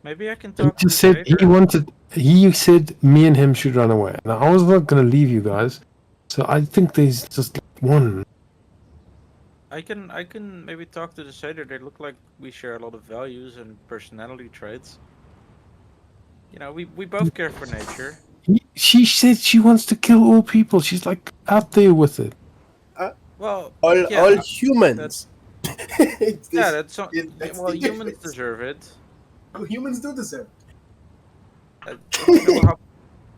Maybe I can He talk to just said Vader. he said me and him should run away. Now, I was not going to leave you guys, so I think there's just one. I can maybe talk to the Seder. They look like we share a lot of values and personality traits. You know, we both care for nature. She said she wants to kill all people. She's like out there with it. Well, All yeah, humans. It's yeah, this- that's well, the humans difference. deserve it. Humans do deserve.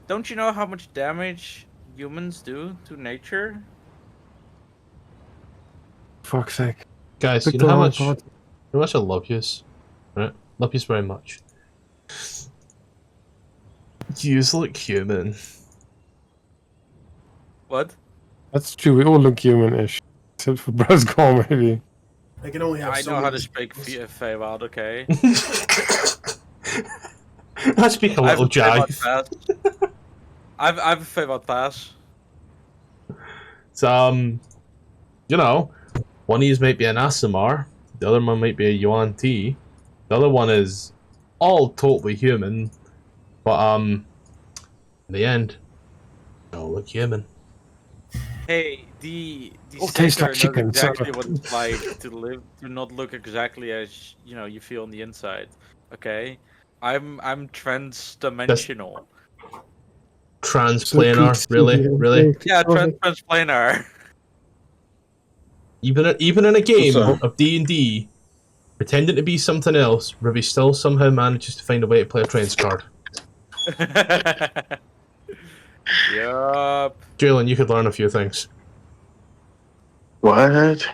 Don't you know how much damage humans do to nature? Fuck's sake. Guys, Pick you know the how wrong much, party. how much I love yous? Right? Love yous very much. Yous look human. What? That's true. We all look human-ish, except for Brasgar, maybe. I can only have I so know how many to speak skills. Feywild, okay? I speak a I have little Feywild jive. pass. I've a Feywild pass. So, you know, one of these might be an Asimar, the other one might be a Yuan T, the other one is all totally human, but in the end, they all look human. Hey, the tastes center like chicken, knows so- exactly what it's like to not look exactly as you feel on the inside. Okay, I'm trans-dimensional. Transplanar, So really, really. Yeah, transplanar. Even in a game So- of D&D, pretending to be something else, Ruby still somehow manages to find a way to play a trans card. Yup. Jalen, you could learn a few things. What?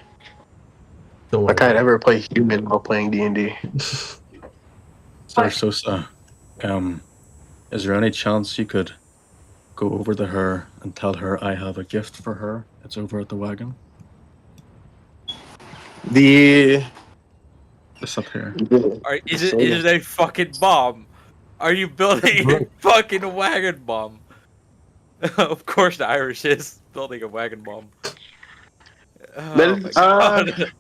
Don't I worry. can't ever play human while playing D&D. Sir Sosa, is there any chance you could go over to her and tell her I have a gift for her? It's over at the wagon. The It's up here. Is it a fucking bomb? Are you building a fucking wagon bomb? Of course, the Irish is building a wagon bomb. Oh Well, my god.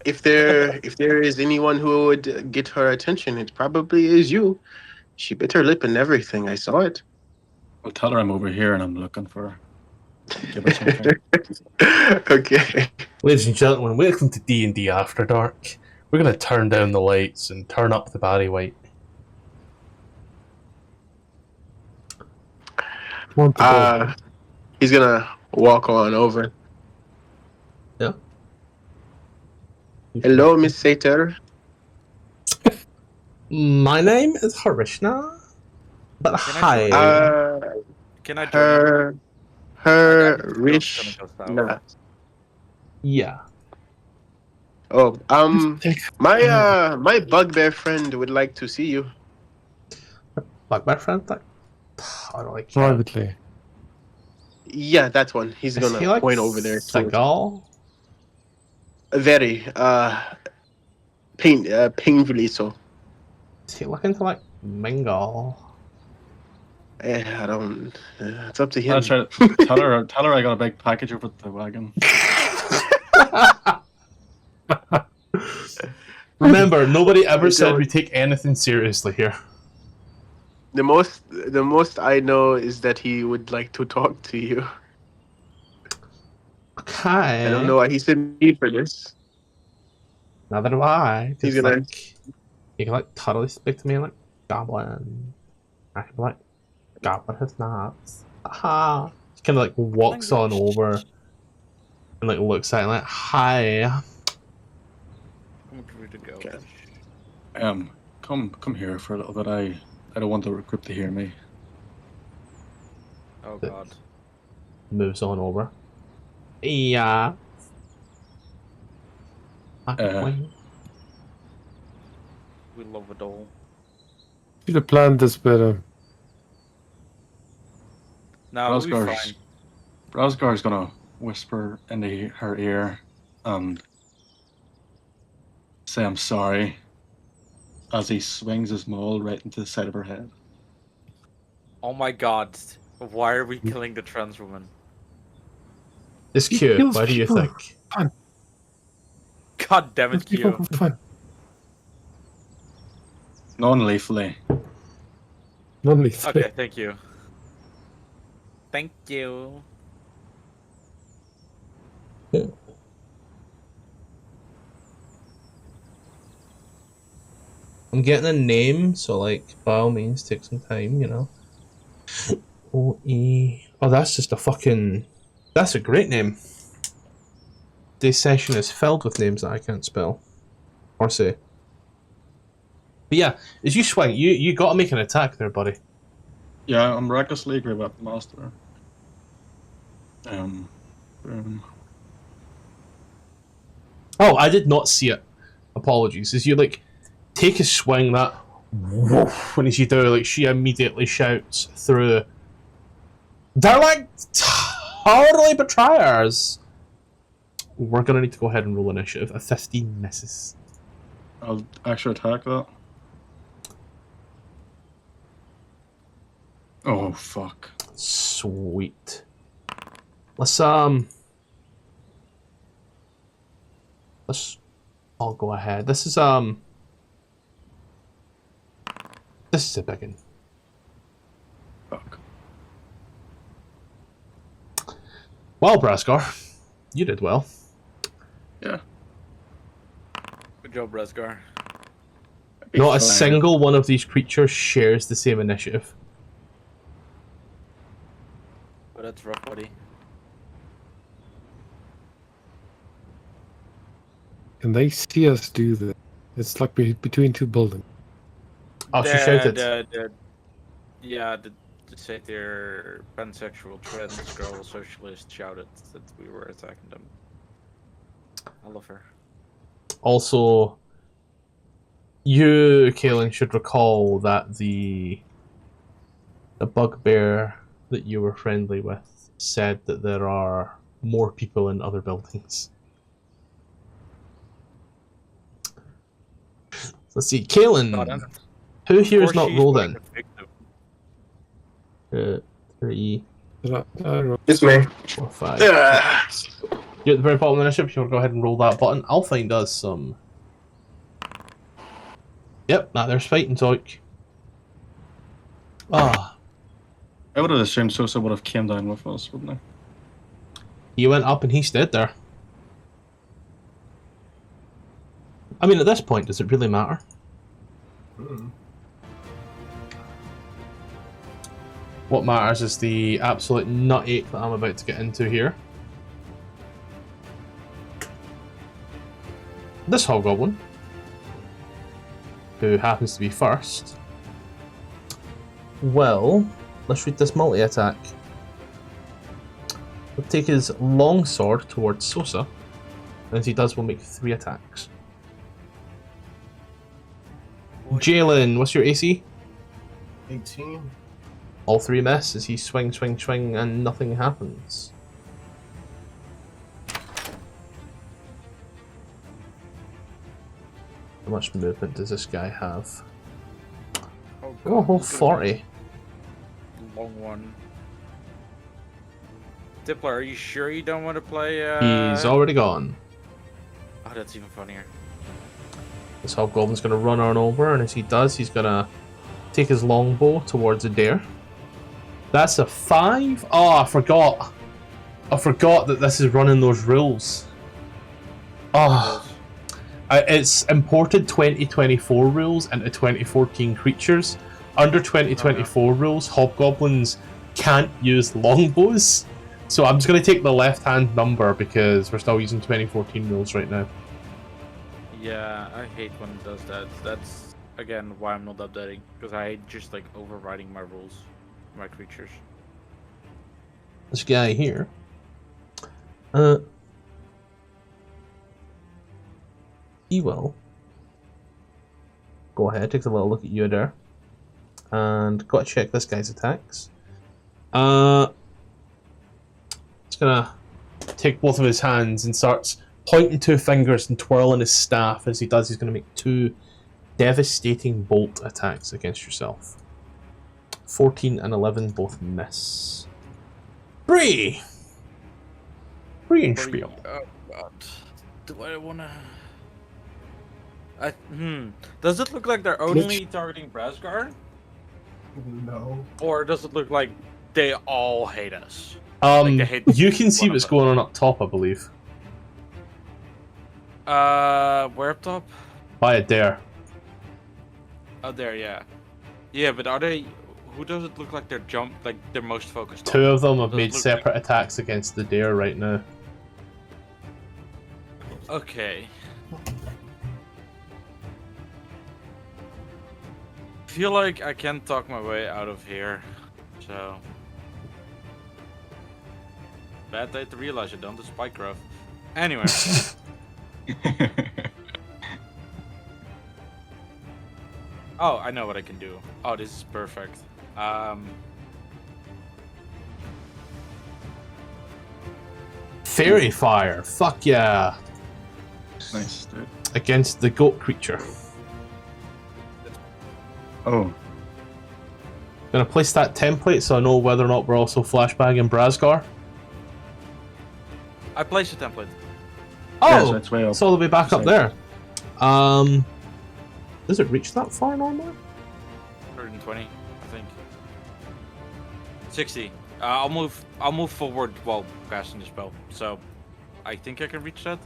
if there is anyone who would get her attention, it probably is you. She bit her lip and everything. I saw it. Well, tell her I'm over here and I'm looking for her. Give her something. Okay. Ladies and gentlemen, welcome to D&D After Dark. We're going to turn down the lights and turn up the Barry White. He's gonna walk on over. Yeah. Hello, Miss Sater. My name is Harishna. But Can I hi. Can I join? Her Gonna Rish. go sour. Nah. Yeah. Oh, my bugbear friend would like to see you. Like my friend, like, I don't like Privately. Yeah, that one. He's Is gonna he like point over there. Seagal? Very painfully so. Is he looking to like mingle? I don't. It's up to him. Tell her I got a big package over at the wagon. Remember, nobody ever said we take anything seriously here. The most I know is that he would like to talk to you. Okay. I don't know why he sent me for this. Neither do I. He's Just gonna- like, you can like totally speak to me like goblin. I can be like, goblin has nuts. Aha. He kind of like walks on over and like looks at it like, hi. I'm ready to go. Okay. Come here for a little bit. I don't want the group to hear me. Oh god. Moves on over. Yeah. We love a doll. Should have planned this better. No, we'll be fine. Brasgar's gonna whisper into her ear and say I'm sorry as he swings his maul right into the side of her head. Oh my god. Why are we killing the trans woman? It's He cute. kills What do you people. think? God damn it, People Q. for fun. Non-lethally. Non-lethal. Okay, thank you. Thank you. I'm getting a name, so like, by all means, take some time, you know. O-E. Oh, that's just a fucking. That's a great name. This session is filled with names that I can't spell or say. But yeah, as you swing, you got to make an attack there, buddy. Yeah, I'm recklessly great weapon master. Oh, I did not see it. Apologies. As you like take a swing, that woof, when you do, like she immediately shouts through. They're like totally betrayers. We're gonna need to go ahead and roll initiative. A 15 misses. I'll actually attack that. Oh fuck. Sweet. Let's I'll go ahead. This is a big one. Fuck. Well, Brasgar, You did well. Yeah. Good job, Resgar. Not a single one of these creatures shares the same initiative. But that's rough, buddy. And they see us do this. It's like between two buildings. Oh, she shouted. The satyr pansexual trans girl socialist shouted that we were attacking them. I love her. Also, you, Kaelin, should recall that the bugbear that you were friendly with said that there are more people in other buildings. Let's see, Kaelin, who here is not rolled in? 3, It's me. 4, 5. You're at the very bottom of the initiative. You want to go ahead and roll that button. Alfine does some. Yep, there's fighting talk. Ah. I would have assumed Sosa would have came down with us, wouldn't I? He went up and he stayed there. I mean, at this point, does it really matter? What matters is the absolute nutache that I'm about to get into here. This hobgoblin, who happens to be first, well, let's read this multi-attack. He'll take his longsword towards Sosa, and as he does, we'll make 3 attacks. Jalen, what's your AC? 18. All 3 miss as he swing, and nothing happens. How much movement does this guy have? Oh, whole 40. Long one. Dippler, are you sure you don't want to play? He's already gone. Oh, that's even funnier. This hobgoblin's going to run on over, and as he does, he's going to take his longbow towards a dare. That's a 5? Oh, I forgot. I forgot that this is running those rules. Oh. It's imported 2024 rules into 2014 creatures. Under 2024 rules, hobgoblins can't use longbows. So I'm just going to take the left-hand number because we're still using 2014 rules right now. Yeah, I hate when it does that. That's, again, why I'm not updating. Because I hate just, like, overriding my rules. My creatures. This guy here. He will go ahead, takes a little look at you there. And got to check this guy's attacks. He's gonna take both of his hands and starts pointing 2 fingers and twirling his staff. As he does, he's gonna make 2 devastating bolt attacks against yourself. 14 and 11 both miss. Bree and Spiel. Oh god. Do I wanna... Does it look like they're only targeting Brasgar? No. Or does it look like they all hate us? Like they hate you can see what's going on up top, I believe. Where up top? By a dare. Oh, there, yeah. Yeah, but are they... Who does it look like they're most focused on? 2 of them have Does it made look separate attacks against the dare right now. Okay. I feel like I can't talk my way out of here, so... Bad day to realize you don't do spike growth. Anyway. Oh, I know what I can do. Oh, this is perfect. Fairy Fire, fuck yeah. Nice, dude. Against the goat creature. Oh. Gonna place that template so I know whether or not we're also flashbanging Brasgar. I placed a template. Oh, yes, it's way up. it's all the way back up there. Does it reach that far normally? 120, I think. 60. I'll move forward while casting the spell. So, I think I can reach that.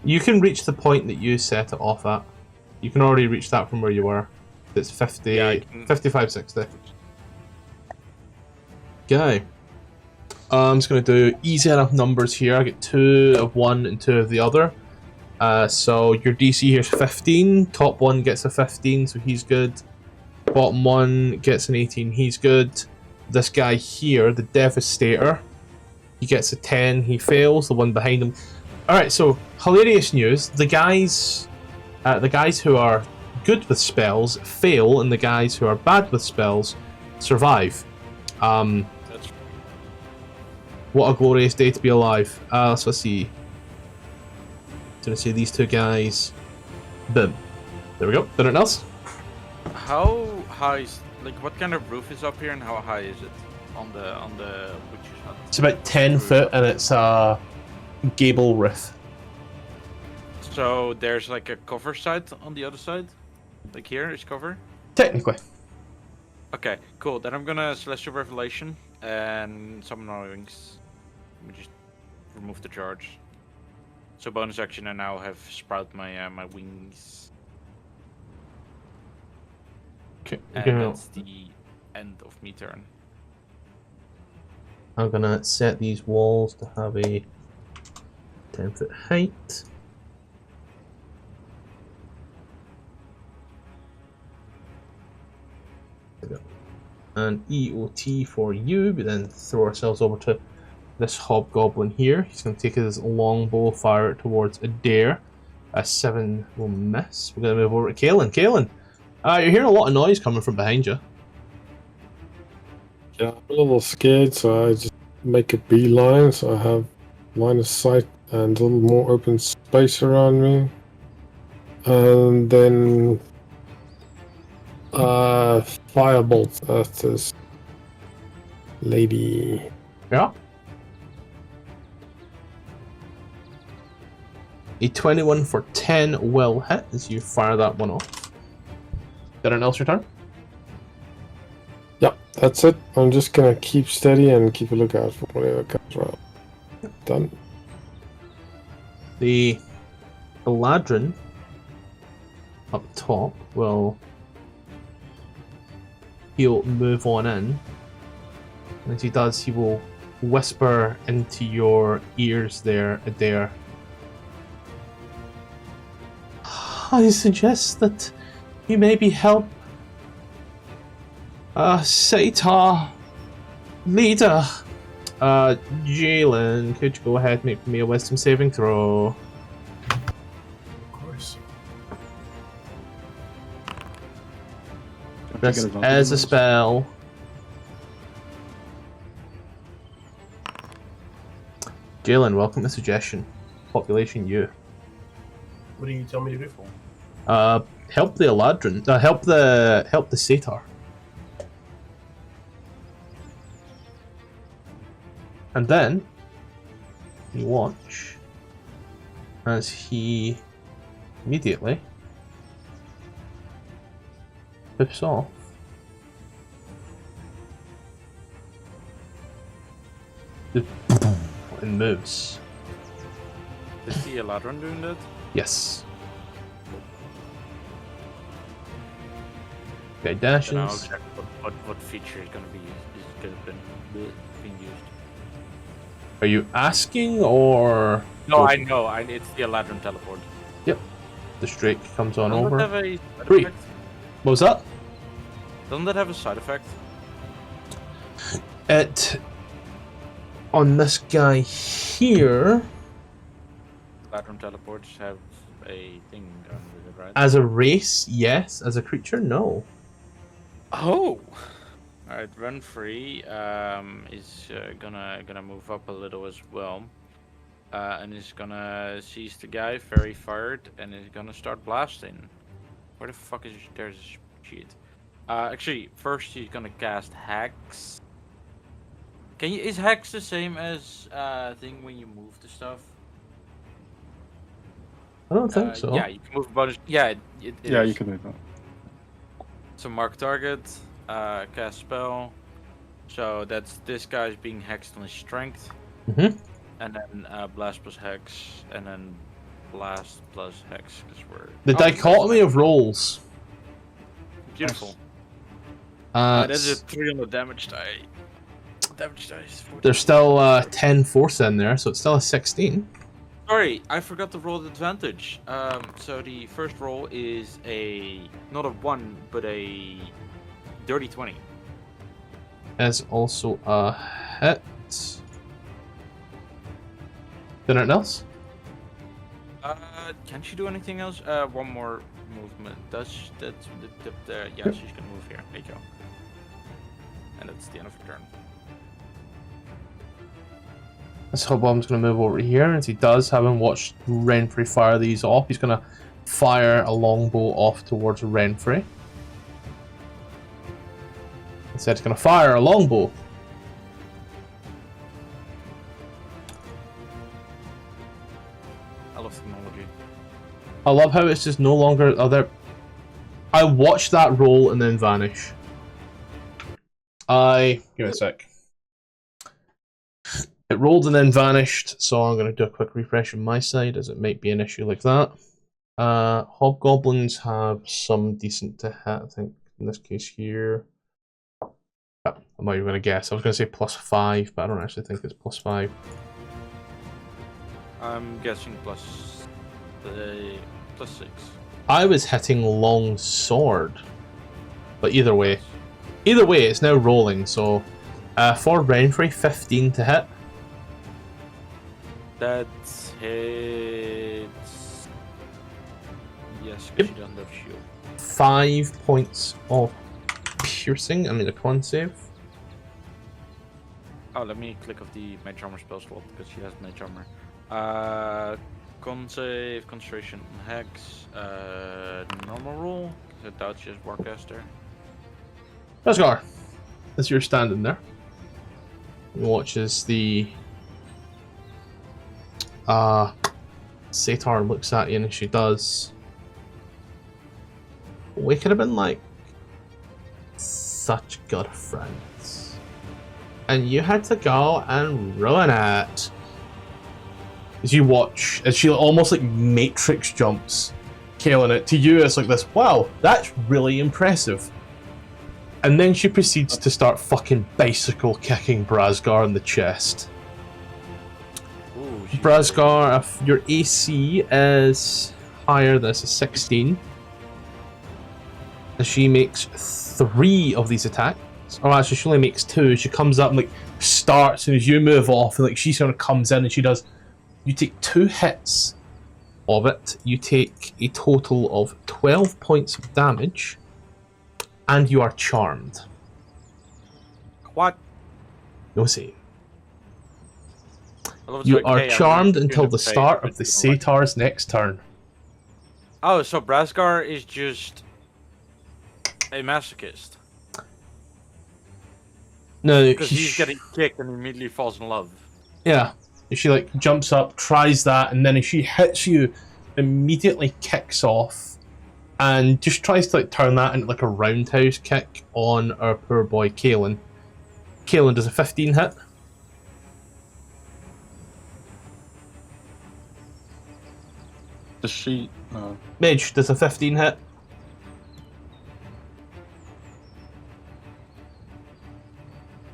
You can reach the point that you set it off at. You can already reach that from where you were. It's 50, Yeah, I can- 55, 60. Okay. I'm just going to do easy enough numbers here. I get 2 of one and 2 of the other. So your DC here is 15. Top one gets a 15, so he's good. Bottom one gets an 18, he's good. This guy here, the Devastator, he gets a 10, he fails. The one behind him. Alright, so hilarious news. The guys who are good with spells fail, and the guys who are bad with spells survive. That's What a glorious day to be alive. So let's see. Gonna say these 2 guys. Boom. There we go. Anything else? how high is like what kind of roof is up here and how high is it on the witch's hut? It's about 10 foot, and it's a gable roof. So there's like a cover side on the other side, like here is cover. Technically. Okay, cool. Then I'm gonna Celestial Revelation and summon my wings. Let me just remove the charge. So bonus action, I now have sprout my my wings, Okay. and that's the end of me turn. I'm gonna set these walls to have a 10-foot height. There we go. And EOT for you, but then throw ourselves over to this hobgoblin here. He's going to take his longbow, fire it towards Adair. A 7 will miss. We're going to move over to Kaelin. Kaelin, you're hearing a lot of noise coming from behind you. Yeah, I'm a little scared, so I just make a beeline, so I have line of sight and a little more open space around me. And then firebolt at this lady. Yeah. A 21 for 10 will hit as you fire that one off. Anything else your turn? Yep, that's it. I'm just gonna keep steady and keep a lookout for whatever comes around. Done. The Eladrin up top will he'll move on in. And as he does, he will whisper into your ears there, Adair. I suggest that you maybe help Satar leader. Jalen, could you go ahead and make me a wisdom saving throw? Of course. This as a spell. Jalen, welcome to Suggestion. Population U. What do you tell me to do? Help the Eladrin. Help the Satar. And then you watch as he immediately flips off. And moves. Is the Eladrin doing that? Yes. Okay, Then I'll dashes. check what feature is gonna be being used. Are you asking or? No, I know. It's the Eladrin teleport. The streak comes on Doesn't over. that have a side Three. effect? What was that? Doesn't that have a side effect? It on this guy here Eladrin teleports have a thing going with it, right? as a race, yes. As a creature, no. Oh. Alright, run free is gonna move up a little as well, and is gonna seize the guy very fired and is gonna start blasting. Where the fuck is there's a sheet? Actually, first he's gonna cast Hex. Is Hex the same as thing when you move the stuff? I don't think so. Yeah, you can move a bonus. Yeah, it Yeah, is. you can do that. So mark target, cast spell. So that's this guy's being hexed on his strength. Mhm. And then blast plus hex, and then blast plus hex, because we're... The dichotomy of rolls. Beautiful. That's There's a 3 on the damage die. Damage dice. There's still 10 force in there, so it's still a 16. Sorry, I forgot to roll the advantage. So the first roll is not a 1, but a dirty 20. Is also a hit. Anything else? Can she do anything else? One more movement. Yeah, she's gonna move here. There you go. And that's the end of her turn. This Hobbomb's going to move over here, and as he does, having watched Renfrey fire these off, he's going to fire a longbow off towards Renfrey. Instead, he's going to fire a longbow. I love technology. I love how it's just no longer other. I watch that roll and then vanish. Give me a sec. It rolled and then vanished, so I'm going to do a quick refresh on my side, as it might be an issue like that. Hobgoblins have some decent to hit, I think, in this case here. Yeah, I'm not even going to guess. I was going to say +5, but I don't actually think it's +5. I'm guessing plus 6. I was hitting long sword, but either way, it's now rolling. So for Renfrey, 15 to hit. That hits. Yes, because Yep. she doesn't have shield. 5 points of piercing. I need a con save. Oh, let me click off the Mage Armor spell slot because she has Mage Armor. Con save, concentration, hex, normal roll. I doubt she has Warcaster. Rasgar, as you're standing there, he watches the Satar looks at you, and she does. We could have been like such good friends, and you had to go and ruin it. As you watch, as she almost like Matrix jumps, Kaelin, it to you it's like this. Wow, that's really impressive. And then she proceeds to start fucking bicycle kicking Brasgar in the chest. Ooh, Brasgar, if your AC is higher than a 16, and she makes 3 of these attacks. Or actually, she only makes 2. She comes up and like starts, and as you move off, and like she sort of comes in and she does. You take 2 hits of it. You take a total of 12 points of damage, and you are charmed. What? No save. I love it's You like, are hey, I'm charmed gonna until do the phase, start but of the you know what? Satar's next turn. Oh, so Brasgar is just a masochist. No, Because he's getting kicked and immediately falls in love. Yeah. She like jumps up, tries that, and then as she hits you, immediately kicks off, and just tries to like turn that into like a roundhouse kick on our poor boy Kaelin. Kaelin, does a 15 hit? Does she? No. Midge, does a 15 hit?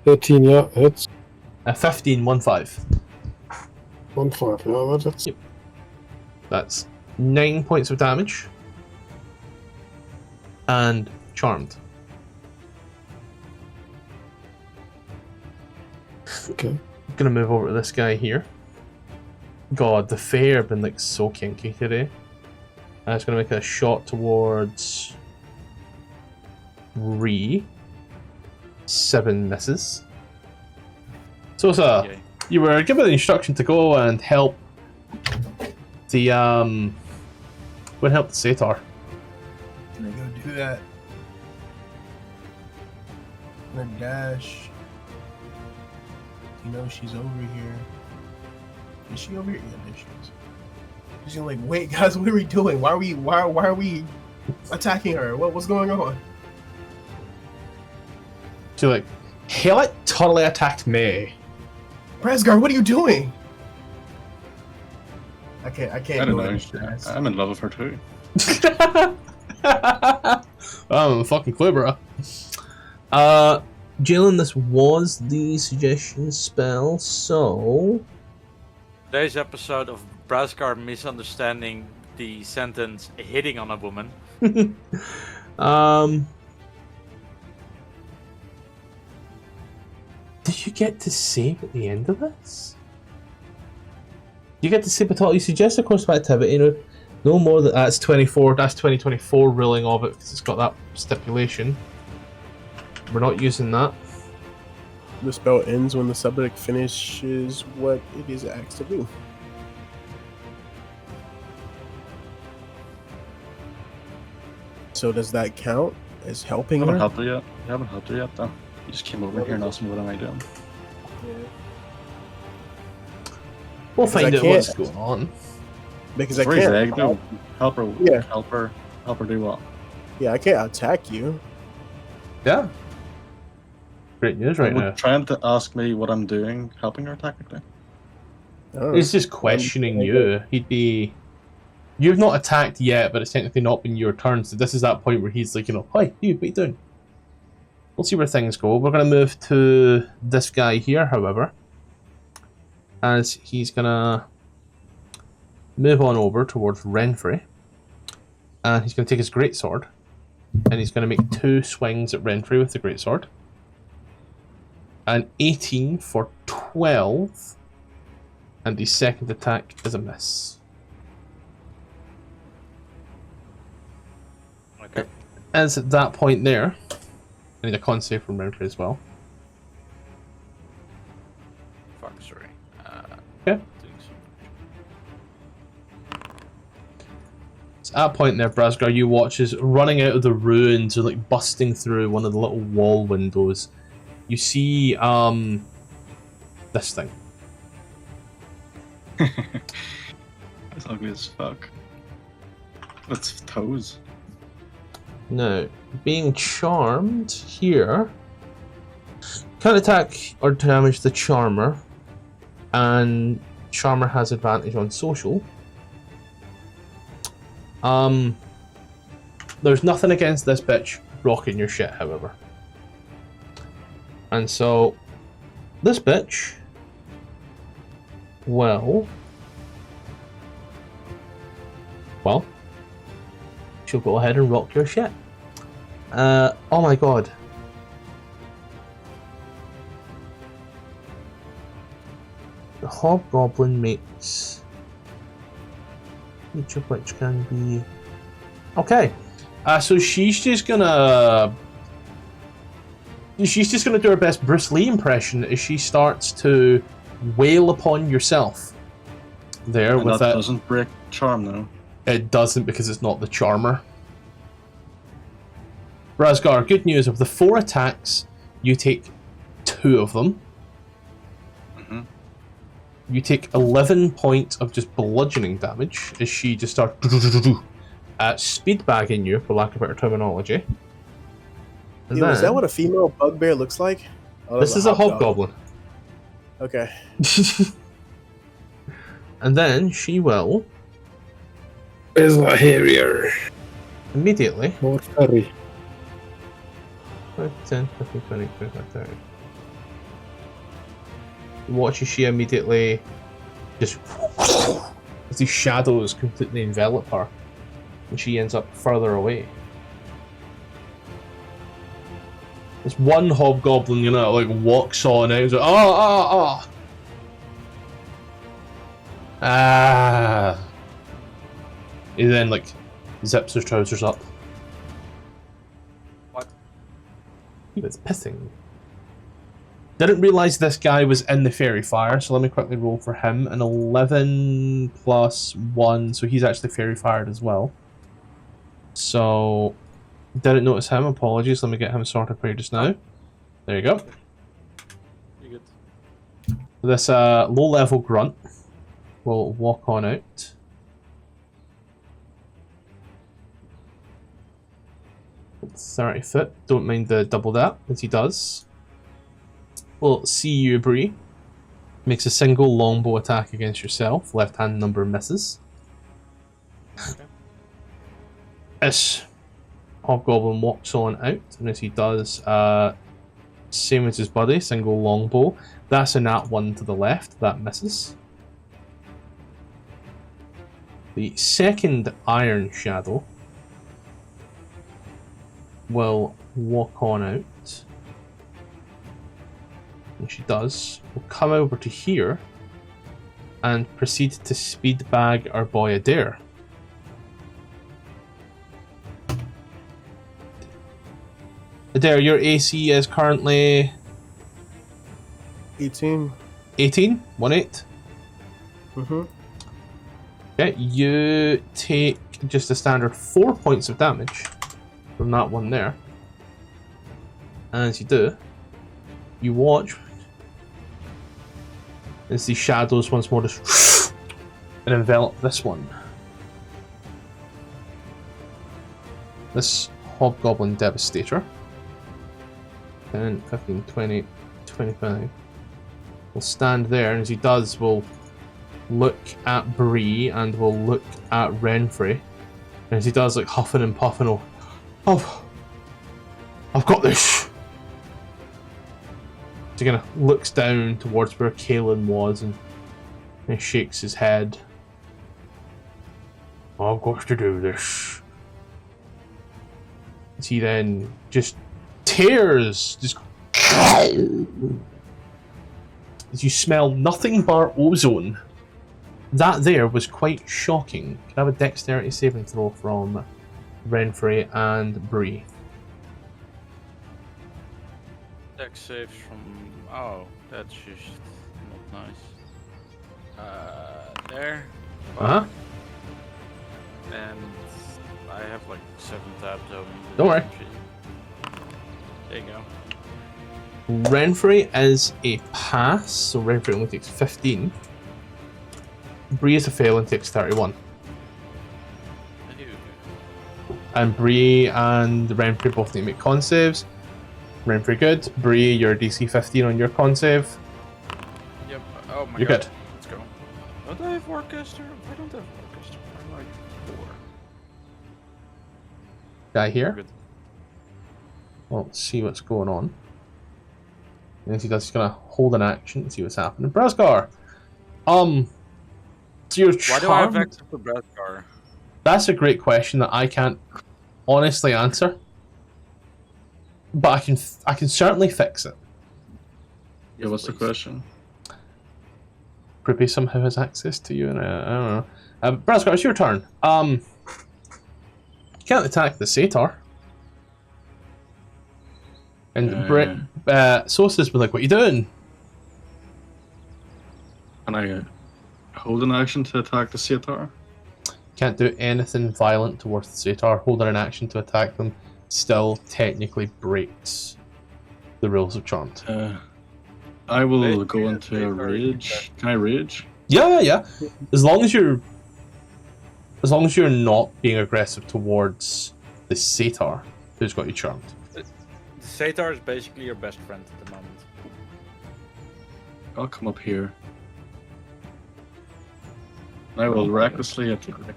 Yeah, hits. A 15, 1-5. 1-5, yeah, that hits. Yep. That's 9 points of damage. And charmed. Okay. I'm gonna move over to this guy here. God, the Fae have been like so kinky today. And it's gonna make a shot towards 3. 7 misses. So it's Okay. you were given the instruction to go and help the help the Satar. I'm gonna go do that. I'm gonna dash. You know she's over here. Is she over here? Yeah, there she is. She's gonna like, wait, guys, what are we doing? Why are we attacking her? What's going on? So like, hell, it totally attacked me. Brasgar, what are you doing? I can't I don't go know. that fast. I'm in love with her too. I'm a fucking clue, bro. Jalen, this was the suggestion spell, so... Today's episode of Braskar misunderstanding the sentence hitting on a woman. Did you get to save at the end of this? You get to save at all. You suggest a course of activity, no more than that's 24. That's 2024 ruling of it because it's got that stipulation. We're not using that. The spell ends when the subject finishes what it is asked to do. So does that count as helping I haven't her? helped her yet. You haven't helped her yet, though. You just came over here and asked me what am I doing. We'll Because find I out what's can't- going on. Because I Where's can't. Egg, though? Help her. Yeah. Help her do what? Yeah, I can't attack you. Yeah. Great news right Would now. trying to ask me what I'm doing, helping her technically. I don't know. He's just questioning you. He'd be... You've not attacked yet, but it's technically not been your turn, so this is that point where he's like, hi, you, what are you doing? We'll see where things go. We're going to move to this guy here, however. As he's going to move on over towards Renfrey. And he's going to take his greatsword. And he's going to make 2 swings at Renfrey with the greatsword. An 18 for 12. And the second attack is a miss. Okay. As at that point there, I need a con save from Renfrey as well. Fuck, sorry. Okay. So at that point there, Brasgar, you watch as running out of the ruins or like busting through one of the little wall windows. You see this thing. It's ugly as fuck. It's toes. Now, being charmed here, can't attack or damage the charmer, and charmer has advantage on social. There's nothing against this bitch rocking your shit, however. And so, this bitch well, she'll go ahead and rock your shit. Oh my god. The hobgoblin makes each of which can be okay. So she's just gonna do her best Bruce Lee impression as she starts to wail upon yourself. There And with that that. doesn't break charm, though. It doesn't because it's not the charmer. Razgar, good news. Of the 4 attacks, you take 2 of them. Mhm. You take 11 points of just bludgeoning damage as she just starts speed bagging you, for lack of better terminology. And Ew, is that then- what a female bugbear looks like? Oh, this that's is a hobgoblin. Okay. And then she will Is that hairier? immediately More furry. 5, 10, 15, 20, 25, 30. Watch as she immediately just as these shadows completely envelop her and she ends up further away. This one hobgoblin, like walks on out. He's like, He then like zips his trousers up. What? He was pissing. Didn't realise this guy was in the fairy fire, so let me quickly roll for him. An 11 plus 1, so he's actually fairy fired as well. So, didn't notice him, apologies, let me get him sorted for you just now. There you go. You good? This low level grunt will walk on out. It's 30 foot, don't mind the double that, as he does. Well, see you, Bree. Makes a single longbow attack against yourself. Left hand number misses. As Hobgoblin walks on out, and as he does, same as his buddy, single longbow. That's a nat 1 to the left, that misses. The second Iron Shadow will walk on out. And she does. Will come over to here and proceed to speed bag our boy Adair. Adair, your AC is currently 18. 18? 18? Mm-hmm. Okay, you take just a standard 4 points of damage from that one there. And as you do, you watch as the shadows once more just and envelop this one. This Hobgoblin Devastator. 10, 15, 20, 25. Will stand there, and as he does, will look at Bree and will look at Renfrey. And as he does, like huffing and puffing, I've got this. So he kind of looks down towards where Kalen was and shakes his head. I've got to do this. As he then just tears, just as you smell nothing but ozone. That there was quite shocking. Can I have a dexterity saving throw from Renfrey and Bree? Dex saves from... Oh, that's just not nice. There. Uh-huh. And I have like 7 tabs open. Don't worry. There you go. Renfrey is a pass, so Renfrey only takes 15. Bree is a fail and takes 31. And Bree and Renfrey both need to make con saves. Renfrey good. Bree, you're DC 15 on your con save. Yep. Oh my You're god. good. Let's go. Don't I have Warcaster? I don't have Warcaster. I'm like 4. Guy here. Good. Well, let's see what's going on. And as he does, he's gonna hold an action and see what's happening. Braskar! So your Why do I have charm... access to Braskar? That's a great question that I can't honestly answer. But I can certainly fix it. Yeah, what's the question? Prippy somehow has access to you, and I don't know. Braskar, it's your turn. You can't attack the Satyr. And Sosa's been like, what are you doing? Can I hold an action to attack the Satyr? Can't do anything violent towards the Satyr. Holding an action to attack them still technically breaks the rules of Chant. I will go into a rage. Can I rage? Yeah. As long as you're not being aggressive towards the Satyr who's got you charmed. The Satyr is basically your best friend at the moment. I'll come up here. I will recklessly attack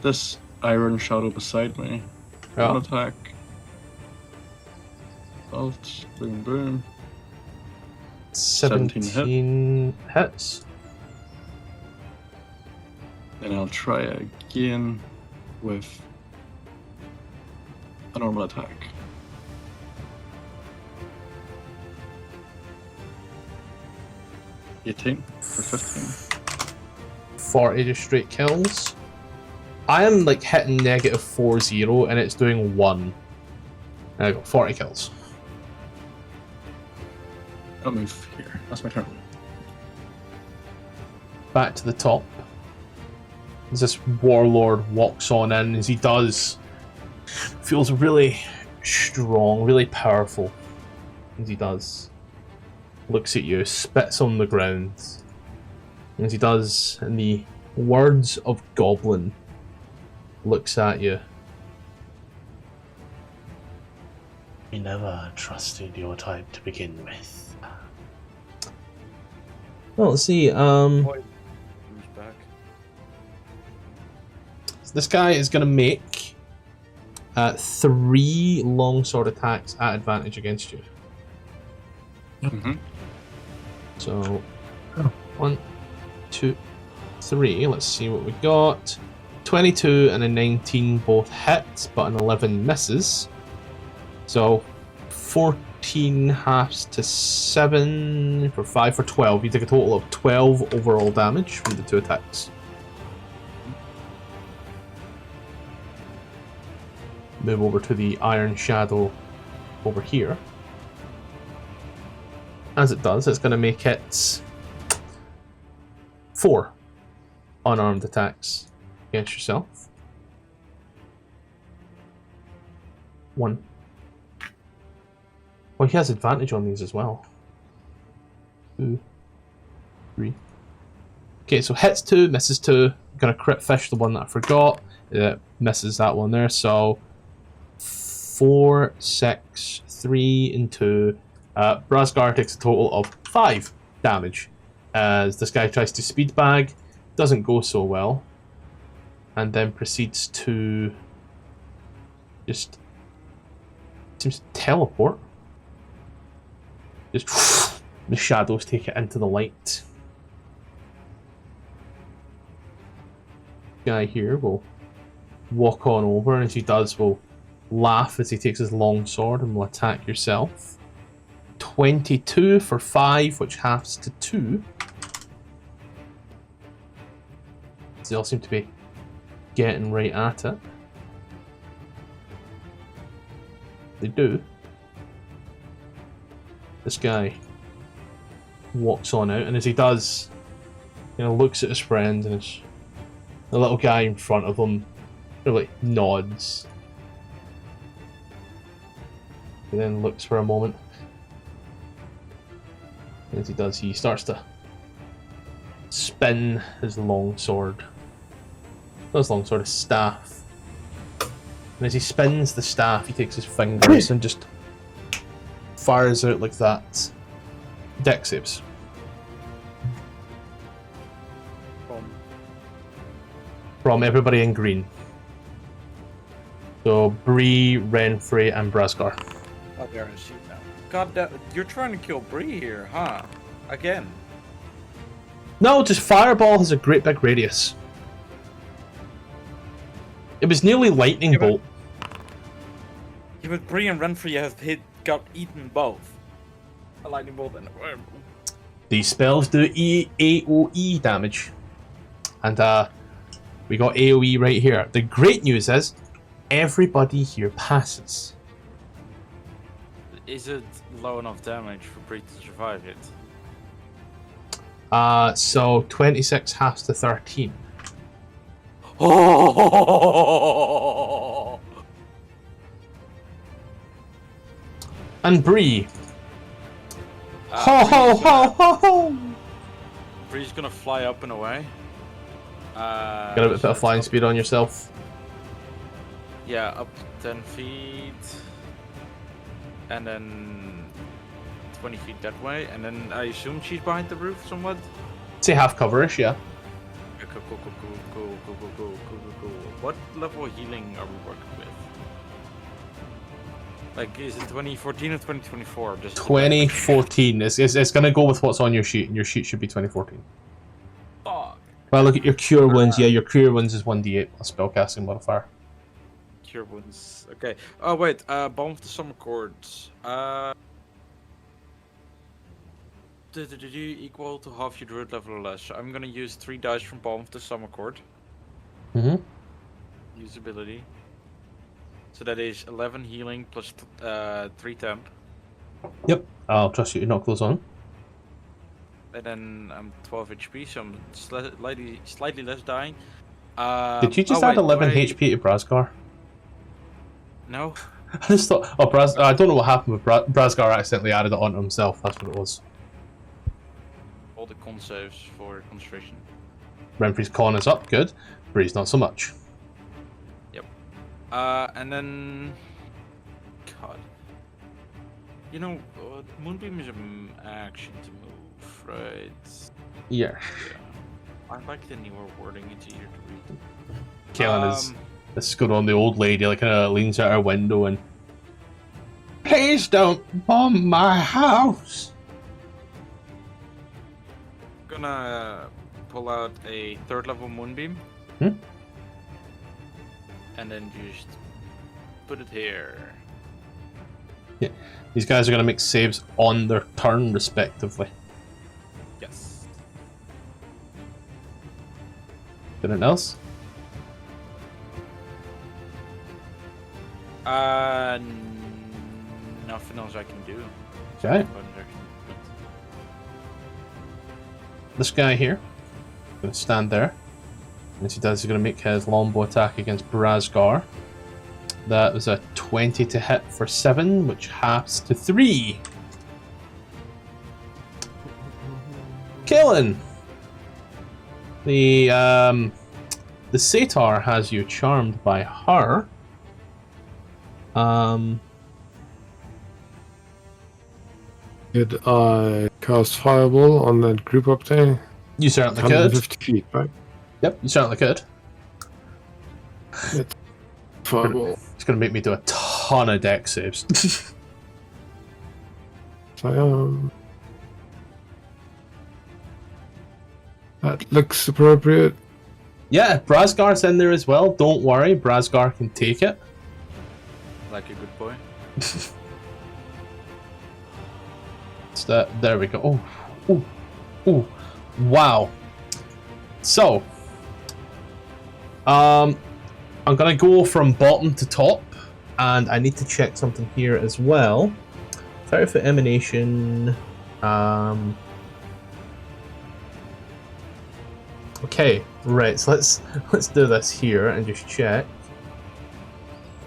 this Iron Shadow beside me. Yeah. One attack. Bolt, boom, boom. 17 hits. Then I'll try again with a normal attack. $18 for 15. 40 just straight kills. I am like hitting -40 and it's doing 1. And I got 40 kills. I'll move here. That's my turn. Back to the top. As this warlord walks on in, as he does, feels really strong, really powerful. As he does, looks at you, spits on the ground. As he does, in the words of Goblin, looks at you. We never trusted your type to begin with. Well, let's see. Who's back? This guy is going to make 3 longsword attacks at advantage against you. Mm-hmm. So, 1, 2, 3. Let's see what we got. 22 and a 19 both hit, but an 11 misses. So, 14 halves to 7 for 5 for 12. You take a total of 12 overall damage from the 2 attacks. Move over to the Iron Shadow over here. As it does, it's going to make it 4 unarmed attacks against yourself. 1. Well, he has advantage on these as well. 2, 3. Okay, so hits 2, misses 2. I'm going to crit fish the one that I forgot. Misses that one there, so 4, 6, 3, and 2. Brasgar takes a total of 5 damage as this guy tries to speed bag, doesn't go so well, and then proceeds to just seems to teleport. Just the shadows take it into the light. Guy here will walk on over, and as he does, will laugh as he takes his long sword and will attack yourself. 22 for 5, which halves to 2. They all seem to be getting right at it. They do. This guy walks on out, and as he does, looks at his friend, and the little guy in front of him really nods. He then looks for a moment. And as he does, he starts to spin his longsword. Not his longsword, his staff. And as he spins the staff, he takes his fingers and just fires out like that. Dex saves. From everybody in green. So Bree, Renfrey, and Brasgar. Oh, they're in sheet now. God, you're trying to kill Bree here, huh? Again. No, just Fireball has a great big radius. It was nearly Lightning Bolt. Yeah, but Bree and Renfrey have got eaten both. A Lightning Bolt and a worm. These spells do AoE damage. And we got AoE right here. The great news is, everybody here passes. Is it low enough damage for Bree to survive it? So 26 halves to 13. Oh! And Bree. Ho ho ho ho ho! Bree's gonna fly up and away. Got a bit of flying speed on yourself. Yeah, up to 10 feet. And then 20 feet that way. And then I assume she's behind the roof somewhat? Say half coverish, yeah. Cool. What level of healing are we working with? Like, is it 2014 or 2024? Just 2014. It's gonna go with what's on your sheet, and your sheet should be 2014. Fuck. Well, look at your cure wounds. Yeah, your cure wounds is 1d8 plus spellcasting modifier. Cure wounds. Okay. Oh wait. Balm of the Summer Chords. Equal to half your druid level or less. So I'm gonna use 3 dice from Balm of the Summer Chord. Usability. So that is 11 healing plus 3 temp. Yep, I'll trust you to knock those on. And then I'm 12 HP, so I'm slightly less dying. Did you just add 11 HP to Brasgar? No. I just thought, I don't know what happened with Brasgar accidentally added it onto himself, that's what it was. All the con saves for concentration. Renfrey's con is up, good. Bree's not so much. Yep. And then... God. You know, Moonbeam is an action to move, right? Yeah. I like the newer wording, it's easier to read. Kaelin is this good on the old lady, like kind of leans out her window and, please don't bomb my house. Gonna pull out a 3rd level moonbeam. Hmm? And then just put it here. Yeah, these guys are gonna make saves on their turn, respectively. Yes. Anything else? Nothing else I can do. Okay. This guy here, gonna stand there. As he does, he's gonna make his longbow attack against Brazgar. That was a 20 to hit for 7, which halves to 3. Kaelin! The satyr has you charmed by her. Could I cast Fireball on that group up there? You certainly could. 150 feet, right? Yep, you certainly could. Fireball. It's gonna make me do a ton of deck saves. That looks appropriate. Yeah, Brazgar's in there as well. Don't worry, Brazgar can take it. Like a good boy. There we go. Oh, wow. So, I'm gonna go from bottom to top, and I need to check something here as well. 30-foot emanation. Okay, right. So let's do this here and just check.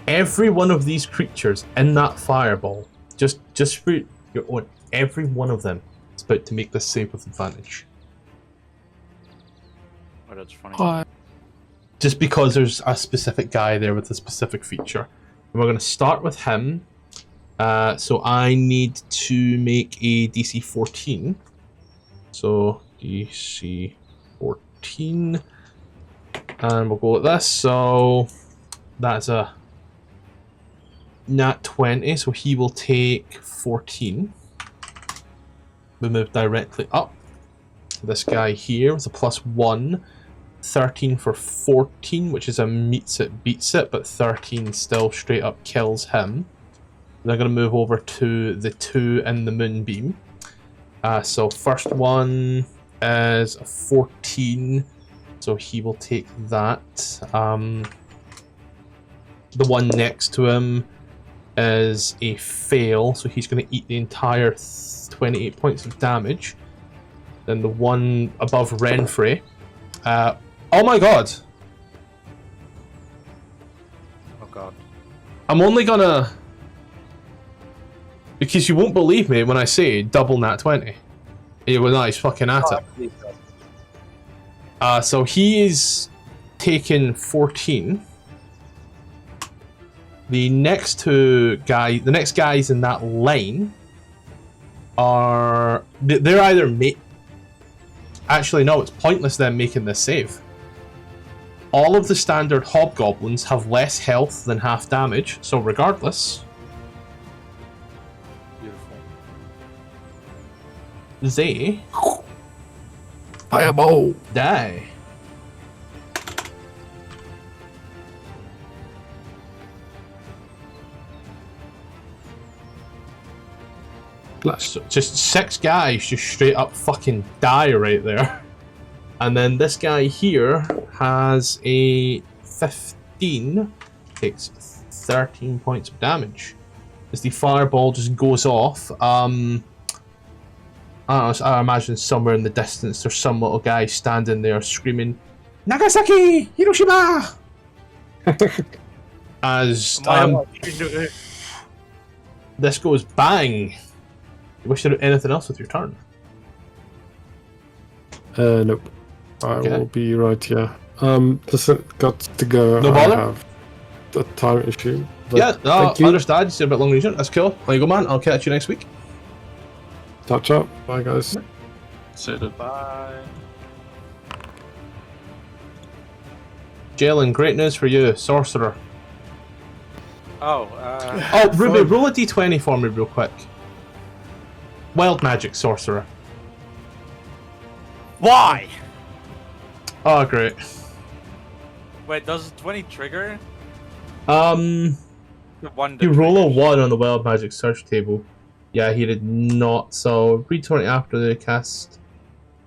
Every one of these creatures in that fireball, just for your own, every one of them is about to make this save with advantage. Oh, that's funny. Just because there's a specific guy there with a specific feature. And we're going to start with him. So I need to make a DC 14. So DC 14. And we'll go with this. So that's a nat 20. So he will take 14. We move directly up. This guy here with a +1. 13 for 14, which is a meets it, beats it, but 13 still straight up kills him. They're going to move over to the 2 in the moonbeam. So first one is a 14, so he will take that. The one next to him is a fail, so he's going to eat the entire 28 points of damage. Then the one above Renfrey. Oh my god! Oh god. I'm only gonna... Because you won't believe me when I say double nat 20. He was nice fucking at it. So he is taking 14. The next guys in that line are... They're either Actually, no, it's pointless them making this save. All of the standard hobgoblins have less health than half damage, so regardless, Beautiful. they Fireball! die. So just 6 guys just straight up fucking die right there. And then this guy here has a 15, takes 13 points of damage. As the fireball just goes off, I don't know, I imagine somewhere in the distance there's some little guy standing there screaming, Nagasaki! Hiroshima! As this goes bang. You wish to do anything else with your turn? Nope. I will be right here. Listen, got to go. No bother? I have a time issue. But Yeah, no, thank you. understand. You stayed a bit longer than usual. That's cool. There you go, man. I'll catch you next week. Touch up. Bye, guys. Said it. Bye. Jalen, great news for you, sorcerer. Oh, Oh, Ruby, roll a d20 for me real quick. Wild magic sorcerer. why? Oh, great. Wait, does 20 trigger? The One. you roll a 1 on the wild magic search table. Yeah, he did not. So read 20 after the cast.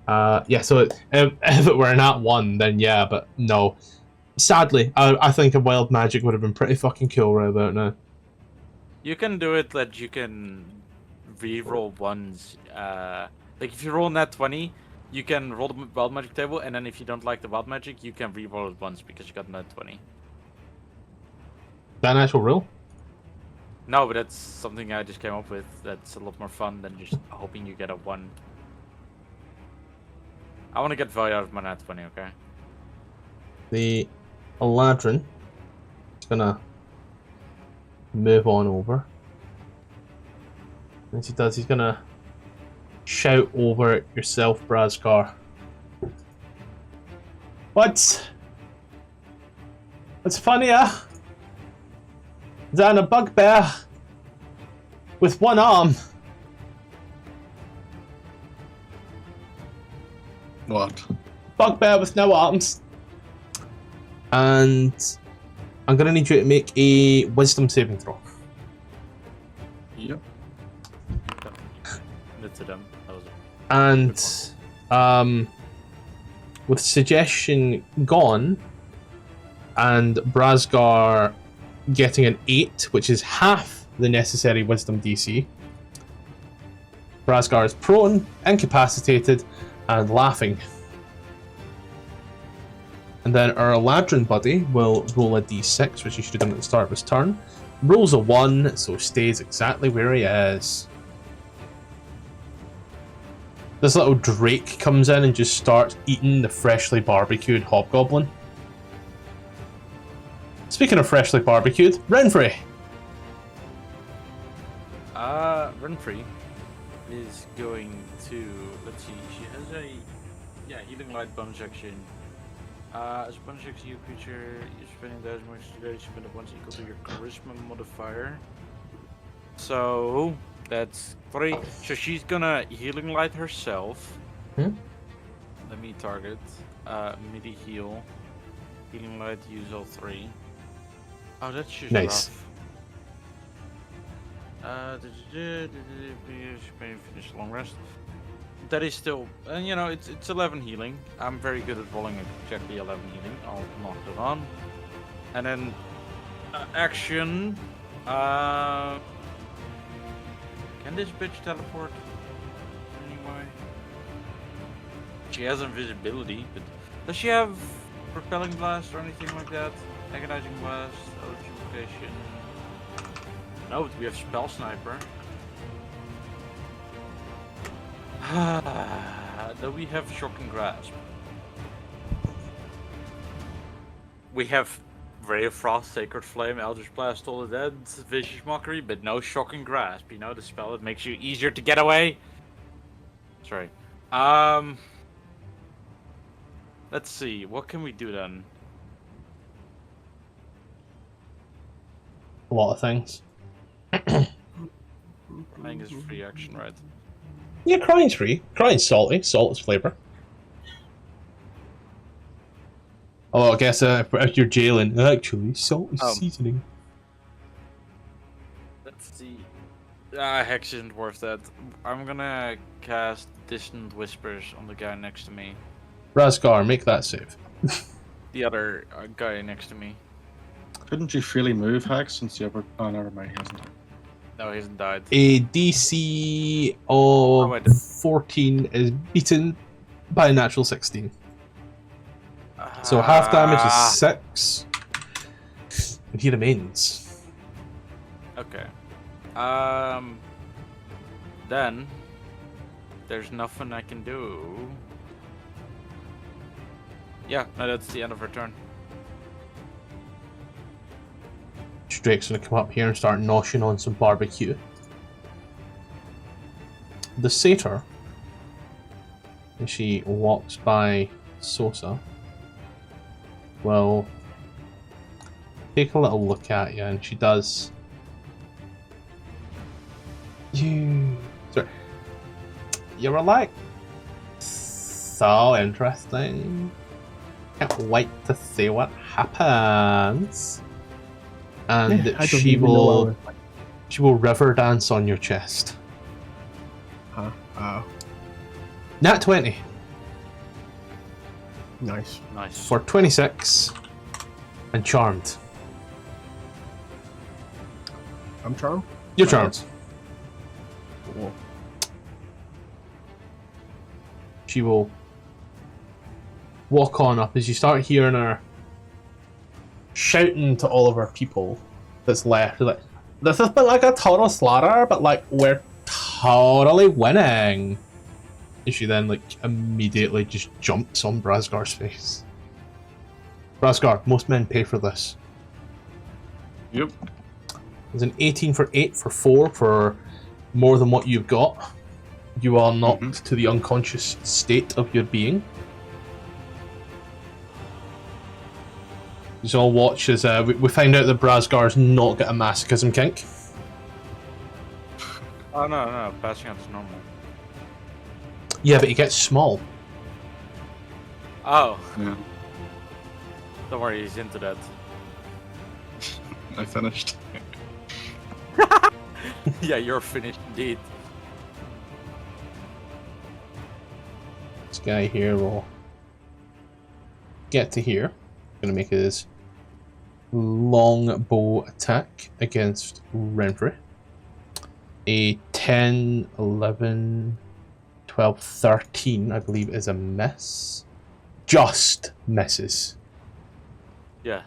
Yeah. So if it were not 1, then yeah, but no. Sadly, I think a wild magic would have been pretty fucking cool right about now. You can do it that you can re-roll ones. Like if you roll nat 20, you can roll the wild magic table, and then if you don't like the wild magic, you can re-roll it once because you got nat 20. That an actual rule? No, but that's something I just came up with. That's a lot more fun than just hoping you get a 1. I want to get value out of my nat 20, okay? The Eladrin is gonna move on over. As he does, he's gonna shout over at yourself, Brazgar. What's funnier than a bugbear with one arm? What? Bugbear with no arms. And I'm gonna need you to make a wisdom saving throw. Yep. That's a them. That was And with suggestion gone, and Brazgar getting an 8, which is half the necessary wisdom DC, Brazgar is prone, incapacitated, and laughing. And then our Eladrin buddy will roll a d6, which he should have done at the start of his turn. Rolls a 1, so stays exactly where he is. This little drake comes in and just starts eating the freshly barbecued hobgoblin. Speaking of freshly barbecued, Renfrey! Renfrey is going to, let's see, she has a, healing light bonus action. As a bonus action, you creature, you're spending that as much today, you spend it once equal to your charisma modifier. So, that's 3. So she's gonna healing light herself. Let me target. MIDI heal. Healing light, use all 3. Oh, that's just nice. Rough. Finish long rest. That is still, and you know, it's 11 healing. I'm very good at rolling exactly 11 healing. I'll knock it on. And then action. Can this bitch teleport anyway? She has invisibility, but does she have repelling blast or anything like that? Agonizing blast, electrification. No, we have spell sniper. Do we have shocking grasp? We have Ray of Frost, Sacred Flame, Eldritch Blast, All the Dead, Vicious Mockery, but no shocking grasp. You know, the spell that makes you easier to get away. Sorry. Let's see. What can we do then? A lot of things. I think it's free action, right? Yeah, crying's free. Crying's salty. Salt is flavour. Oh, I guess if you're jailing, actually, salt is seasoning. Let's see. Hex isn't worth that. I'm gonna cast Distant Whispers on the guy next to me. Razgar, make that save. The other guy next to me. Couldn't you freely move, Hex, since you ever... Oh, never mind, he hasn't. No, he hasn't died. A DC of 14 is beaten by a natural 16. So half damage is 6. And he remains. Okay. Then there's nothing I can do. Yeah, no, that's the end of her turn. Drake's gonna come up here and start noshing on some barbecue. The satyr, as she walks by Sosa, will take a little look at you, and she does. You were like so interesting. Can't wait to see what happens. And Yeah, I don't she even know what I will was like. she will river dance on your chest. Huh? Nat 20 Nice. Nice. for 26 and charmed. I'm charmed. You're charmed. Cool. She will walk on up as you start hearing her shouting to all of her people that's left. Like, this has been like a total slaughter, but like we're totally winning. And she then like immediately just jumps on Brasgar's face. Brasgar, most men pay for this. Yep. There's an 18 for 8 for 4 for more than what you've got. You are knocked to the unconscious state of your being. You all watch as we find out that Brasgar's not got a masochism kink. Oh no, passing out is normal. Yeah, but he gets small. Oh, Yeah. don't worry, he's into that. I finished. Yeah, you're finished indeed. This guy here will get to here. Gonna make his long bow attack against Renfrew. A 10, 11, 12, 13, I believe, is a miss. Just misses. Yeah.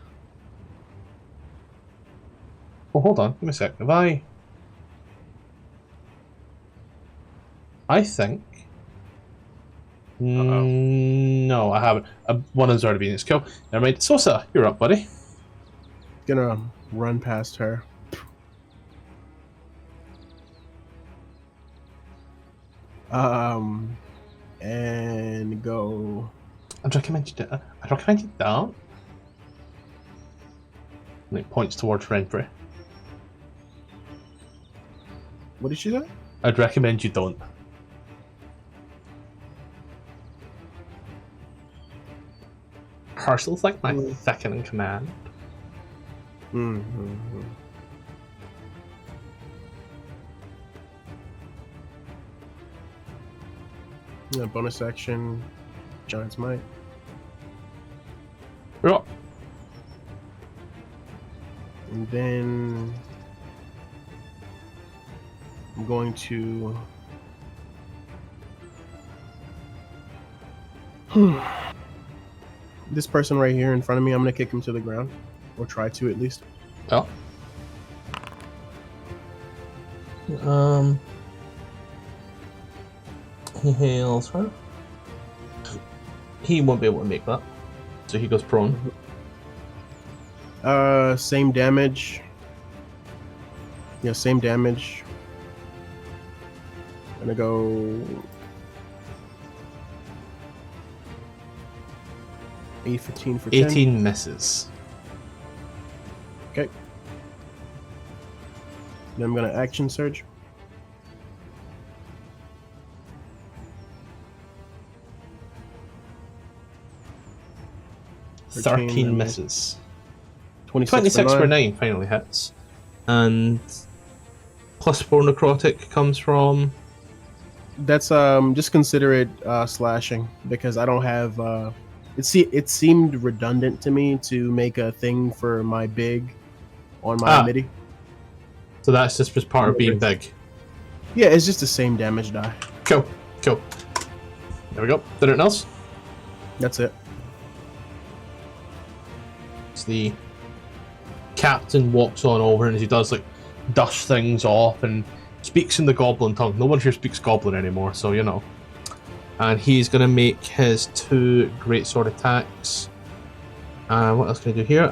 Oh, hold on. Give me a sec. Have I think... No, I haven't. One has already been its kill. Never mind. Sosa, you're up, buddy. Gonna run past her. And go. I'd recommend you don't. And it points towards Renfrew. What did she say? I'd recommend you don't. Parcel's like my second in command. Mm-hmm. Yeah, bonus action, Giant's Might. You're up. And then I'm going to this person right here in front of me, I'm gonna kick him to the ground. Or try to at least. Oh. He hails her. He won't be able to make that. So he goes prone. Same damage. Yeah, same damage. Gonna go 8, 15 for 10. 18 misses. Okay. Then I'm gonna action surge. For 13 chain misses. 26 for 9 finally hits. And plus 4 necrotic comes from... That's just consider it slashing because I don't have it seemed redundant to me to make a thing for my big on my MIDI. So that's just part of being big. Yeah, it's just the same damage die. Cool. There we go. Anything else? That's it. So the captain walks on over, and as he does, like, dust things off and speaks in the goblin tongue. No one here speaks goblin anymore, so you know. And he's going to make his 2 greatsword attacks. What else can I do here?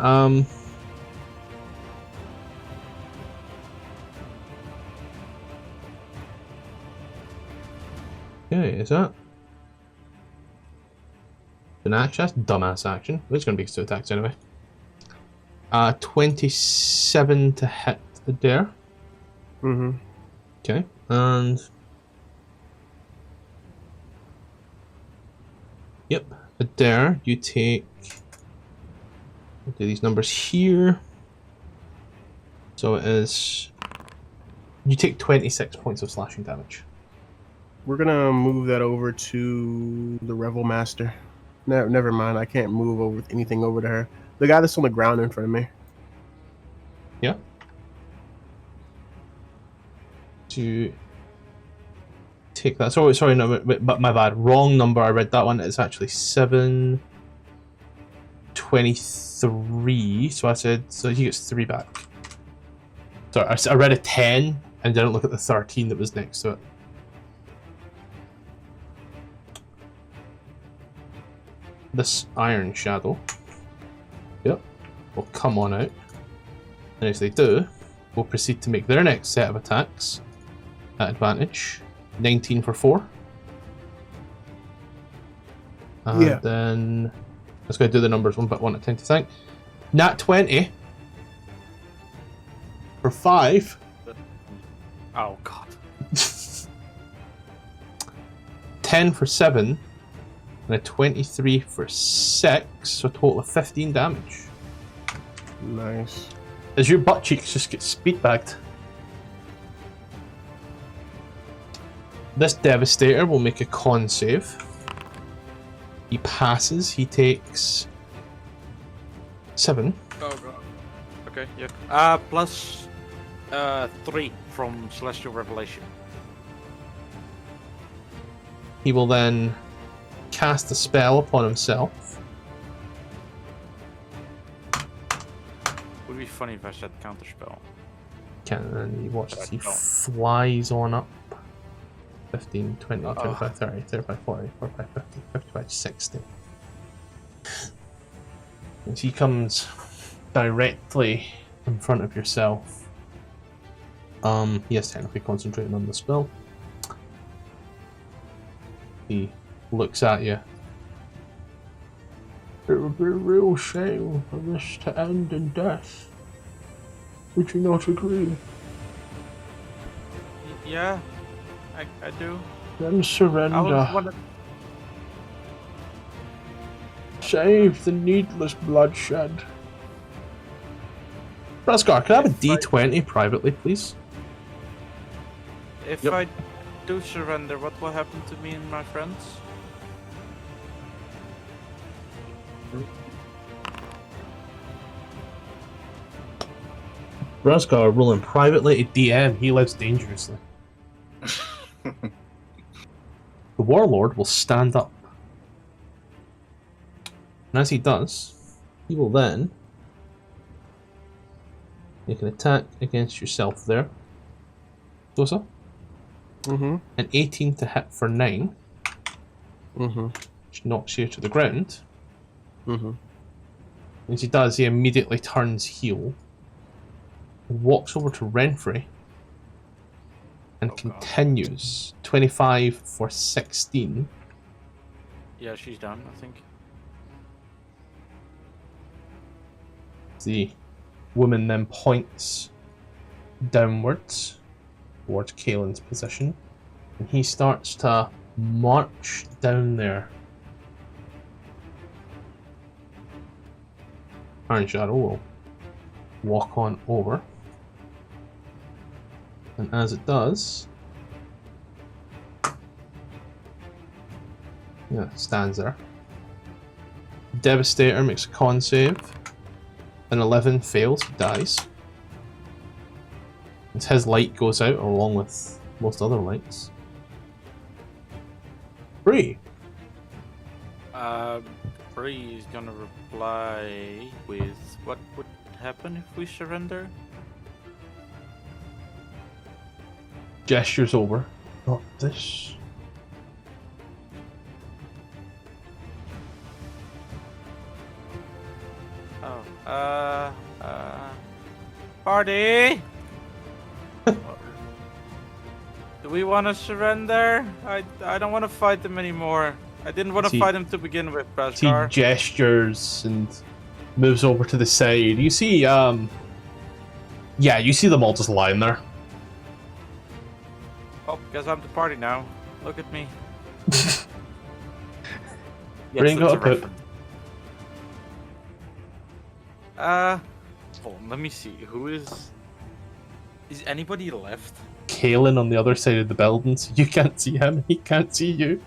Okay, is that an action? That's dumbass action. It's going to be 2 attacks anyway. 27 to hit Adair. Mm-hmm. Okay, and yep, Adair, you take. I'll do these numbers here. So it is. You take 26 points of slashing damage. We're gonna move that over to the Revel Master. No, never mind. I can't move over anything over to her. The guy that's on the ground in front of me. Yeah. To take that. Sorry, no, but my bad. Wrong number. I read that one. It's actually 723. So I said, so he gets 3 back. Sorry, I read a 10 and didn't look at the 13 that was next to it. This Iron Shadow, yep, will come on out. And as they do, we'll proceed to make their next set of attacks at advantage. 19 for 4. And Yeah. then let's go do the numbers one by one at 10 to think. Nat 20 for 5. Oh god. 10 for 7. And a 23 for 6. So a total of 15 damage. Nice. As your butt cheeks just get speed bagged. This Devastator will make a con save. He passes. He takes 7. Oh god. Okay, yeah. Plus 3 from Celestial Revelation. He will then cast a spell upon himself. Would be funny if I said counterspell. And he watches. But I He don't. flies on up. 15, 20, Uh-oh. 25, 30, 35, 40, 45, 50, 55, 60. And he comes directly in front of yourself. He has technically concentrated on the spell. He looks at you. It would be a real shame for this to end in death. Would you not agree? Yeah, I do. Then I was surrender. wondering. Save the needless bloodshed. Raskar, can I have a D20 privately, please? If Yep. I do surrender, what will happen to me and my friends? Raskar rolling privately to DM. He lives dangerously. The Warlord will stand up. And as he does, he will then make an attack against yourself there. Dosa? Mm-hmm. An 18 to hit for 9, Mm-hmm. which knocks you to the ground. Mm-hmm. As he does, he immediately turns heel, walks over to Renfrey, and Oh, God. continues. 25 for 16. Yeah, she's done, I think. The woman then points downwards towards Kaelin's position, and he starts to march down there. Iron Shadow will walk on over, and as it does, yeah, it stands there. Devastator makes a con save. An 11 fails, he dies. As his light goes out along with most other lights. Bree. Bree is gonna reply with what would happen if we surrender? Gestures over. Not this. Oh, party! Do we want to surrender? I don't want to fight them anymore. I didn't want to See- fight them to begin with, He Braskar. gestures and moves over to the side. You see, yeah, you see them all just lying there. Oh, guess I'm the party now. Look at me. Bring that's up a it. reference. Hold on, let me see. Who is... Is anybody left? Kalen on the other side of the building, so you can't see him, he can't see you.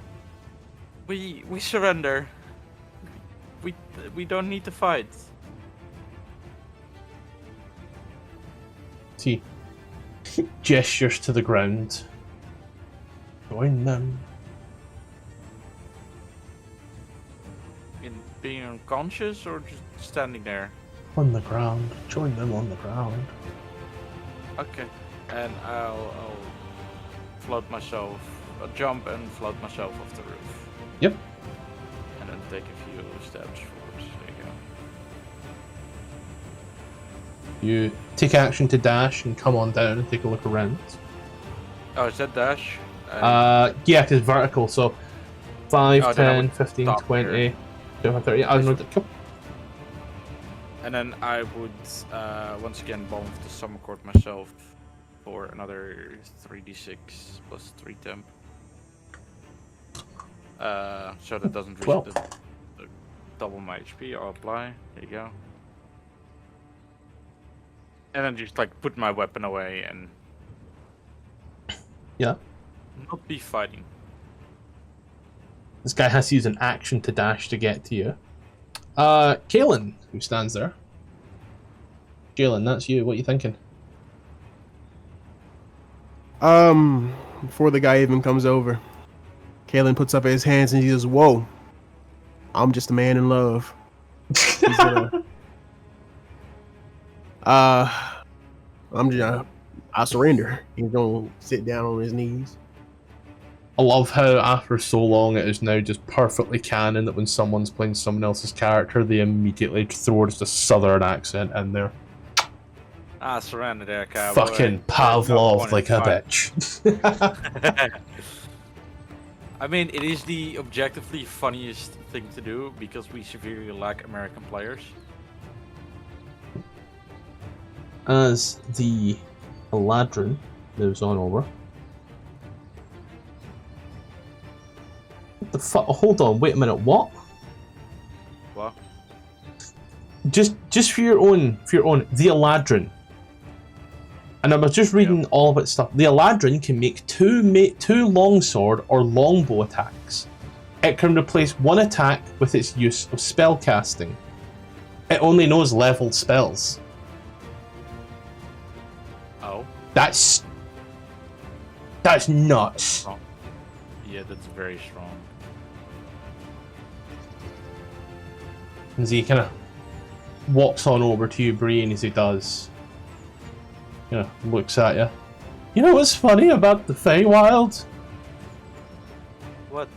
We surrender. We don't need to fight. He gestures to the ground. Join them. In being unconscious or just standing there? On the ground. Join them on the ground. Okay. And I'll float myself, jump and float myself off the roof. Yep. And then take a few steps forward. There you go. You take action to dash and come on down and take a look around. Oh, is that dash? Yeah, it is vertical, so 5, Oh, then I 10, would 15, stop 20, here. 25, 30. I don't know. Cool. And then I would once again bomb the summer court myself for another 3d6 plus 3 temp. So that doesn't reach 12. the double my HP. I'll apply. There you go. And then just like put my weapon away and Yeah. not be fighting. This guy has to use an action to dash to get to you. Kalen, who stands there. Jalen, that's you. What are you thinking? Before the guy even comes over, Kalen puts up his hands and he says, "Whoa, I'm just a man in love." He's gonna, I surrender. He's gonna sit down on his knees. I love how after so long it is now just perfectly canon that when someone's playing someone else's character, they immediately throw just a southern accent in there. Ah, surrender there, cowboy. Fucking Pavlov like a bitch. I mean, it is the objectively funniest thing to do because we severely lack American players. As the Eladrin moves on over. What the fuck? Hold on, wait a minute, what? What? Just for your own, the Eladrin. And I was just reading all of its stuff. The Eladrin can make two longsword or longbow attacks. It can replace one attack with its use of spell casting. It only knows leveled spells. Oh. That's nuts. Yeah, that's very strong. As he kind of walks on over to you, Bree, and as he does, you know, looks at you. You know what's funny about the Feywild? What?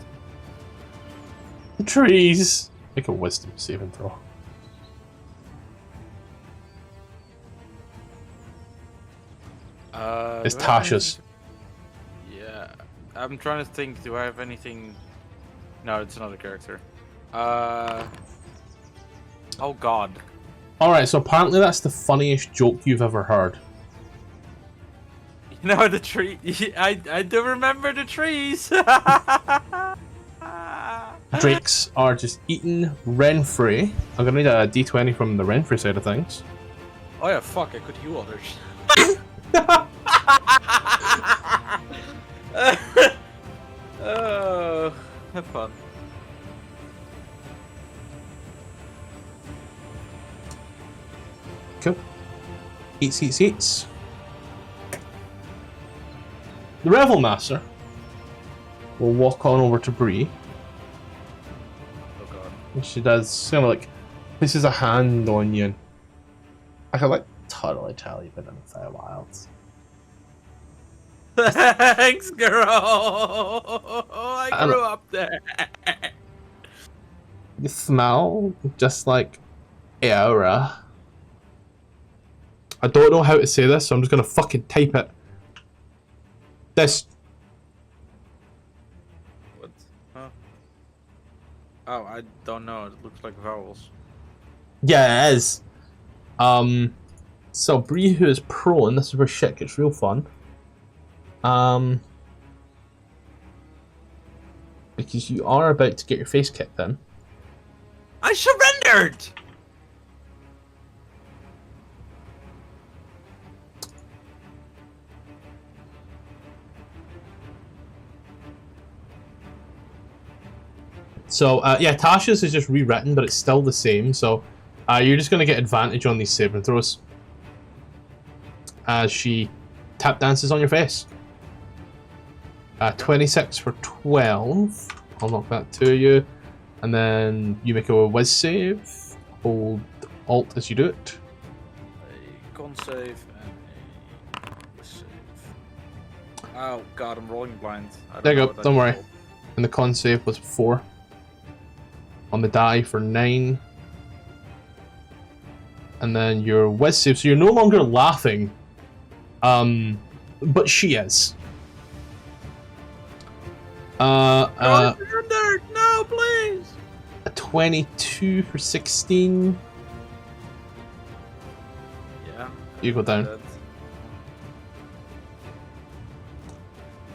The trees. Make a wisdom saving throw. It's do I have Tasha's. anything- Yeah, I'm trying to think. Do I have anything? No, it's another character. Oh God. Alright, so apparently that's the funniest joke you've ever heard. You know the tree. I do remember the trees. Drakes are just eating Renfrey. I'm gonna need a d20 from the Renfrey side of things. Oh yeah, fuck! I could heal others. Oh, have fun. Cool. Eats. The Revel Master will walk on over to Bree. Oh God. And she does kind of like places a hand on you. And I can like totally tell you've been in the Feywild. Thanks, girl. I grew up there. You smell just like Aura. I don't know how to say this, so I'm just gonna fucking type it. This. What? Huh? Oh, I don't know. It looks like vowels. Yeah, it is. So Bree, who is prone, this is where shit gets real fun. Because you are about to get your face kicked in. I surrendered! So, yeah, Tasha's is just rewritten, but it's still the same. So, you're just going to get advantage on these saving throws. As she tap dances on your face. 26 for 12. I'll knock that to you. And then you make a whiz save. Hold Alt as you do it. A con save and a whiz save. Oh god, I'm rolling blind. There you go, don't worry. And the con save was 4. On the die for 9. And then your whiz save, so you're no longer laughing. But she is. Surrendered! No, please! A 22 for 16. Yeah. You go down. Dead.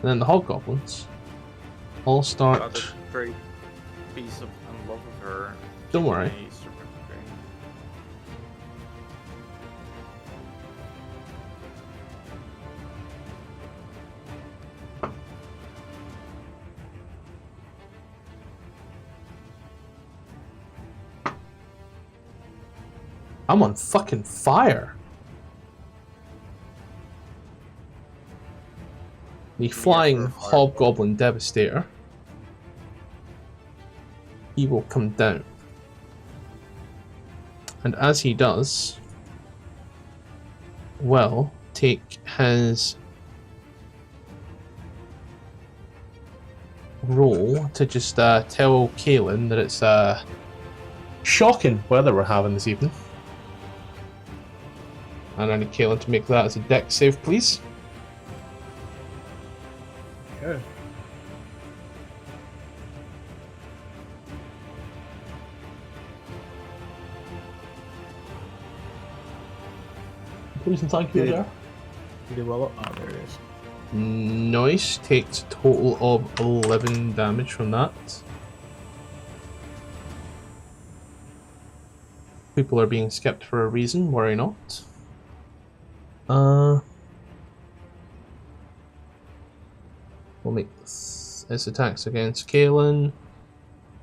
And then the hobgoblins all Got start. a great piece of in love with her. Don't worry. She's surrendering. I'm on fucking fire. The flying hobgoblin devastator. He will come down. And as he does, will take his roll to just tell Kaelin that it's shocking weather we're having this evening. And I need Kaelin to make that as a dex save, please. Okay. Please and thank you, Did it- there. You did well. Oh, there it is. Nice. Takes a total of 11 damage from that. People are being skipped for a reason, worry not. We'll make his attacks against Kaelin.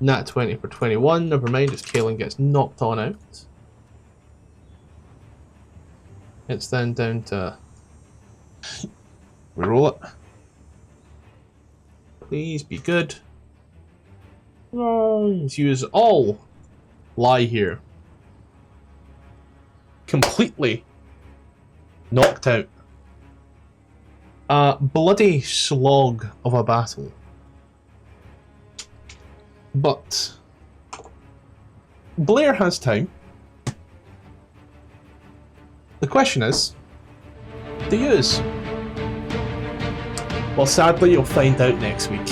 Nat 20 for 21. Never mind, as Kaelin gets knocked on out. It's then down to... Reroll it. Please be good. Let's use all lie here. Completely knocked out. A bloody slog of a battle. But Blair has time. The question is, do you use? Well, sadly, you'll find out next week.